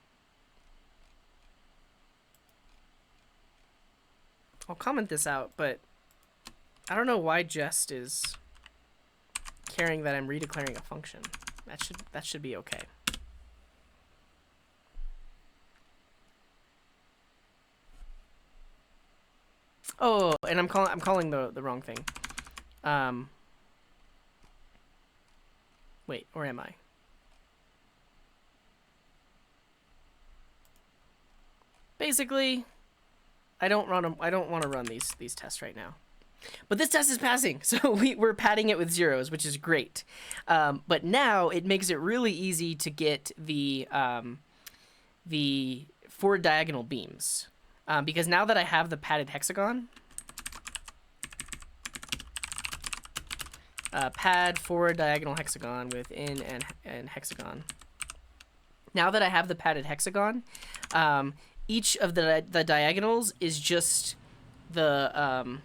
comment this out, but I don't know why Jest is caring that I'm redeclaring a function. That should be okay. Oh, and I'm calling the wrong thing. Wait, or am I? Basically, I don't want to run these tests right now. But this test is passing, so we're padding it with zeros, which is great. But now it makes it really easy to get the forward diagonal beams. Because now that I have the padded hexagon, pad forward diagonal hexagon with in and hexagon. Now that I have the padded hexagon, each of the diagonals is just the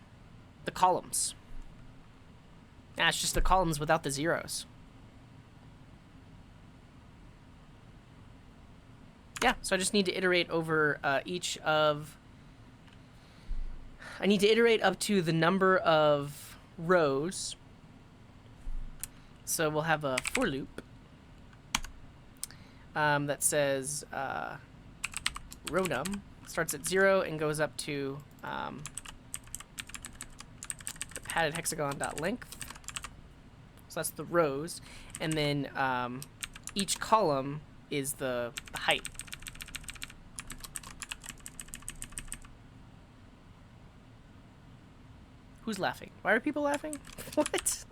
columns. It's just the columns without the zeros. Yeah, so I just need to iterate over each of... I need to iterate up to the number of rows. So we'll have a for loop that says row num starts at 0 and goes up to the padded hexagon.length. So that's the rows. And then each column is the height. Who's laughing? Why are people laughing? What?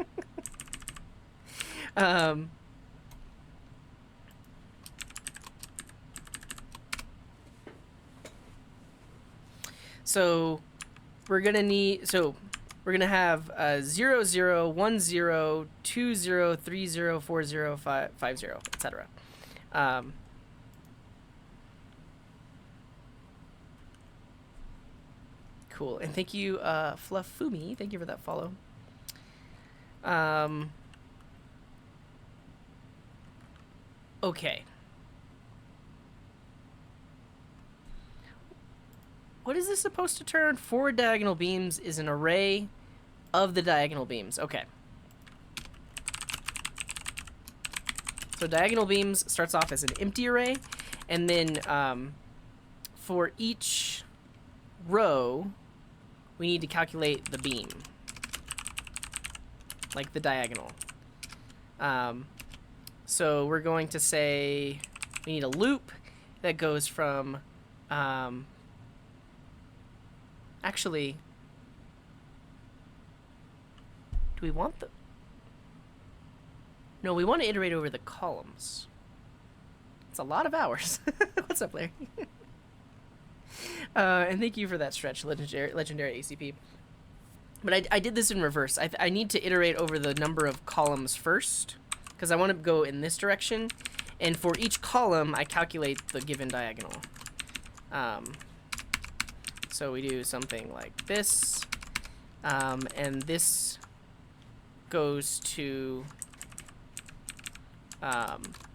So we're gonna have 0, 0, 1, 0, 2, 0, 3, 0, 4, 0, 5, 5, 0, etc. Cool, and thank you, Fluffumi. Thank you for that follow. Okay. What is this supposed to turn? Forward diagonal beams is an array of the diagonal beams. Okay. So diagonal beams starts off as an empty array, and then for each row, we need to calculate the beam. like the diagonal. So we're going to say we need a loop that goes from, actually, do we want the, no, we want to iterate over the columns. It's a lot of hours. What's up, Larry? And thank you for that stretch, legendary ACP. But I did this in reverse. I need to iterate over the number of columns first, because I want to go in this direction. And for each column, I calculate the given diagonal. So we do something like this. And this goes to...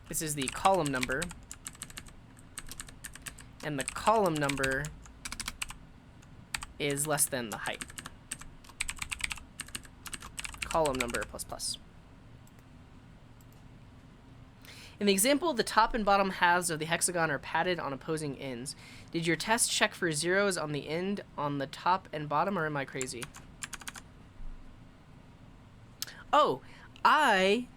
this is the column number. And the column number is less than the height. Column number plus plus. In the example, the top and bottom halves of the hexagon are padded on opposing ends. Did your test check for zeros on the end on the top and bottom, or am I crazy? Oh, I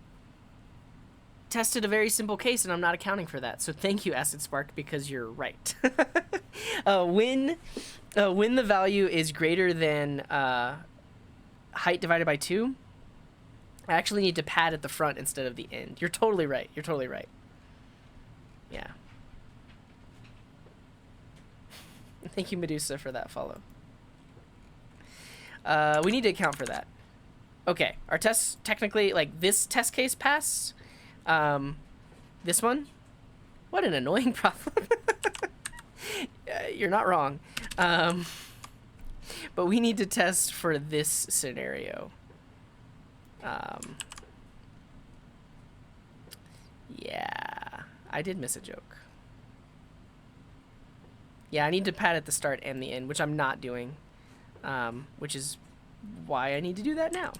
tested a very simple case, and I'm not accounting for that. So thank you, Acid Spark, because you're right. When the value is greater than height divided by 2, I actually need to pad at the front instead of the end. You're totally right. You're totally right. Yeah. Thank you, Medusa, for that follow. We need to account for that. Okay, our tests technically, like, this test case passed. This one? What an annoying problem. You're not wrong. But we need to test for this scenario. Yeah, I did miss a joke. Yeah, I need to pad at the start and the end, which I'm not doing, which is why I need to do that now.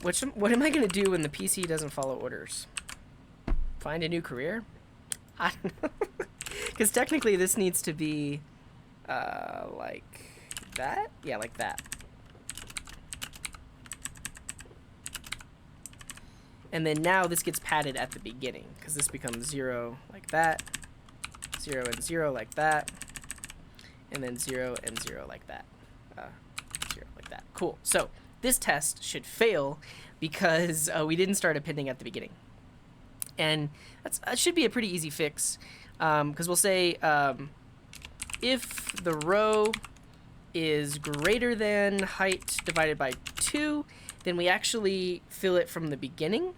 What am I going to do when the PC doesn't follow orders? Find a new career? I don't know. Because technically this needs to be like that? Yeah, like that. And then now this gets padded at the beginning, because this becomes 0 like that, 0 and 0 like that, and then 0 and 0 like that. 0 like that. Cool. So this test should fail because we didn't start appending at the beginning. And that should be a pretty easy fix, because we'll say if the row is greater than height divided by 2, then we actually fill it from the beginning.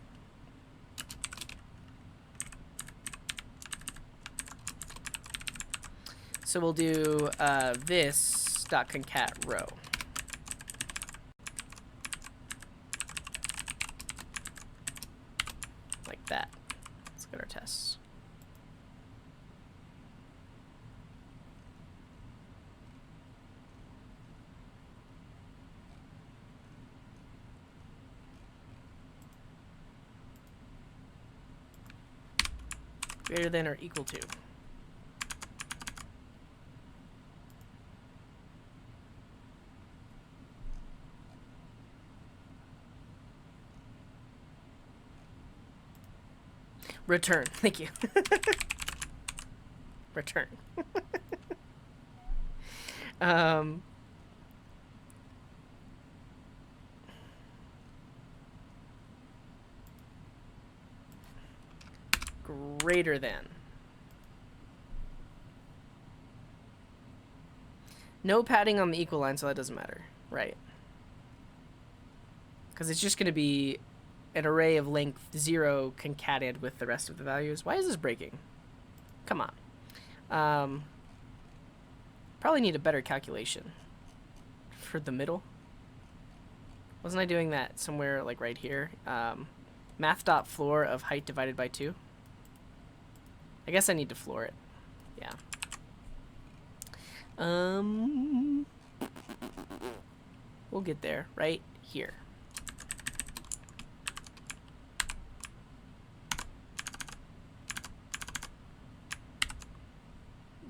So we'll do this dot concat row. Like that. Let's get our tests. Greater than or equal to. Return. Thank you. Return. Greater than. No padding on the equal line, so that doesn't matter, right? Because it's just going to be an array of length 0 concatenated with the rest of the values. Why is this breaking? Come on. Probably need a better calculation for the middle. Wasn't I doing that somewhere like right here? Math.floor of height divided by 2. I guess I need to floor it. Yeah. We'll get there right here.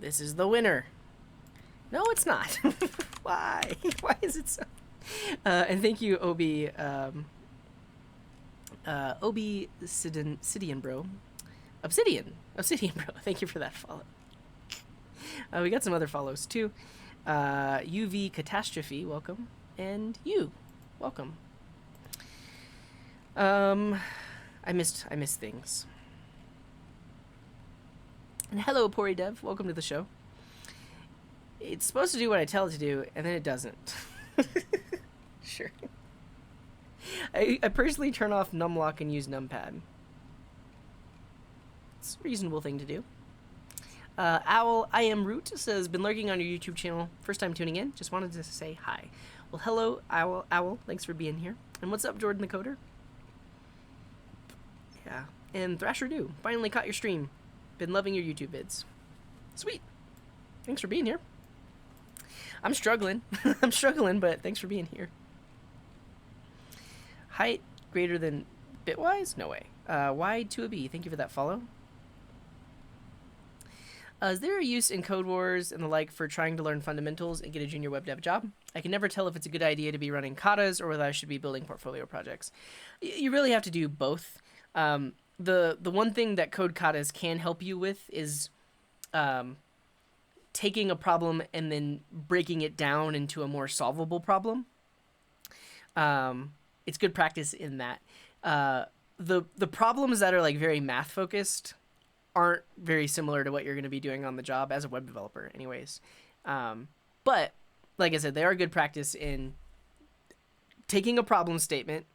This is the winner. No, it's not. Why? Why is it so? And thank you, Obi. Obi Obsidian Bro. Obsidian Bro. Thank you for that follow. We got some other follows too. UV Catastrophe, welcome. And you, welcome. I missed things. And hello, Pori Dev. Welcome to the show. It's supposed to do what I tell it to do, and then it doesn't. Sure. I personally turn off numlock and use numpad. It's a reasonable thing to do. Owl, I am Root, says, been lurking on your YouTube channel. First time tuning in. Just wanted to say hi. Well, hello, Owl. Thanks for being here. And what's up, Jordan the Coder? Yeah. And Thrasher Do. Finally caught your stream. Been loving your YouTube vids. Sweet. Thanks for being here. I'm struggling. I'm struggling, but thanks for being here. Height greater than Bitwise? No way. Wide to a B. Thank you for that follow. Is there a use in Code Wars and the like for trying to learn fundamentals and get a junior web dev job? I can never tell if it's a good idea to be running katas or whether I should be building portfolio projects. You really have to do both. The one thing that code katas can help you with is taking a problem and then breaking it down into a more solvable problem. It's good practice in that. The problems that are like very math focused aren't very similar to what you're going to be doing on the job as a web developer anyways. But like I said, they are good practice in taking a problem statement,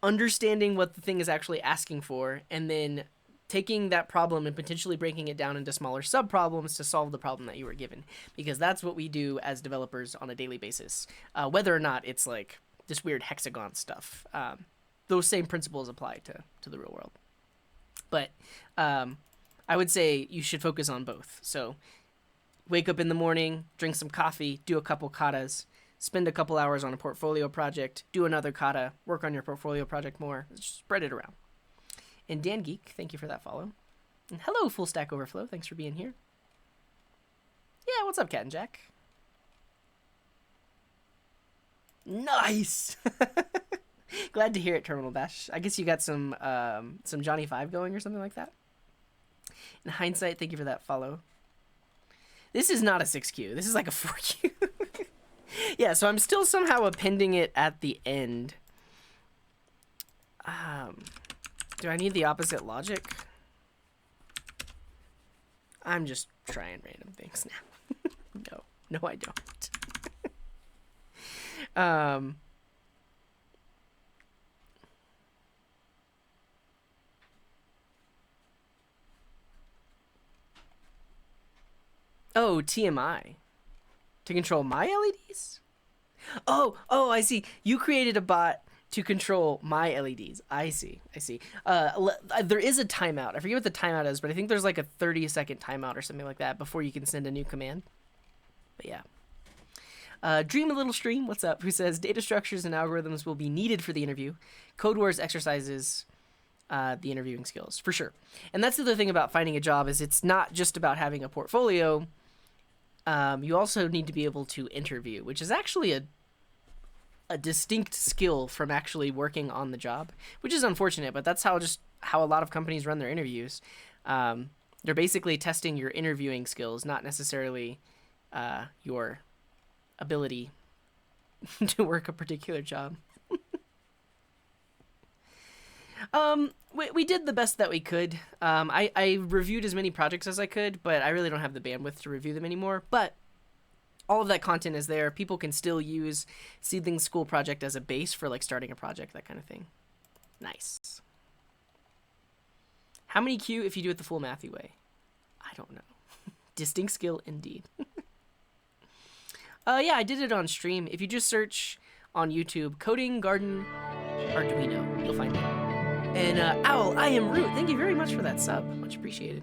understanding what the thing is actually asking for, and then taking that problem and potentially breaking it down into smaller sub-problems to solve the problem that you were given. Because that's what we do as developers on a daily basis. Whether or not it's like this weird hexagon stuff. Those same principles apply to the real world. But I would say you should focus on both. So wake up in the morning, drink some coffee, do a couple katas, spend a couple hours on a portfolio project, do another kata, work on your portfolio project more, just spread it around. And Dan Geek, thank you for that follow. And hello, Full Stack Overflow. Thanks for being here. Yeah, what's up, Cat and Jack? Nice! Glad to hear it, Terminal Bash. I guess you got some Johnny 5 going or something like that. In hindsight, thank you for that follow. This is not a 6Q. This is like a 4Q. Yeah, so I'm still somehow appending it at the end. Do I need the opposite logic? I'm just trying random things now. No, I don't. Oh, TMI. To control my LEDs? Oh, I see. You created a bot to control my LEDs. I see. There is a timeout. I forget what the timeout is, but I think there's like a 30-second timeout or something like that before you can send a new command. But yeah. Dream a Little Stream, what's up? Who says, data structures and algorithms will be needed for the interview. Code Wars exercises the interviewing skills, for sure. And that's the other thing about finding a job is it's not just about having a portfolio. You also need to be able to interview, which is actually a distinct skill from actually working on the job, which is unfortunate, but that's how a lot of companies run their interviews. They're basically testing your interviewing skills, not necessarily your ability to work a particular job. We did the best that we could. I reviewed as many projects as I could, but I really don't have the bandwidth to review them anymore. But all of that content is there. People can still use Seedling School Project as a base for like starting a project, that kind of thing. Nice. How many Q if you do it the full mathy way? I don't know. Distinct skill indeed. Yeah, I did it on stream. If you just search on YouTube, Coding Garden Arduino, you'll find it. And Owl, I am Root. Thank you very much for that sub. Much appreciated.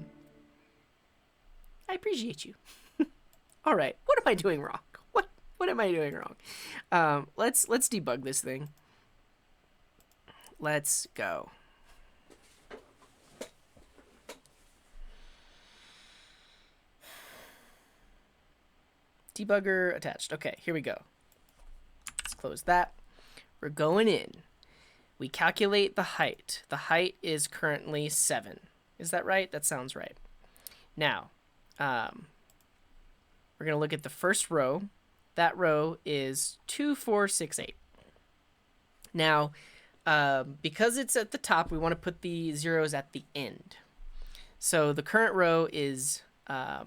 I appreciate you. All right, what am I doing wrong? What am I doing wrong? Let's debug this thing. Let's go. Debugger attached. Okay, here we go. Let's close that. We're going in. We calculate the height. The height is currently 7. Is that right? That sounds right. Now, we're going to look at the first row. That row is 2, 4, 6, 8. Now, because it's at the top, we want to put the zeros at the end. So the current row is... oh,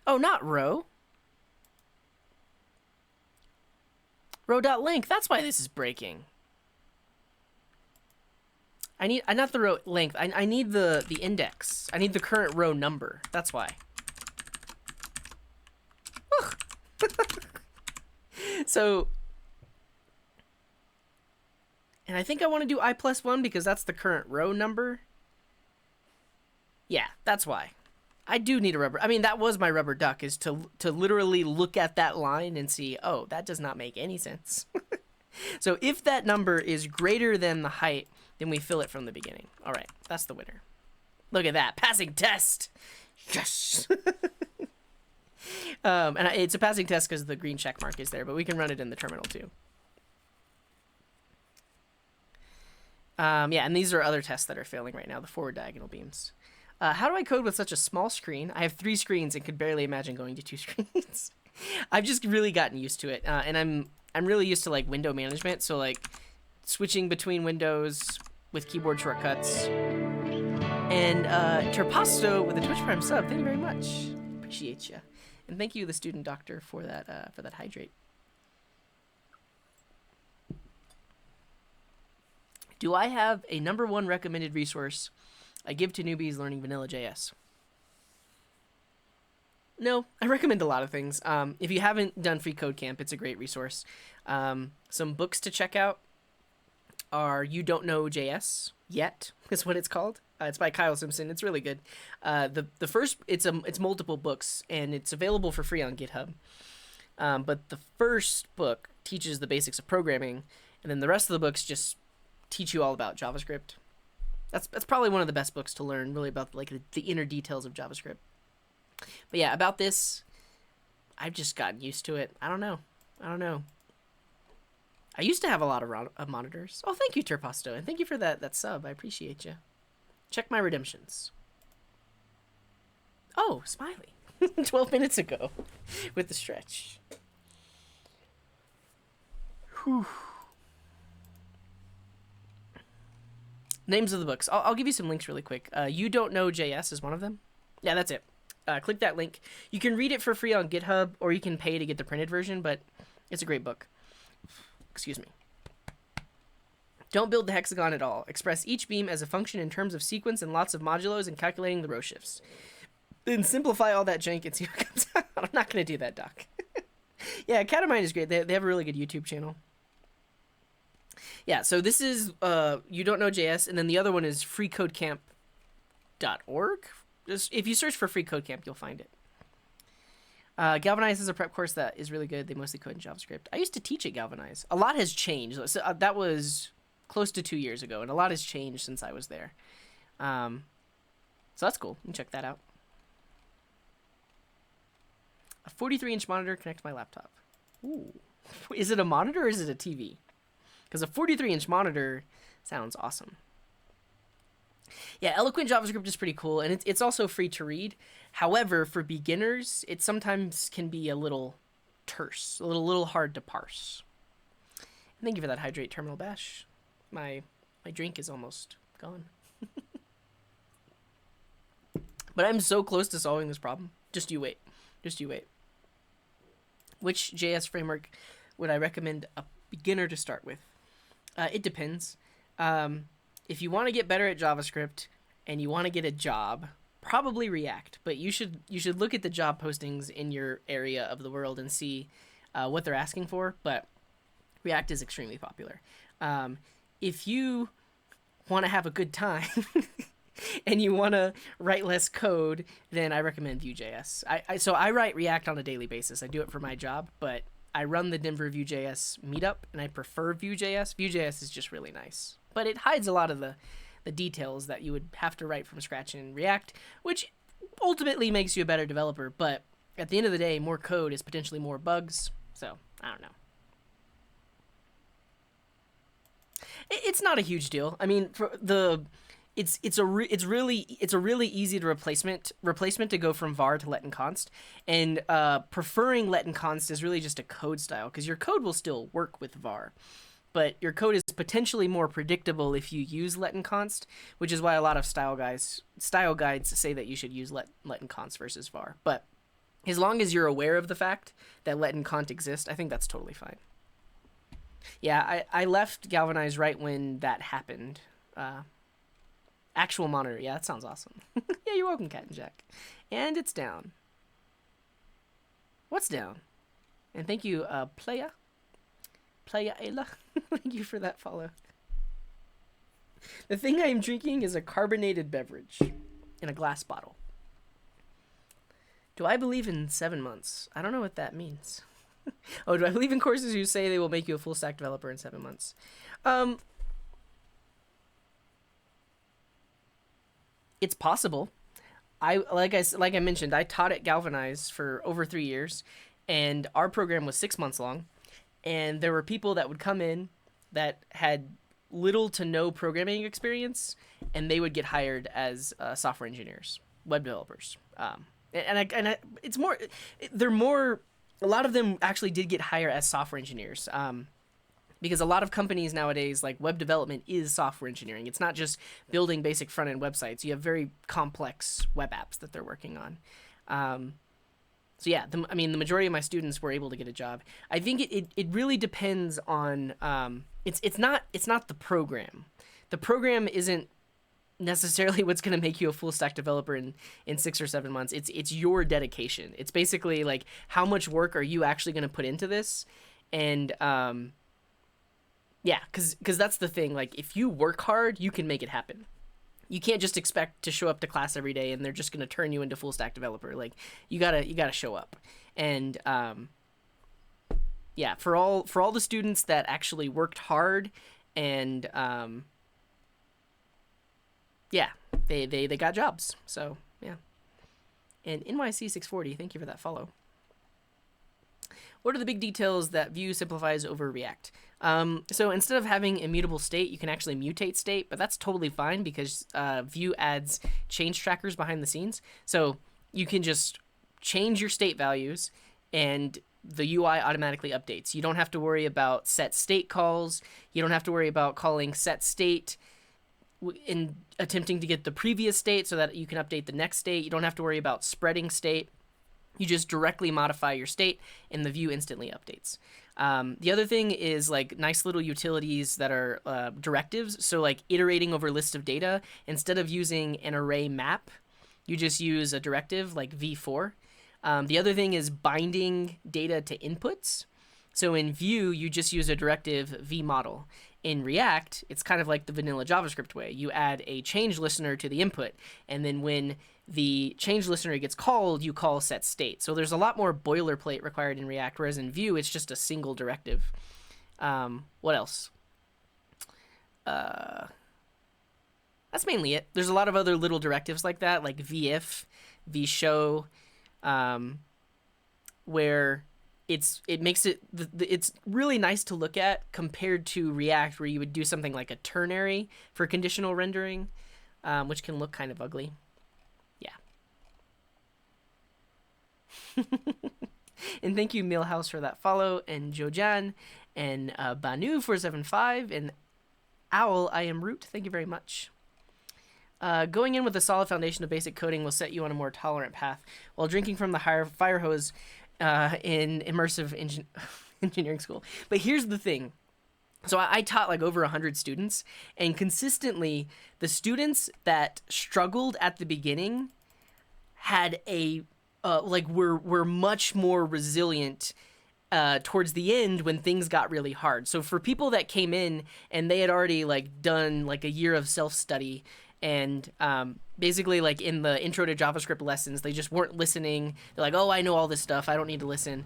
not row. Row.length. That's why this is breaking. I need not the row length. I need the index. I need the current row number. That's why. So, and I think I want to do I+1 because that's the current row number. Yeah, that's why. I do need a rubber. I mean, that was my rubber duck, is to literally look at that line and see, oh, that does not make any sense. So if that number is greater than the height, then we fill it from the beginning. All right, that's the winner. Look at that. Passing test. Yes. And it's a passing test because the green check mark is there, but we can run it in the terminal too. Yeah, and these are other tests that are failing right now, the forward diagonal beams. How do I code with such a small screen? I have 3 screens and could barely imagine going to 2 screens. I've just really gotten used to it, and I'm really used to like window management, so like switching between windows with keyboard shortcuts. And Terpasto with the Twitch Prime sub, thank you very much. Appreciate you. And thank you, the student doctor, for that hydrate. Do I have a #1 recommended resource I give to newbies learning vanilla.js? No, I recommend a lot of things. If you haven't done Free Code Camp, it's a great resource. Some books to check out are You Don't Know JS Yet, is what it's called. It's by Kyle Simpson. It's really good. The first, it's multiple books, and it's available for free on GitHub. But the first book teaches the basics of programming, and then the rest of the books just teach you all about JavaScript. That's probably one of the best books to learn, really, about like the inner details of JavaScript. But yeah, about this, I've just gotten used to it. I don't know. I used to have a lot of monitors. Oh, thank you, Terpasto, and thank you for that sub. I appreciate you. Check my redemptions. Oh, Smiley. 12 minutes ago with the stretch. Whew. Names of the books. I'll give you some links really quick. You Don't Know JS is one of them. Yeah, that's it. Click that link. You can read it for free on GitHub, or you can pay to get the printed version, but it's a great book. Excuse me. Don't build the hexagon at all. Express each beam as a function in terms of sequence and lots of modulos and calculating the row shifts. Then simplify all that jank and see what comes out. I'm not going to do that, Doc. Yeah, Catamine is great. They have a really good YouTube channel. Yeah, so this is You Don't Know JS, and then the other one is freecodecamp.org. Just if you search for Free Code Camp, you'll find it. Galvanize is a prep course that is really good. They mostly code in JavaScript. I used to teach at Galvanize. A lot has changed. So, that was close to 2 years ago, and a lot has changed since I was there. So that's cool. You can check that out. A 43-inch monitor connects to my laptop. Ooh. Is it a monitor or is it a TV? Because a 43-inch monitor sounds awesome. Yeah, Eloquent JavaScript is pretty cool, and it's also free to read. However, for beginners, it sometimes can be a little terse, a little hard to parse. Thank you for that hydrate terminal bash. My drink is almost gone. But I'm so close to solving this problem. Just you wait. Which JS framework would I recommend a beginner to start with? It depends. If you want to get better at JavaScript and you want to get a job, probably React. But you should look at the job postings in your area of the world and see what they're asking for. But React is extremely popular. If you want to have a good time and you want to write less code, then I recommend Vue.js. So I write React on a daily basis. I do it for my job, but I run the Denver Vue.js meetup, and I prefer Vue.js. Vue.js is just really nice. But it hides a lot of the details that you would have to write from scratch in React, which ultimately makes you a better developer, but at the end of the day, more code is potentially more bugs. So I don't know. It's not a huge deal. I mean, for the it's a really easy to replacement to go from var to let and const, and preferring let and const is really just a code style, because your code will still work with var, but your code is potentially more predictable if you use let and const, which is why a lot of style guides say that you should use let and const versus var. But as long as you're aware of the fact that let and const exist, I think that's totally fine. Yeah, I left Galvanize right when that happened. Actual monitor. Yeah, that sounds awesome. Yeah, you're welcome, Cat and Jack. And it's down. What's down? And thank you, Playa Ayla. Thank you for that follow. The thing I am drinking is a carbonated beverage in a glass bottle. Do I believe in 7 months? I don't know what that means. Oh, do I believe in courses who say they will make you a full stack developer in 7 months? It's possible. Like I mentioned, I taught at Galvanize for over 3 years, and our program was 6 months long. And there were people that would come in that had little to no programming experience, and they would get hired as software engineers, web developers. It's more, they're more. A lot of them actually did get hired as software engineers. Because a lot of companies nowadays, like, web development is software engineering. It's not just building basic front-end websites. You have very complex web apps that they're working on. So yeah, the majority of my students were able to get a job. I think it really depends on, it's not the program. The program isn't necessarily what's going to make you a full stack developer in 6 or 7 months. It's your dedication. It's basically like, how much work are you actually going to put into this? And, yeah, because that's the thing. Like, if you work hard, you can make it happen. You can't just expect to show up to class every day and they're just going to turn you into full stack developer. Like, you gotta show up. And yeah, for all the students that actually worked hard and yeah, they got jobs. So yeah. And NYC640, thank you for that follow. What are the big details that Vue simplifies over React? So instead of having immutable state, you can actually mutate state, but that's totally fine because Vue adds change trackers behind the scenes. So you can just change your state values and the UI automatically updates. You don't have to worry about set state calls. You don't have to worry about calling set state in attempting to get the previous state so that you can update the next state. You don't have to worry about spreading state. You just directly modify your state and the Vue instantly updates. The other thing is like nice little utilities that are directives. So like iterating over list of data, instead of using an array map, you just use a directive like v4. The other thing is binding data to inputs. So in Vue, you just use a directive vmodel. In React, it's kind of like the vanilla JavaScript way. You add a change listener to the input, and then when the change listener gets called, you call set state. So there's a lot more boilerplate required in React, whereas in Vue, it's just a single directive. What else? That's mainly it. There's a lot of other little directives like that, like vif, vshow, where it's really nice to look at compared to React, where you would do something like a ternary for conditional rendering, which can look kind of ugly. Yeah. And thank you, Millhouse, for that follow, and Jojan, and Banu475, and Owl, I am Root. Thank you very much. Going in with a solid foundation of basic coding will set you on a more tolerant path, while drinking from the higher fire hose in immersive engineering school. But here's the thing. So I taught like over 100 students, and consistently the students that struggled at the beginning had a were much more resilient towards the end when things got really hard. So for people that came in and they had already like done like a year of self-study, and basically like in the intro to JavaScript lessons, they just weren't listening. They're like, oh, I know all this stuff, I don't need to listen.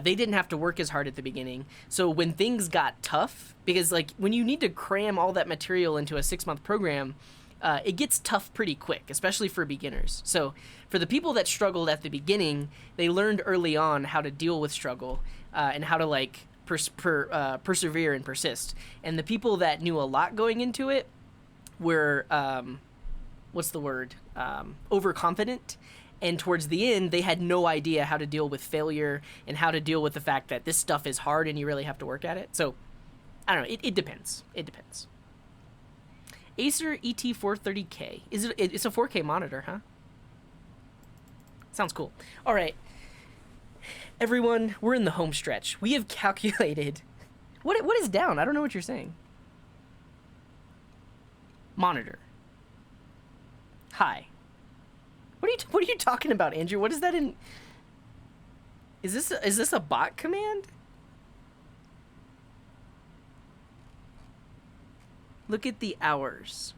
They didn't have to work as hard at the beginning. So when things got tough, because like when you need to cram all that material into a 6-month program, it gets tough pretty quick, especially for beginners. So for the people that struggled at the beginning, they learned early on how to deal with struggle and how to like persevere and persist. And the people that knew a lot going into it were overconfident. And towards the end, they had no idea how to deal with failure and how to deal with the fact that this stuff is hard and you really have to work at it. So, I don't know. It depends. It depends. Acer ET430K. It's a 4K monitor, huh? Sounds cool. All right. Everyone, we're in the home stretch. We have calculated... What is down? I don't know what you're saying. Monitor. Hi. What are you talking about, Andrew? What is that in? Is this a bot command? Look at the hours.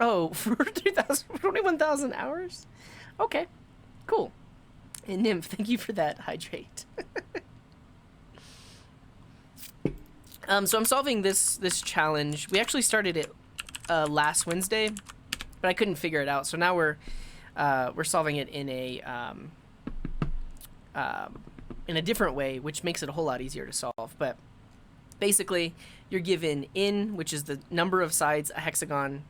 Oh, for 21,000 hours? Okay, cool. And Nymph, thank you for that hydrate. So I'm solving this challenge. We actually started it last Wednesday, but I couldn't figure it out. So now we're solving it in a different way, which makes it a whole lot easier to solve. But basically, you're given in, which is the number of sides a hexagon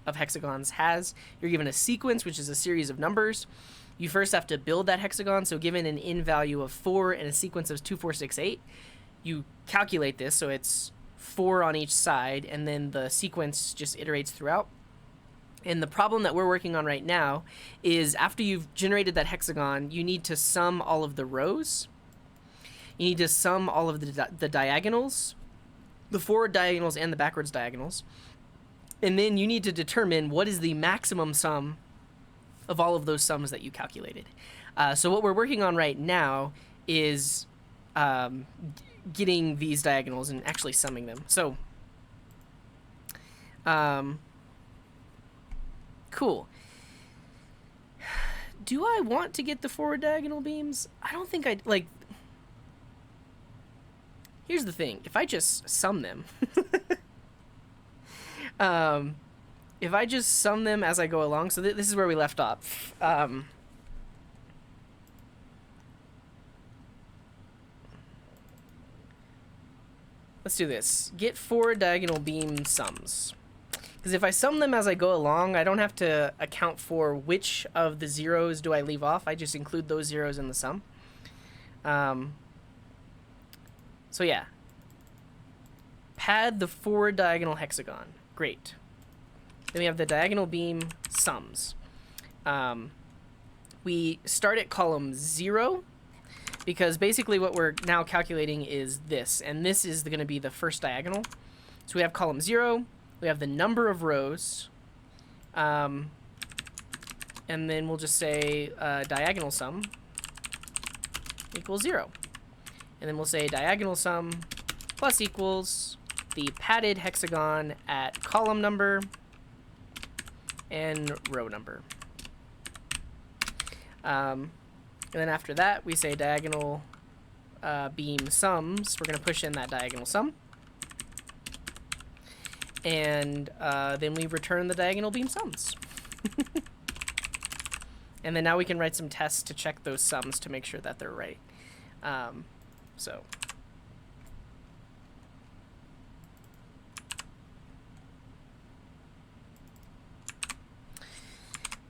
of hexagons has. You're given a sequence, which is a series of numbers. You first have to build that hexagon. So given an in value of 4 and a sequence of 2, 4, 6, 8, you calculate this. So it's 4 on each side, and then the sequence just iterates throughout. And the problem that we're working on right now is after you've generated that hexagon, you need to sum all of the rows. You need to sum all of the diagonals, the forward diagonals and the backwards diagonals. And then you need to determine what is the maximum sum of all of those sums that you calculated. So what we're working on right now is getting these diagonals and actually summing them. So, cool. Do I want to get the forward diagonal beams? I don't think I'd, like... Here's the thing. If I just sum them... if I just sum them as I go along... So this is where we left off. Let's do this. Get forward diagonal beam sums. Because if I sum them as I go along, I don't have to account for which of the zeros do I leave off. I just include those zeros in the sum. So yeah. Pad the forward diagonal hexagon. Great. Then we have the diagonal beam sums. We start at column 0. Because basically what we're now calculating is this. And this is going to be the first diagonal. So we have column 0. We have the number of rows. And then we'll just say diagonal sum equals 0. And then we'll say diagonal sum plus equals the padded hexagon at column number and row number. And then after that, we say diagonal beam sums. We're going to push in that diagonal sum. And then we return the diagonal beam sums. And then now we can write some tests to check those sums to make sure that they're right. So.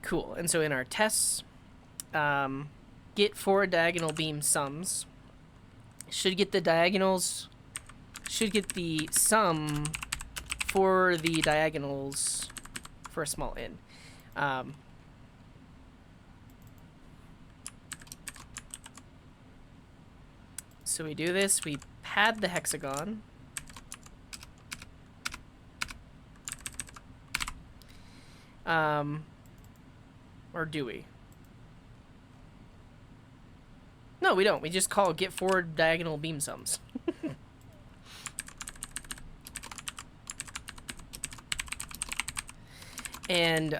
Cool. And so in our tests, get forward diagonal beam sums. Should get the diagonals, should get the sum for the diagonals for a small n. So we do this, we pad the hexagon. Or do we? No, we don't. We just call get forward diagonal beam sums. And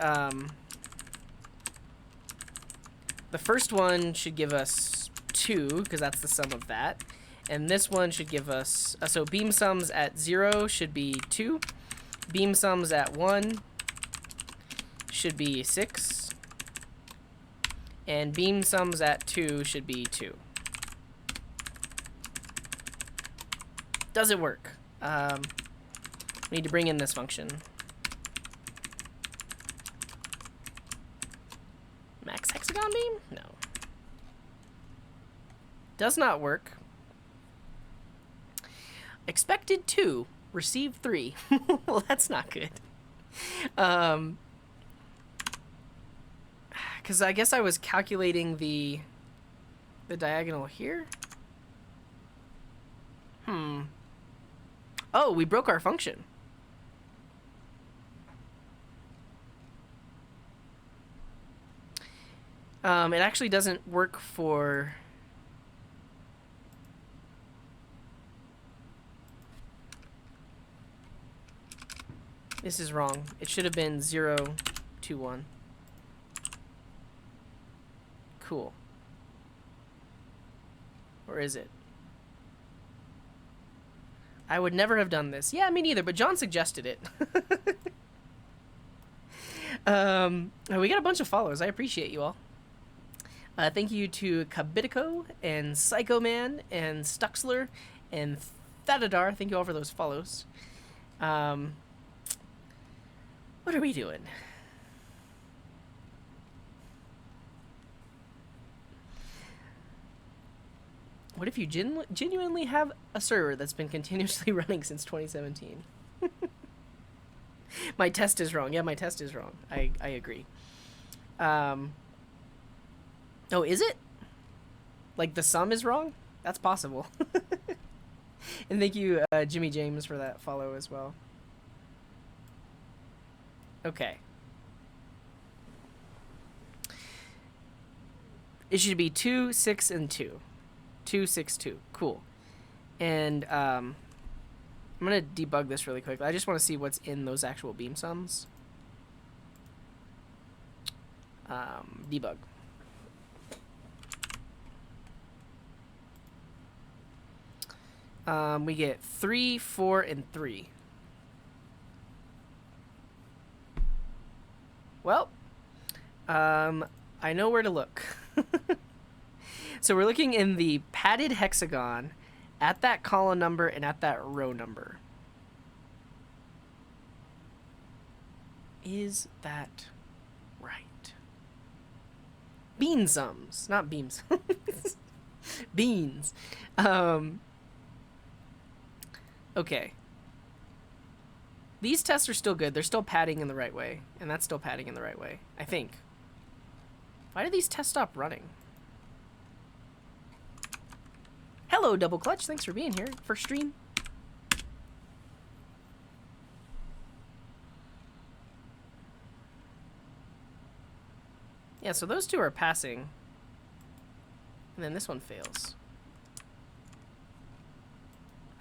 the first one should give us 2, because that's the sum of that. And this one should give us, so beam sums at 0 should be 2. Beam sums at 1 should be 6. And beam sums at 2 should be 2. Does it work? We need to bring in this function. Max hexagon beam? No. Does not work. Expected 2, received 3. Well, that's not good. Because I guess I was calculating the diagonal here. Oh, we broke our function. It actually doesn't work for... This is wrong. It should have been 0, 2, 1. Cool. Or is it? I would never have done this. Yeah, me neither, but John suggested it. We got a bunch of followers. I appreciate you all. Thank you to Kabitico and Psycho Man and Stuxler and Thadadar. Thank you all for those follows. What are we doing? What if you genuinely have a server that's been continuously running since 2017? My test is wrong. Yeah, my test is wrong. I agree. Oh, is it? Like the sum is wrong? That's possible. And thank you, Jimmy James, for that follow as well. Okay. It should be 2, 6, and 2. 2, 6, 2. Cool. And I'm going to debug this really quick. I just want to see what's in those actual beam sums. Debug. We get 3, 4, and 3. Well, I know where to look. So we're looking in the padded hexagon at that column number and at that row number. Is that right? Bean sums, not beams. Beans. Okay. These tests are still good. They're still padding in the right way. And that's still padding in the right way, I think. Why did these tests stop running? Hello, Double Clutch. Thanks for being here. First stream. Yeah, so those two are passing. And then this one fails.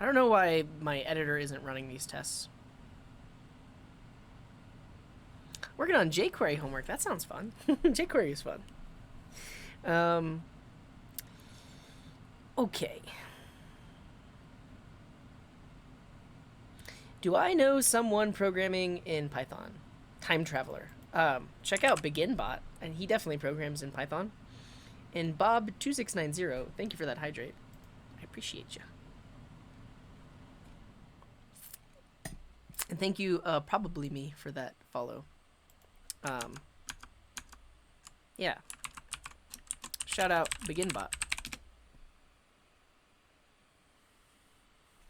I don't know why my editor isn't running these tests. Working on jQuery homework. That sounds fun. jQuery is fun. Okay. Do I know someone programming in Python? Time Traveler. Check out BeginBot, and he definitely programs in Python. And Bob2690, thank you for that hydrate. I appreciate you. And thank you, probably me, for that follow. Yeah. Shout out BeginBot.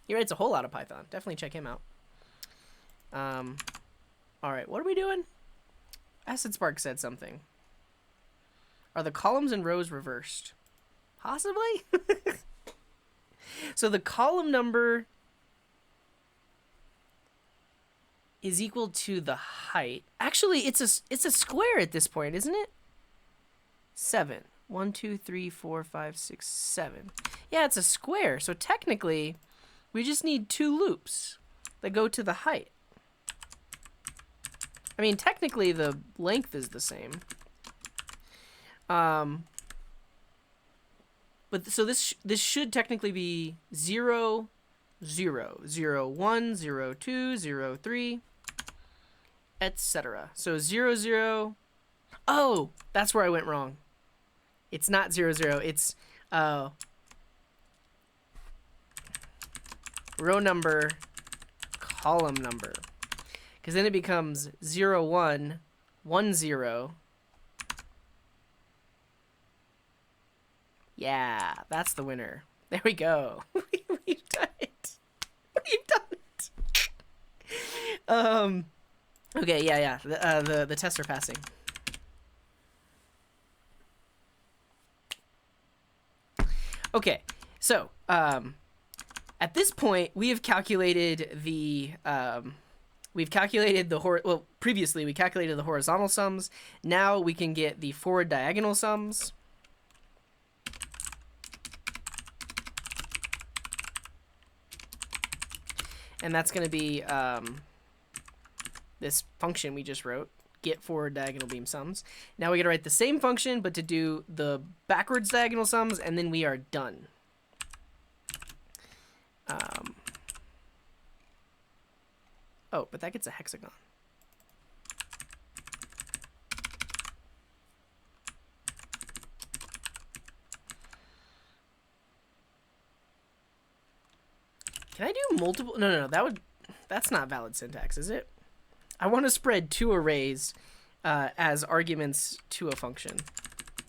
He writes a whole lot of Python. Definitely check him out. Alright, what are we doing? Acid Spark said something. Are the columns and rows reversed? Possibly? So the column number is equal to the height. Actually, it's a square at this point, isn't it? 7. 1, 2, 3, 4, 5, 6, 7. Yeah, it's a square. So technically, we just need 2 loops that go to the height. I mean, technically, the length is the same. But But so this should technically be 0, 0, 0, 1, 0, 2, 0, 3, etc. So 0, 0. Oh, that's where I went wrong. It's not 0, 0. It's row number, column number. Because then it becomes 0, 1, 1, 0. Yeah, that's the winner. There we go. We've done it. We've done it. Okay, yeah. The tests are passing. Okay, so at this point we have calculated the previously we calculated the horizontal sums. Now we can get the forward diagonal sums. And that's going to be this function we just wrote, get forward diagonal beam sums. Now we got to write the same function, but to do the backwards diagonal sums, and then we are done. Oh, but that gets a hexagon. Can I do multiple? No. That's not valid syntax, is it? I want to spread two arrays as arguments to a function.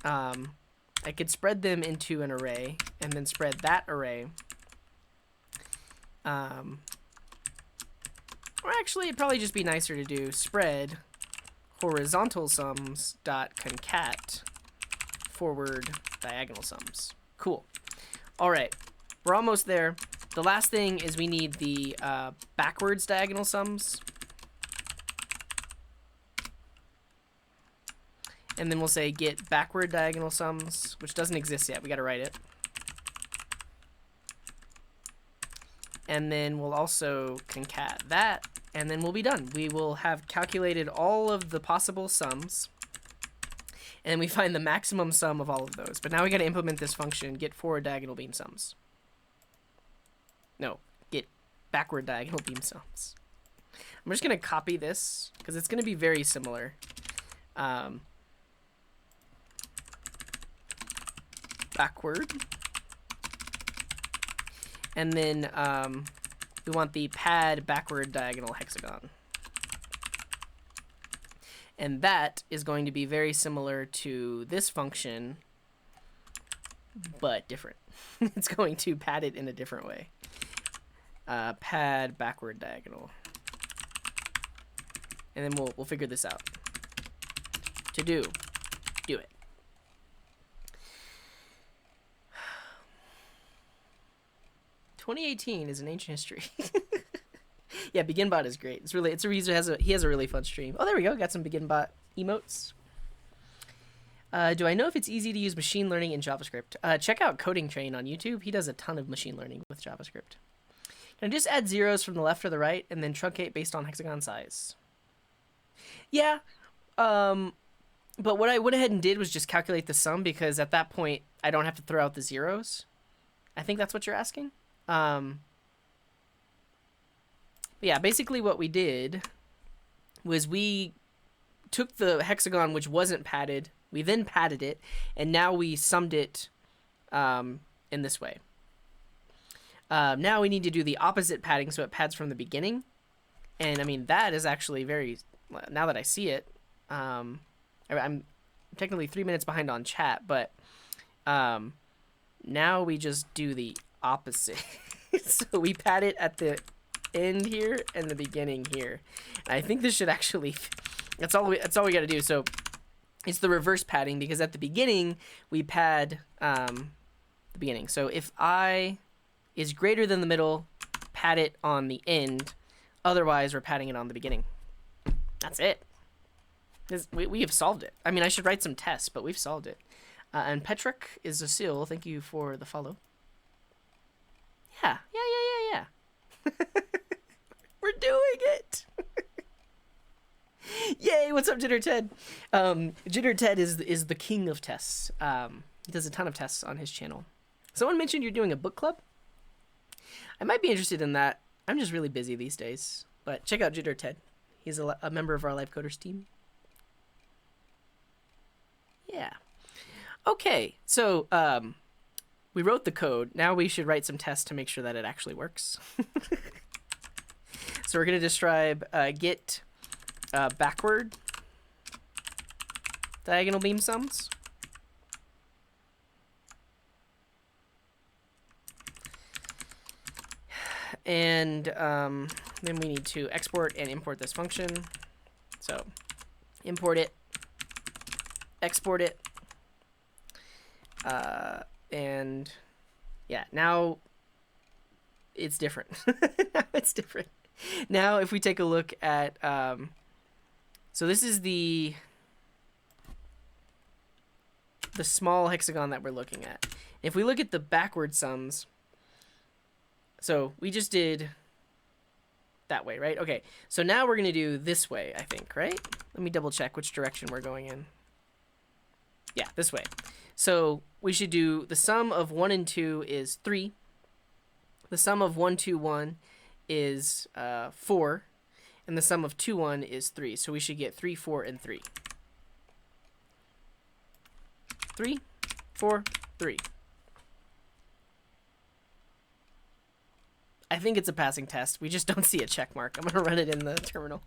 I could spread them into an array and then spread that array. Or actually, it'd probably just be nicer to do spread horizontal sums dot concat forward diagonal sums. Cool. All right, we're almost there. The last thing is we need the backwards diagonal sums. And then we'll say get backward diagonal sums, which doesn't exist yet. We got to write it. And then we'll also concat that, and then we'll be done. We will have calculated all of the possible sums, and we find the maximum sum of all of those. But now we got to implement this function, get forward diagonal beam sums. No, get backward diagonal beam sums. I'm just going to copy this, because it's going to be very similar. Backward. And then we want the pad backward diagonal hexagon. And that is going to be very similar to this function, but different. It's going to pad it in a different way. Pad backward diagonal. And then we'll figure this out. To do it. "2018 is an ancient history." Yeah, BeginBot is great. He has a really fun stream. Oh, there we go. Got some BeginBot emotes. Do I know if it's easy to use machine learning in JavaScript? Check out Coding Train on YouTube. He does a ton of machine learning with JavaScript. Can I just add zeros from the left or the right and then truncate based on hexagon size? Yeah. But what I went ahead and did was just calculate the sum, because at that point I don't have to throw out the zeros. I think that's what you're asking. Yeah, basically what we did was we took the hexagon which wasn't padded, we then padded it, and now we summed it in this way. Now we need to do the opposite padding, so it pads from the beginning. And I mean, that is actually very, now that I see it, I'm technically 3 minutes behind on chat, but now we just do the opposite. So we pad it at the end here and the beginning here. And I think this should actually, that's all we got to do. So it's the reverse padding, because at the beginning we pad the beginning. So if I is greater than the middle, pad it on the end. Otherwise, we're padding it on the beginning. That's it. We have solved it. I mean, I should write some tests, but we've solved it. And Petrick is a seal. Thank you for the follow. Yeah. We're doing it. Yay! What's up, Jitter Ted? Jitter Ted is the king of tests. He does a ton of tests on his channel. Someone mentioned you're doing a book club. I might be interested in that. I'm just really busy these days. But check out Jitter Ted. He's a member of our Live Coders team. Yeah. Okay, so we wrote the code. Now we should write some tests to make sure that it actually works. So we're going to describe get backward diagonal beam sums. And then we need to export and import this function. So import it, export it, and yeah, now it's different. Now it's different. Now if we take a look at, so this is the small hexagon that we're looking at. If we look at the backward sums, so we just did that way, right? Okay, so now we're going to do this way, I think, right? Let me double check which direction we're going in. Yeah, this way. So we should do the sum of 1 and 2 is 3. The sum of 1, 2, 1 is 4. And the sum of 2, 1 is 3. So we should get 3, 4, and 3. 3, 4, 3. I think it's a passing test. We just don't see a check mark. I'm going to run it in the terminal.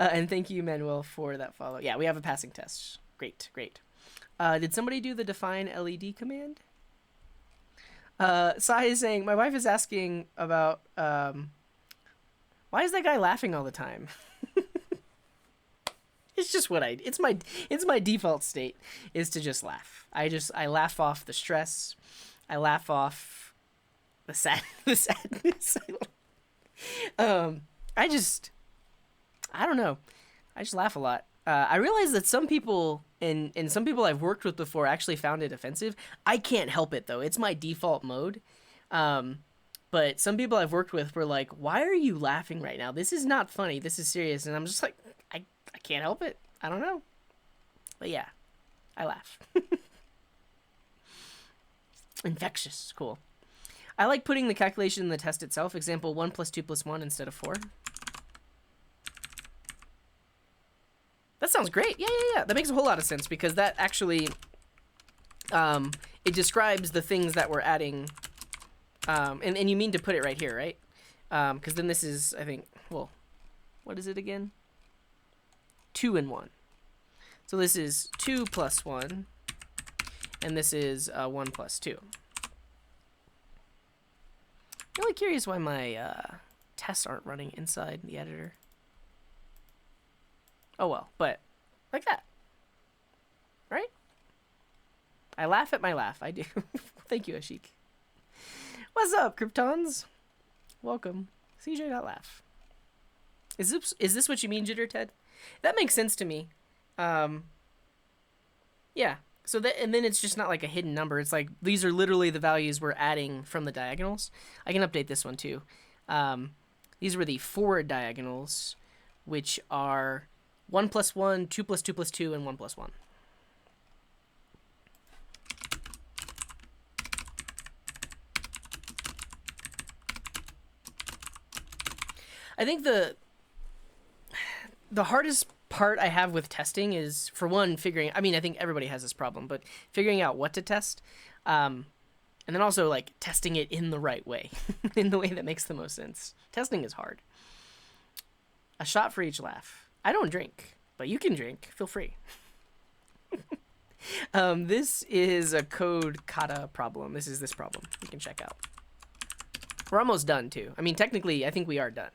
And thank you, Manuel, for that follow. Yeah, we have a passing test. Great, great. Did somebody do the define LED command? Sai is saying, my wife is asking about, why is that guy laughing all the time? It's just what it's my default state is to just laugh. I laugh off the stress. I laugh off the sadness. I don't know. I just laugh a lot. I realize that some people and some people I've worked with before actually found it offensive. I can't help it though. It's my default mode. But some people I've worked with were like, "Why are you laughing right now? This is not funny. This is serious." And I'm just like, I can't help it. I don't know. But yeah, I laugh. Infectious. Cool. I like putting the calculation in the test itself. Example 1 + 2 + 1 instead of 4. That sounds great. Yeah. That makes a whole lot of sense because that actually, it describes the things that we're adding. And you mean to put it right here, right? Because then this is, I think, well, what is it again? 2 and 1. So this is 2 + 1, and this is 1 + 2. I'm really curious why my tests aren't running inside the editor. Oh well, but like that, right? I laugh at my laugh. I do. Thank you, Ashik. What's up, Kryptons? Welcome. CJ.laugh. Is this what you mean, Jitter Ted? That makes sense to me. Yeah. So that, and then it's just not like a hidden number. It's like these are literally the values we're adding from the diagonals. I can update this one too. These were the forward diagonals, which are 1 + 1, 2 + 2 + 2, and 1 + 1. I think the hardest part I have with testing is, for one, I mean, I think everybody has this problem, but figuring out what to test, and then also, like, testing it in the right way, in the way that makes the most sense. Testing is hard. A shot for each laugh. I don't drink, but you can drink. Feel free. This is a code kata problem. This is this problem you can check out. We're almost done, too. I mean, technically, I think we are done.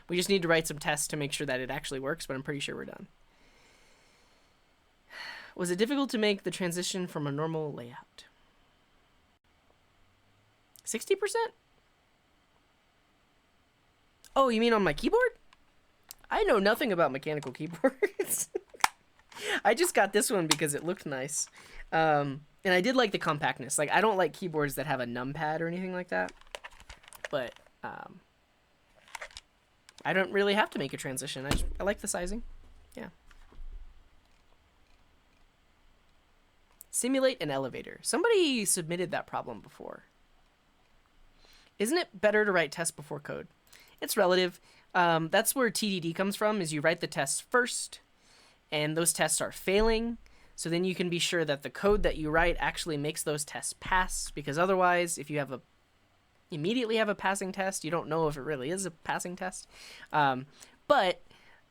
We just need to write some tests to make sure that it actually works, but I'm pretty sure we're done. Was it difficult to make the transition from a normal layout? 60%? Oh, you mean on my keyboard? I know nothing about mechanical keyboards. I just got this one because it looked nice. And I did like the compactness. Like, I don't like keyboards that have a numpad or anything like that. But, I don't really have to make a transition. I like the sizing. Yeah. Simulate an elevator. Somebody submitted that problem before. Isn't it better to write tests before code? It's relative. That's where TDD comes from, is you write the tests first, and those tests are failing. So then you can be sure that the code that you write actually makes those tests pass, because otherwise, if you immediately have a passing test, you don't know if it really is a passing test. But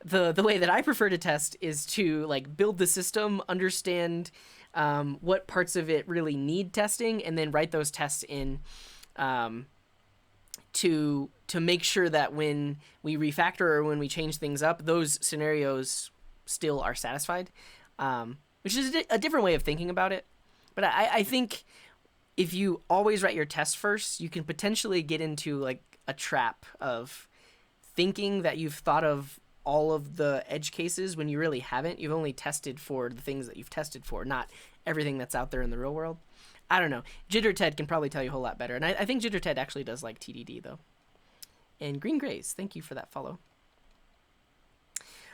the way that I prefer to test is to like build the system, understand what parts of it really need testing, and then write those tests in to make sure that when we refactor or when we change things up, those scenarios still are satisfied, which is a different way of thinking about it. But I think if you always write your tests first, you can potentially get into like a trap of thinking that you've thought of all of the edge cases when you really haven't. You've only tested for the things that you've tested for, not everything that's out there in the real world. I don't know. JitterTed can probably tell you a whole lot better. And I think JitterTed actually does like TDD, though. And Green Grays, thank you for that follow.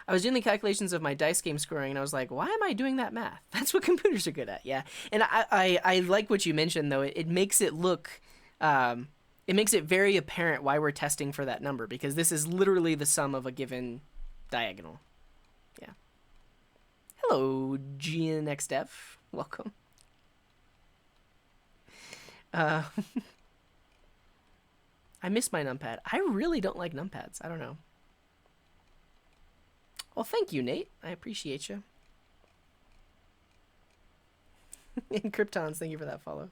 I was doing the calculations of my dice game scoring, and I was like, why am I doing that math? That's what computers are good at, yeah. And I like what you mentioned, though. It makes it look... it makes it very apparent why we're testing for that number, because this is literally the sum of a given diagonal. Yeah. Hello, GNXDev. Welcome. I miss my numpad. I really don't like numpads. I don't know. Well, thank you, Nate. I appreciate you. And Kryptons, thank you for that follow.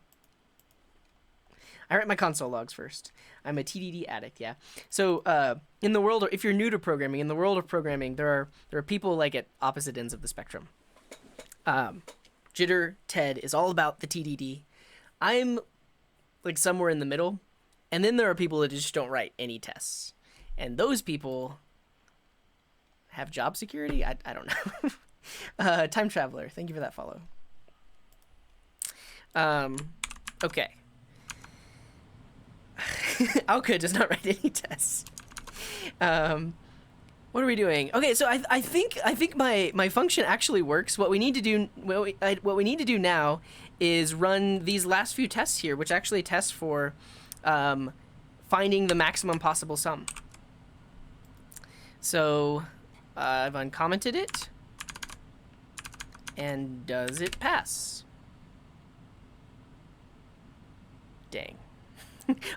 I write my console logs first. I'm a TDD addict, yeah. So in the world, if you're new to programming, in the world of programming, there are people like at opposite ends of the spectrum. JitterTed is all about the TDD. I'm like somewhere in the middle. And then there are people that just don't write any tests. And those people have job security? I don't know. Time Traveler, thank you for that follow. Okay. Alka does not write any tests. What are we doing? Okay, so I think my function actually works. What we need to do now is run these last few tests here, which actually test for finding the maximum possible sum. So I've uncommented it, and does it pass? Dang.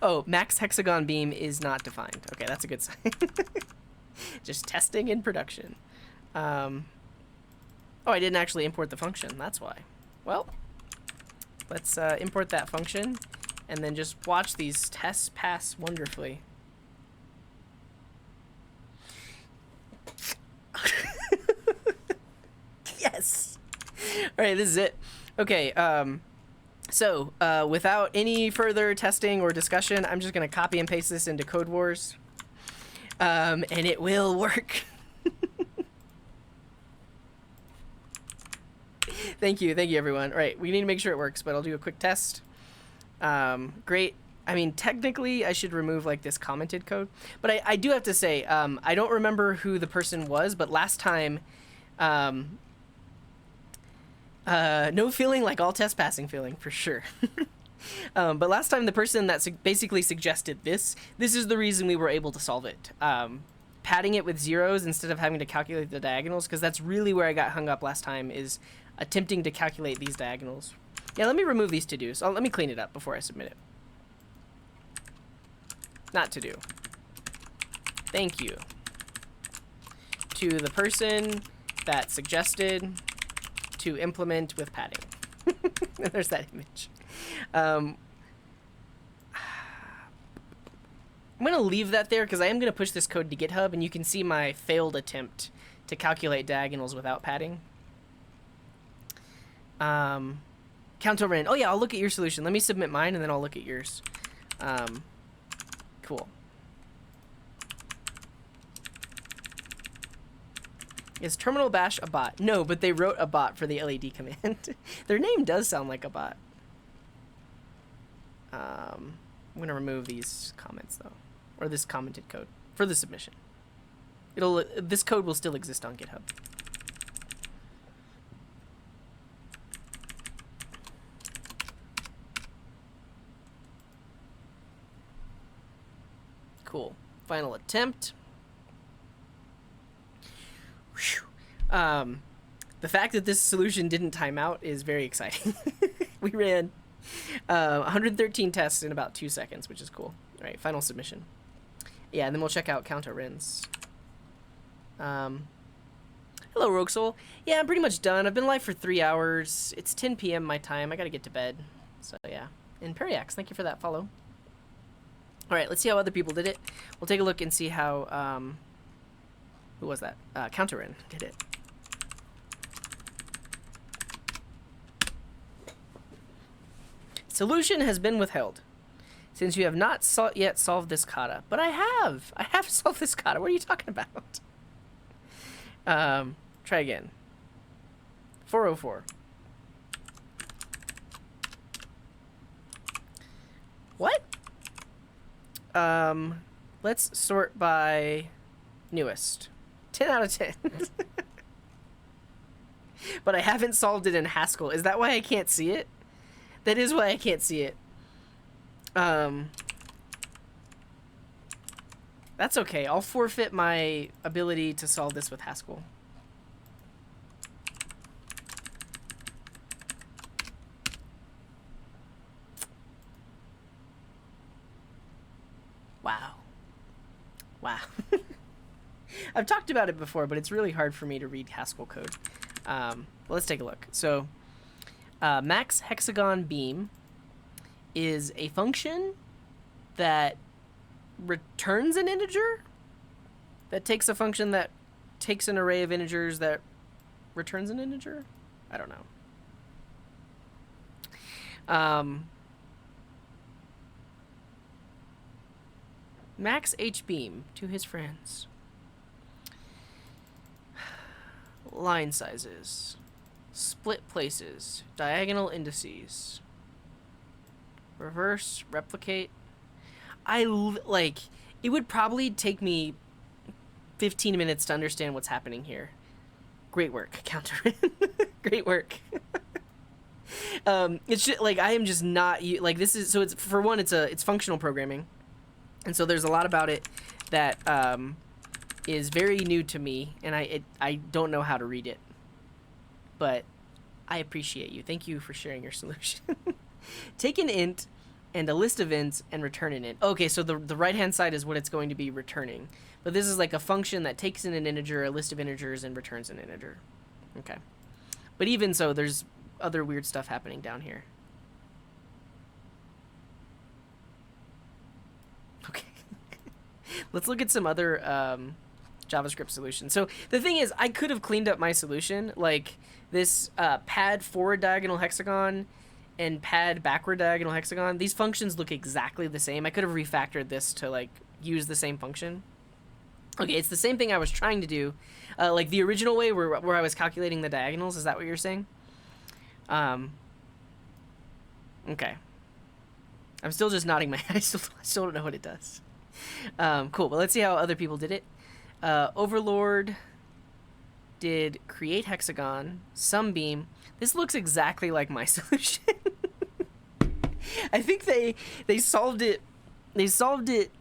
Oh, max hexagon beam is not defined. Okay, that's a good sign. Just testing in production. Oh, I didn't actually import the function. That's why. Well, let's import that function and then just watch these tests pass wonderfully. Yes! All right, this is it. Okay, so, without any further testing or discussion, I'm just going to copy and paste this into Code Wars. And it will work. Thank you, everyone. All right, we need to make sure it works, but I'll do a quick test. Great. I mean, technically, I should remove, like, this commented code. But I do have to say, I don't remember who the person was, but last time... no feeling like all test passing feeling, for sure. But last time the person that basically suggested this is the reason we were able to solve it. Padding it with zeros instead of having to calculate the diagonals, because that's really where I got hung up last time, is attempting to calculate these diagonals. Yeah, let me remove these to-dos. Let me clean it up before I submit it. Not to do. Thank you to the person that suggested to implement with padding. There's that image. I'm going to leave that there because I am going to push this code to GitHub, and you can see my failed attempt to calculate diagonals without padding. Count over in. Oh yeah, I'll look at your solution. Let me submit mine, and then I'll look at yours. Cool. Is Terminal Bash a bot? No, but they wrote a bot for the LED command. Their name does sound like a bot. I'm going to remove these comments, though. Or this commented code for the submission. This code will still exist on GitHub. Final attempt. Whew. The fact that this solution didn't time out is very exciting. We ran 113 tests in about 2 seconds, which is cool. All right, final submission. Yeah, and then we'll check out counter-rins. Hello, Rogue Soul. Yeah, I'm pretty much done. I've been live for 3 hours. It's 10 p.m. my time. I gotta get to bed. So, yeah. And Periax, thank you for that follow. All right, let's see how other people did it. We'll take a look and see how, who was that? Counter-rin did it. Solution has been withheld. Since you have not yet solved this kata. But I have! I have solved this kata. What are you talking about? Try again. 404. What? Let's sort by newest. 10 out of 10. But I haven't solved it in Haskell. Is that why I can't see it? That is why I can't see it. That's okay. I'll forfeit my ability to solve this with Haskell. Wow. Wow. I've talked about it before, but it's really hard for me to read Haskell code. Well, let's take a look. So, max hexagon beam is a function that returns an integer, that takes a function that takes an array of integers that returns an integer. I don't know. Max H beam to his friends. Line sizes, split places, diagonal indices, reverse, replicate. Like, it would probably take me 15 minutes to understand what's happening here. Great work, counter. Great work. It's just, like, I am just not, like, this is, so it's, for one, it's functional programming. And so there's a lot about it that, is very new to me, and I don't know how to read it. But I appreciate you. Thank you for sharing your solution. Take an int and a list of ints and return an int. Okay, so the right-hand side is what it's going to be returning. But this is like a function that takes in an integer, a list of integers, and returns an integer. Okay. But even so, there's other weird stuff happening down here. Okay. Let's look at some other JavaScript solutions. So the thing is, I could have cleaned up my solution, like this pad forward diagonal hexagon and pad backward diagonal hexagon. These functions look exactly the same. I could have refactored this to like use the same function. Okay, it's the same thing I was trying to do, like the original way where I was calculating the diagonals. Is that what you're saying? Okay. I'm still just nodding my head. I still don't know what it does. Cool, but let's see how other people did it. Overlord did create hexagon, sunbeam. This looks exactly like my solution. I think they solved it. They solved it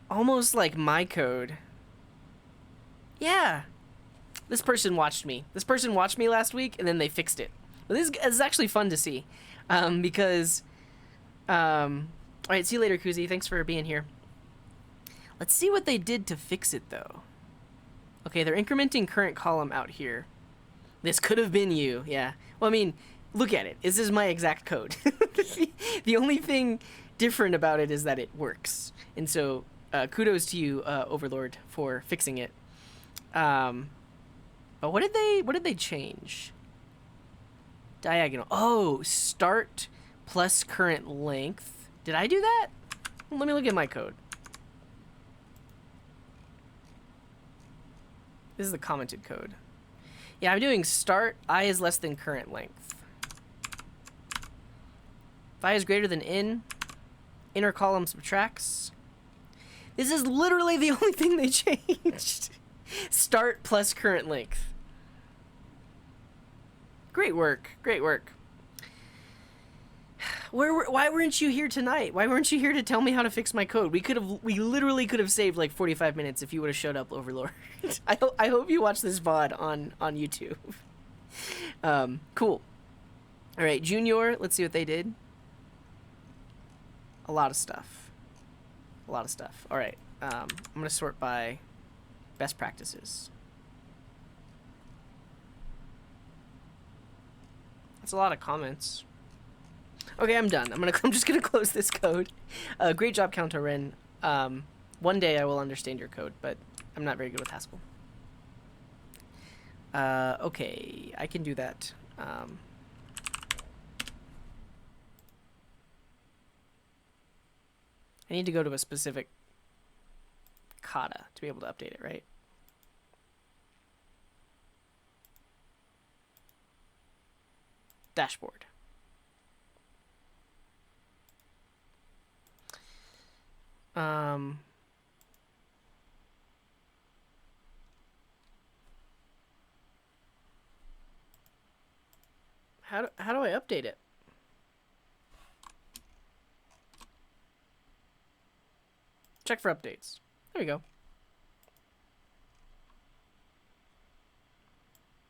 almost like my code. Yeah. This person watched me. This person watched me last week, and then they fixed it. But this is actually fun to see, because. All right, see you later, Kuzi. Thanks for being here. Let's see what they did to fix it, though. Okay, they're incrementing current column out here. This could have been you, yeah. Well, I mean, look at it. This is my exact code. The only thing different about it is that it works. And so, kudos to you, Overlord, for fixing it. But what did they change? Diagonal. Oh, start plus current length. Did I do that? Let me look at my code. This is the commented code. Yeah, I'm doing start, I is less than current length. If I is greater than inner column subtracts. This is literally the only thing they changed. Start plus current length. Great work, great work. Why weren't you here tonight? Why weren't you here to tell me how to fix my code? We literally could have saved like 45 minutes if you would have showed up, Overlord. I hope you watch this VOD on YouTube. Cool. All right, Junior, let's see what they did. A lot of stuff. All right, I'm gonna sort by best practices. That's a lot of comments. Okay, I'm done. I'm just gonna close this code. Great job, Count Ren. One day I will understand your code, but I'm not very good with Haskell. Okay, I can do that. I need to go to a specific kata to be able to update it, right? Dashboard. How do I update it? Check for updates. There we go.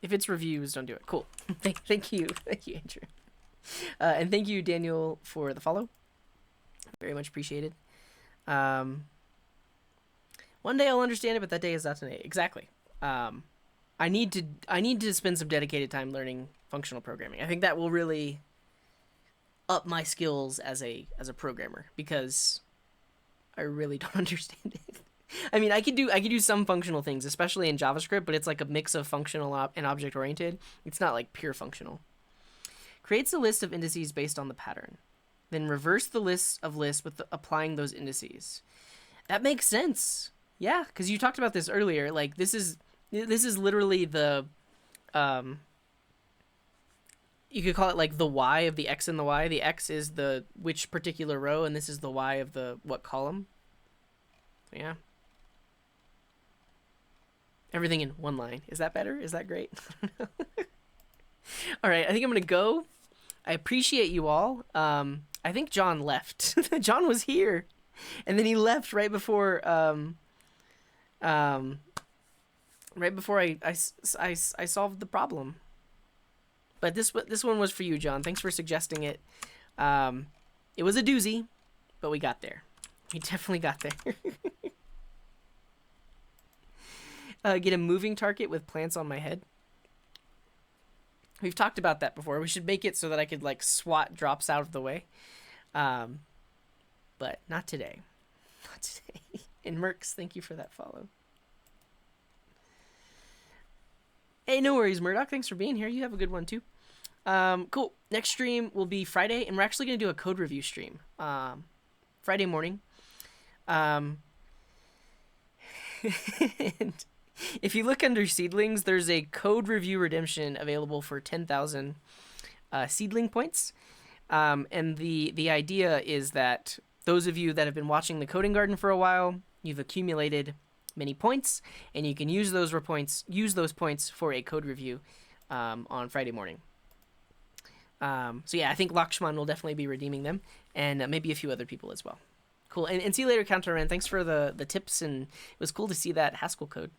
If it's reviews, don't do it. Cool. Thank you. Thank you, Andrew. And thank you, Daniel, for the follow. Very much appreciated. One day I'll understand it, but that day is not today. Exactly. I need to spend some dedicated time learning functional programming. I think that will really up my skills as a programmer, because I really don't understand it. I mean, I could do some functional things, especially in JavaScript, but it's like a mix of functional and object oriented. It's not like pure functional. Creates a list of indices based on the pattern, then reverse the list of lists with applying those indices. That makes sense. Yeah, because you talked about this earlier. Like this is literally the you could call it like the y of the x and the y. The x is the which particular row, and this is the y of the what column. So yeah. Everything in one line. Is that better? Is that great? All right, I think I'm gonna go. I appreciate you all. I think John left. John was here, and then he left right before I solved the problem. But this one was for you, John. Thanks for suggesting it. It was a doozy, but we got there. We definitely got there. Get a moving target with plants on my head. We've talked about that before. We should make it so that I could like swat drops out of the way. But not today. Not today. And Mercs, thank you for that follow. Hey, no worries, Murdoch. Thanks for being here. You have a good one too. Cool. Next stream will be Friday, and we're actually going to do a code review stream. Friday morning. And if you look under seedlings, there's a code review redemption available for 10,000 seedling points. And the idea is that those of you that have been watching the Coding Garden for a while, you've accumulated many points, and you can use those points for a code review on Friday morning. So yeah, I think Lakshman will definitely be redeeming them, and maybe a few other people as well. Cool. And see you later, Counter-Ran. Thanks for the tips, and it was cool to see that Haskell code.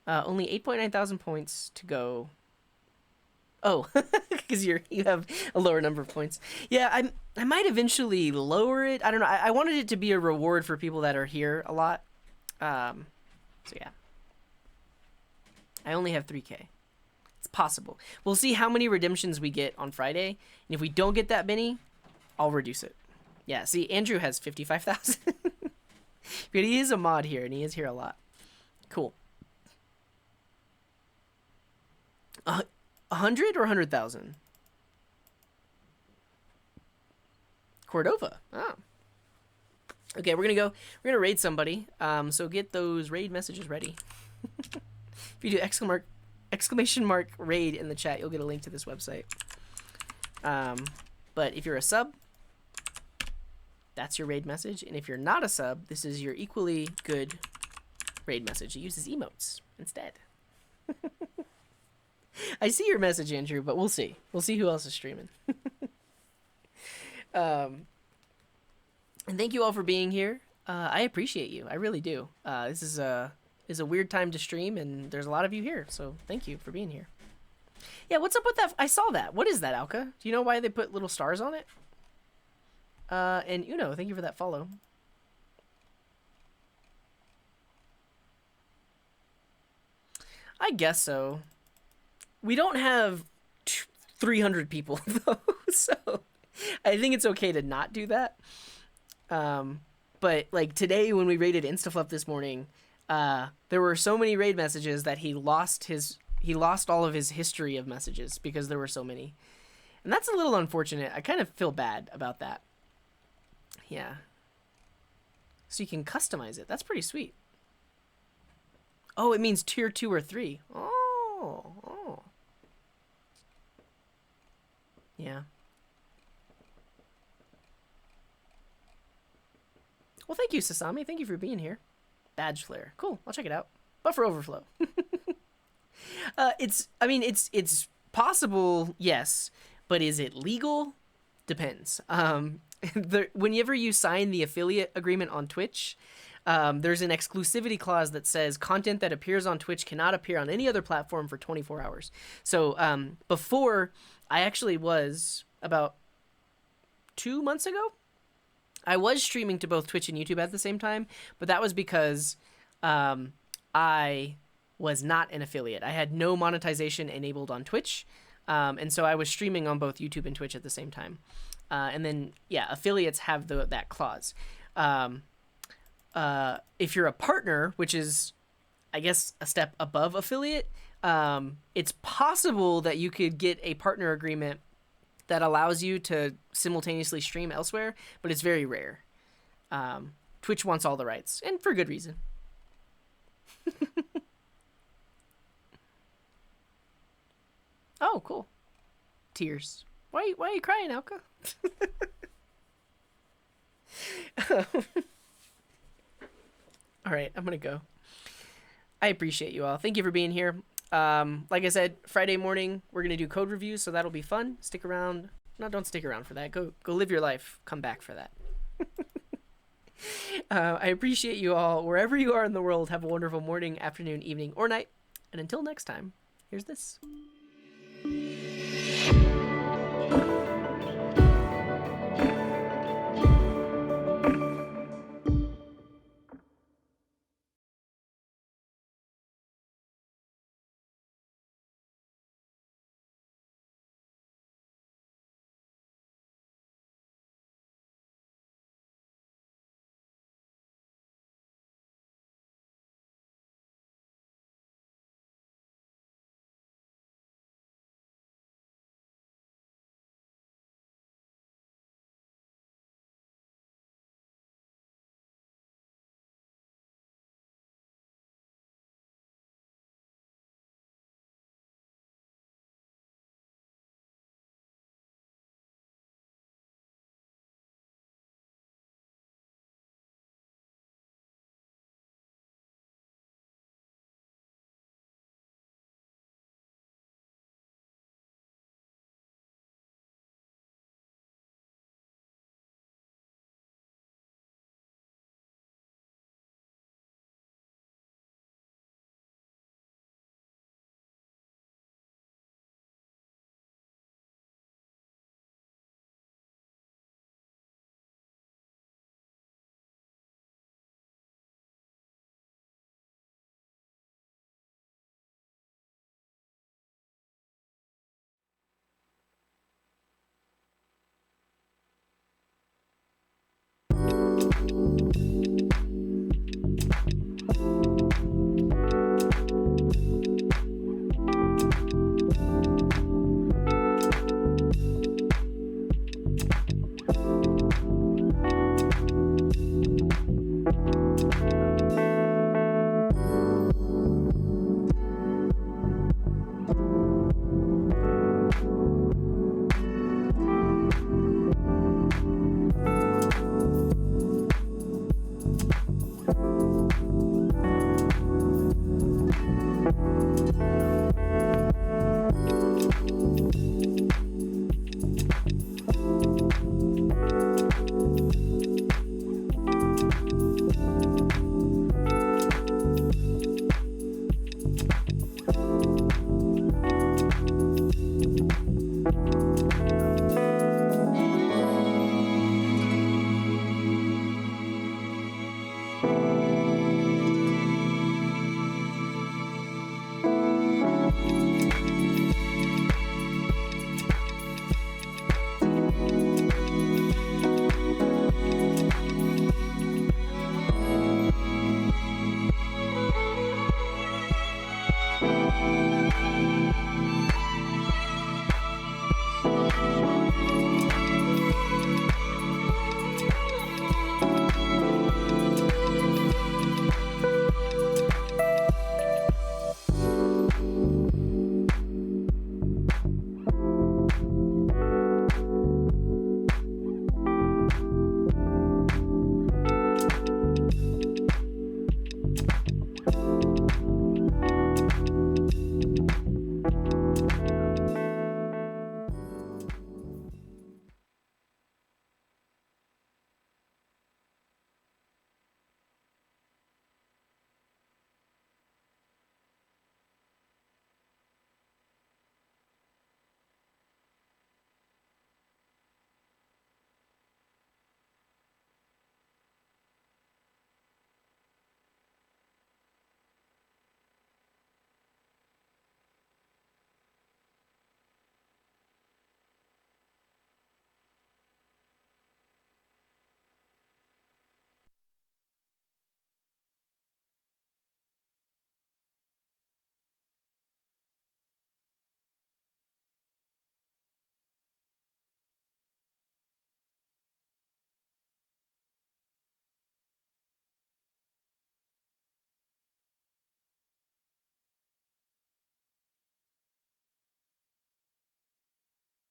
Only 8.9 thousand points to go. Oh, because you have a lower number of points. Yeah, I might eventually lower it. I don't know. I wanted it to be a reward for people that are here a lot. So yeah. I only have 3K. It's possible. We'll see how many redemptions we get on Friday, and if we don't get that many, I'll reduce it. Yeah, see, Andrew has 55,000. But he is a mod here, and he is here a lot. Cool. 100 or 100,000? Cordova. Oh. Okay, we're gonna raid somebody. So get those raid messages ready. If you do exclamation mark raid in the chat, you'll get a link to this website. But if you're a sub, that's your raid message. And if you're not a sub, this is your equally good raid message. It uses emotes instead. I see your message, Andrew, but we'll see. We'll see who else is streaming. Um, and thank you all for being here. I appreciate you. I really do. This is a weird time to stream, and there's a lot of you here. So thank you for being here. Yeah, what's up with that? I saw that. What is that, Alka? Do you know why they put little stars on it? And Uno, thank you for that follow. I guess so. We don't have 300 people though, so I think it's okay to not do that. But like today when we raided InstaFluff this morning, there were so many raid messages that he lost all of his history of messages because there were so many. And that's a little unfortunate. I kind of feel bad about that. Yeah. So you can customize it. That's pretty sweet. Oh, it means tier 2 or 3. Oh. Yeah. Well, thank you, Sasami. Thank you for being here. Badge flare. Cool. I'll check it out. Buffer overflow. It's possible, yes, but is it legal? Depends. Whenever you sign the affiliate agreement on Twitch, there's an exclusivity clause that says content that appears on Twitch cannot appear on any other platform for 24 hours. So before, I actually was about 2 months ago, I was streaming to both Twitch and YouTube at the same time, but that was because I was not an affiliate. I had no monetization enabled on Twitch, and so I was streaming on both YouTube and Twitch at the same time. And then, yeah, affiliates have that clause. If you're a partner, which is, I guess, a step above affiliate, it's possible that you could get a partner agreement that allows you to simultaneously stream elsewhere, but it's very rare. Twitch wants all the rights, and for good reason. Oh, cool. Tears. Why are you crying, Alka? All right, I'm gonna go. I appreciate you all. Thank you for being here. Like I said, Friday morning we're gonna do code reviews, so that'll be fun. Stick around. No, don't stick around for that. Go live your life. Come back for that. I appreciate you all. Wherever you are in the world, have a wonderful morning, afternoon, evening, or night. And until next time, here's this.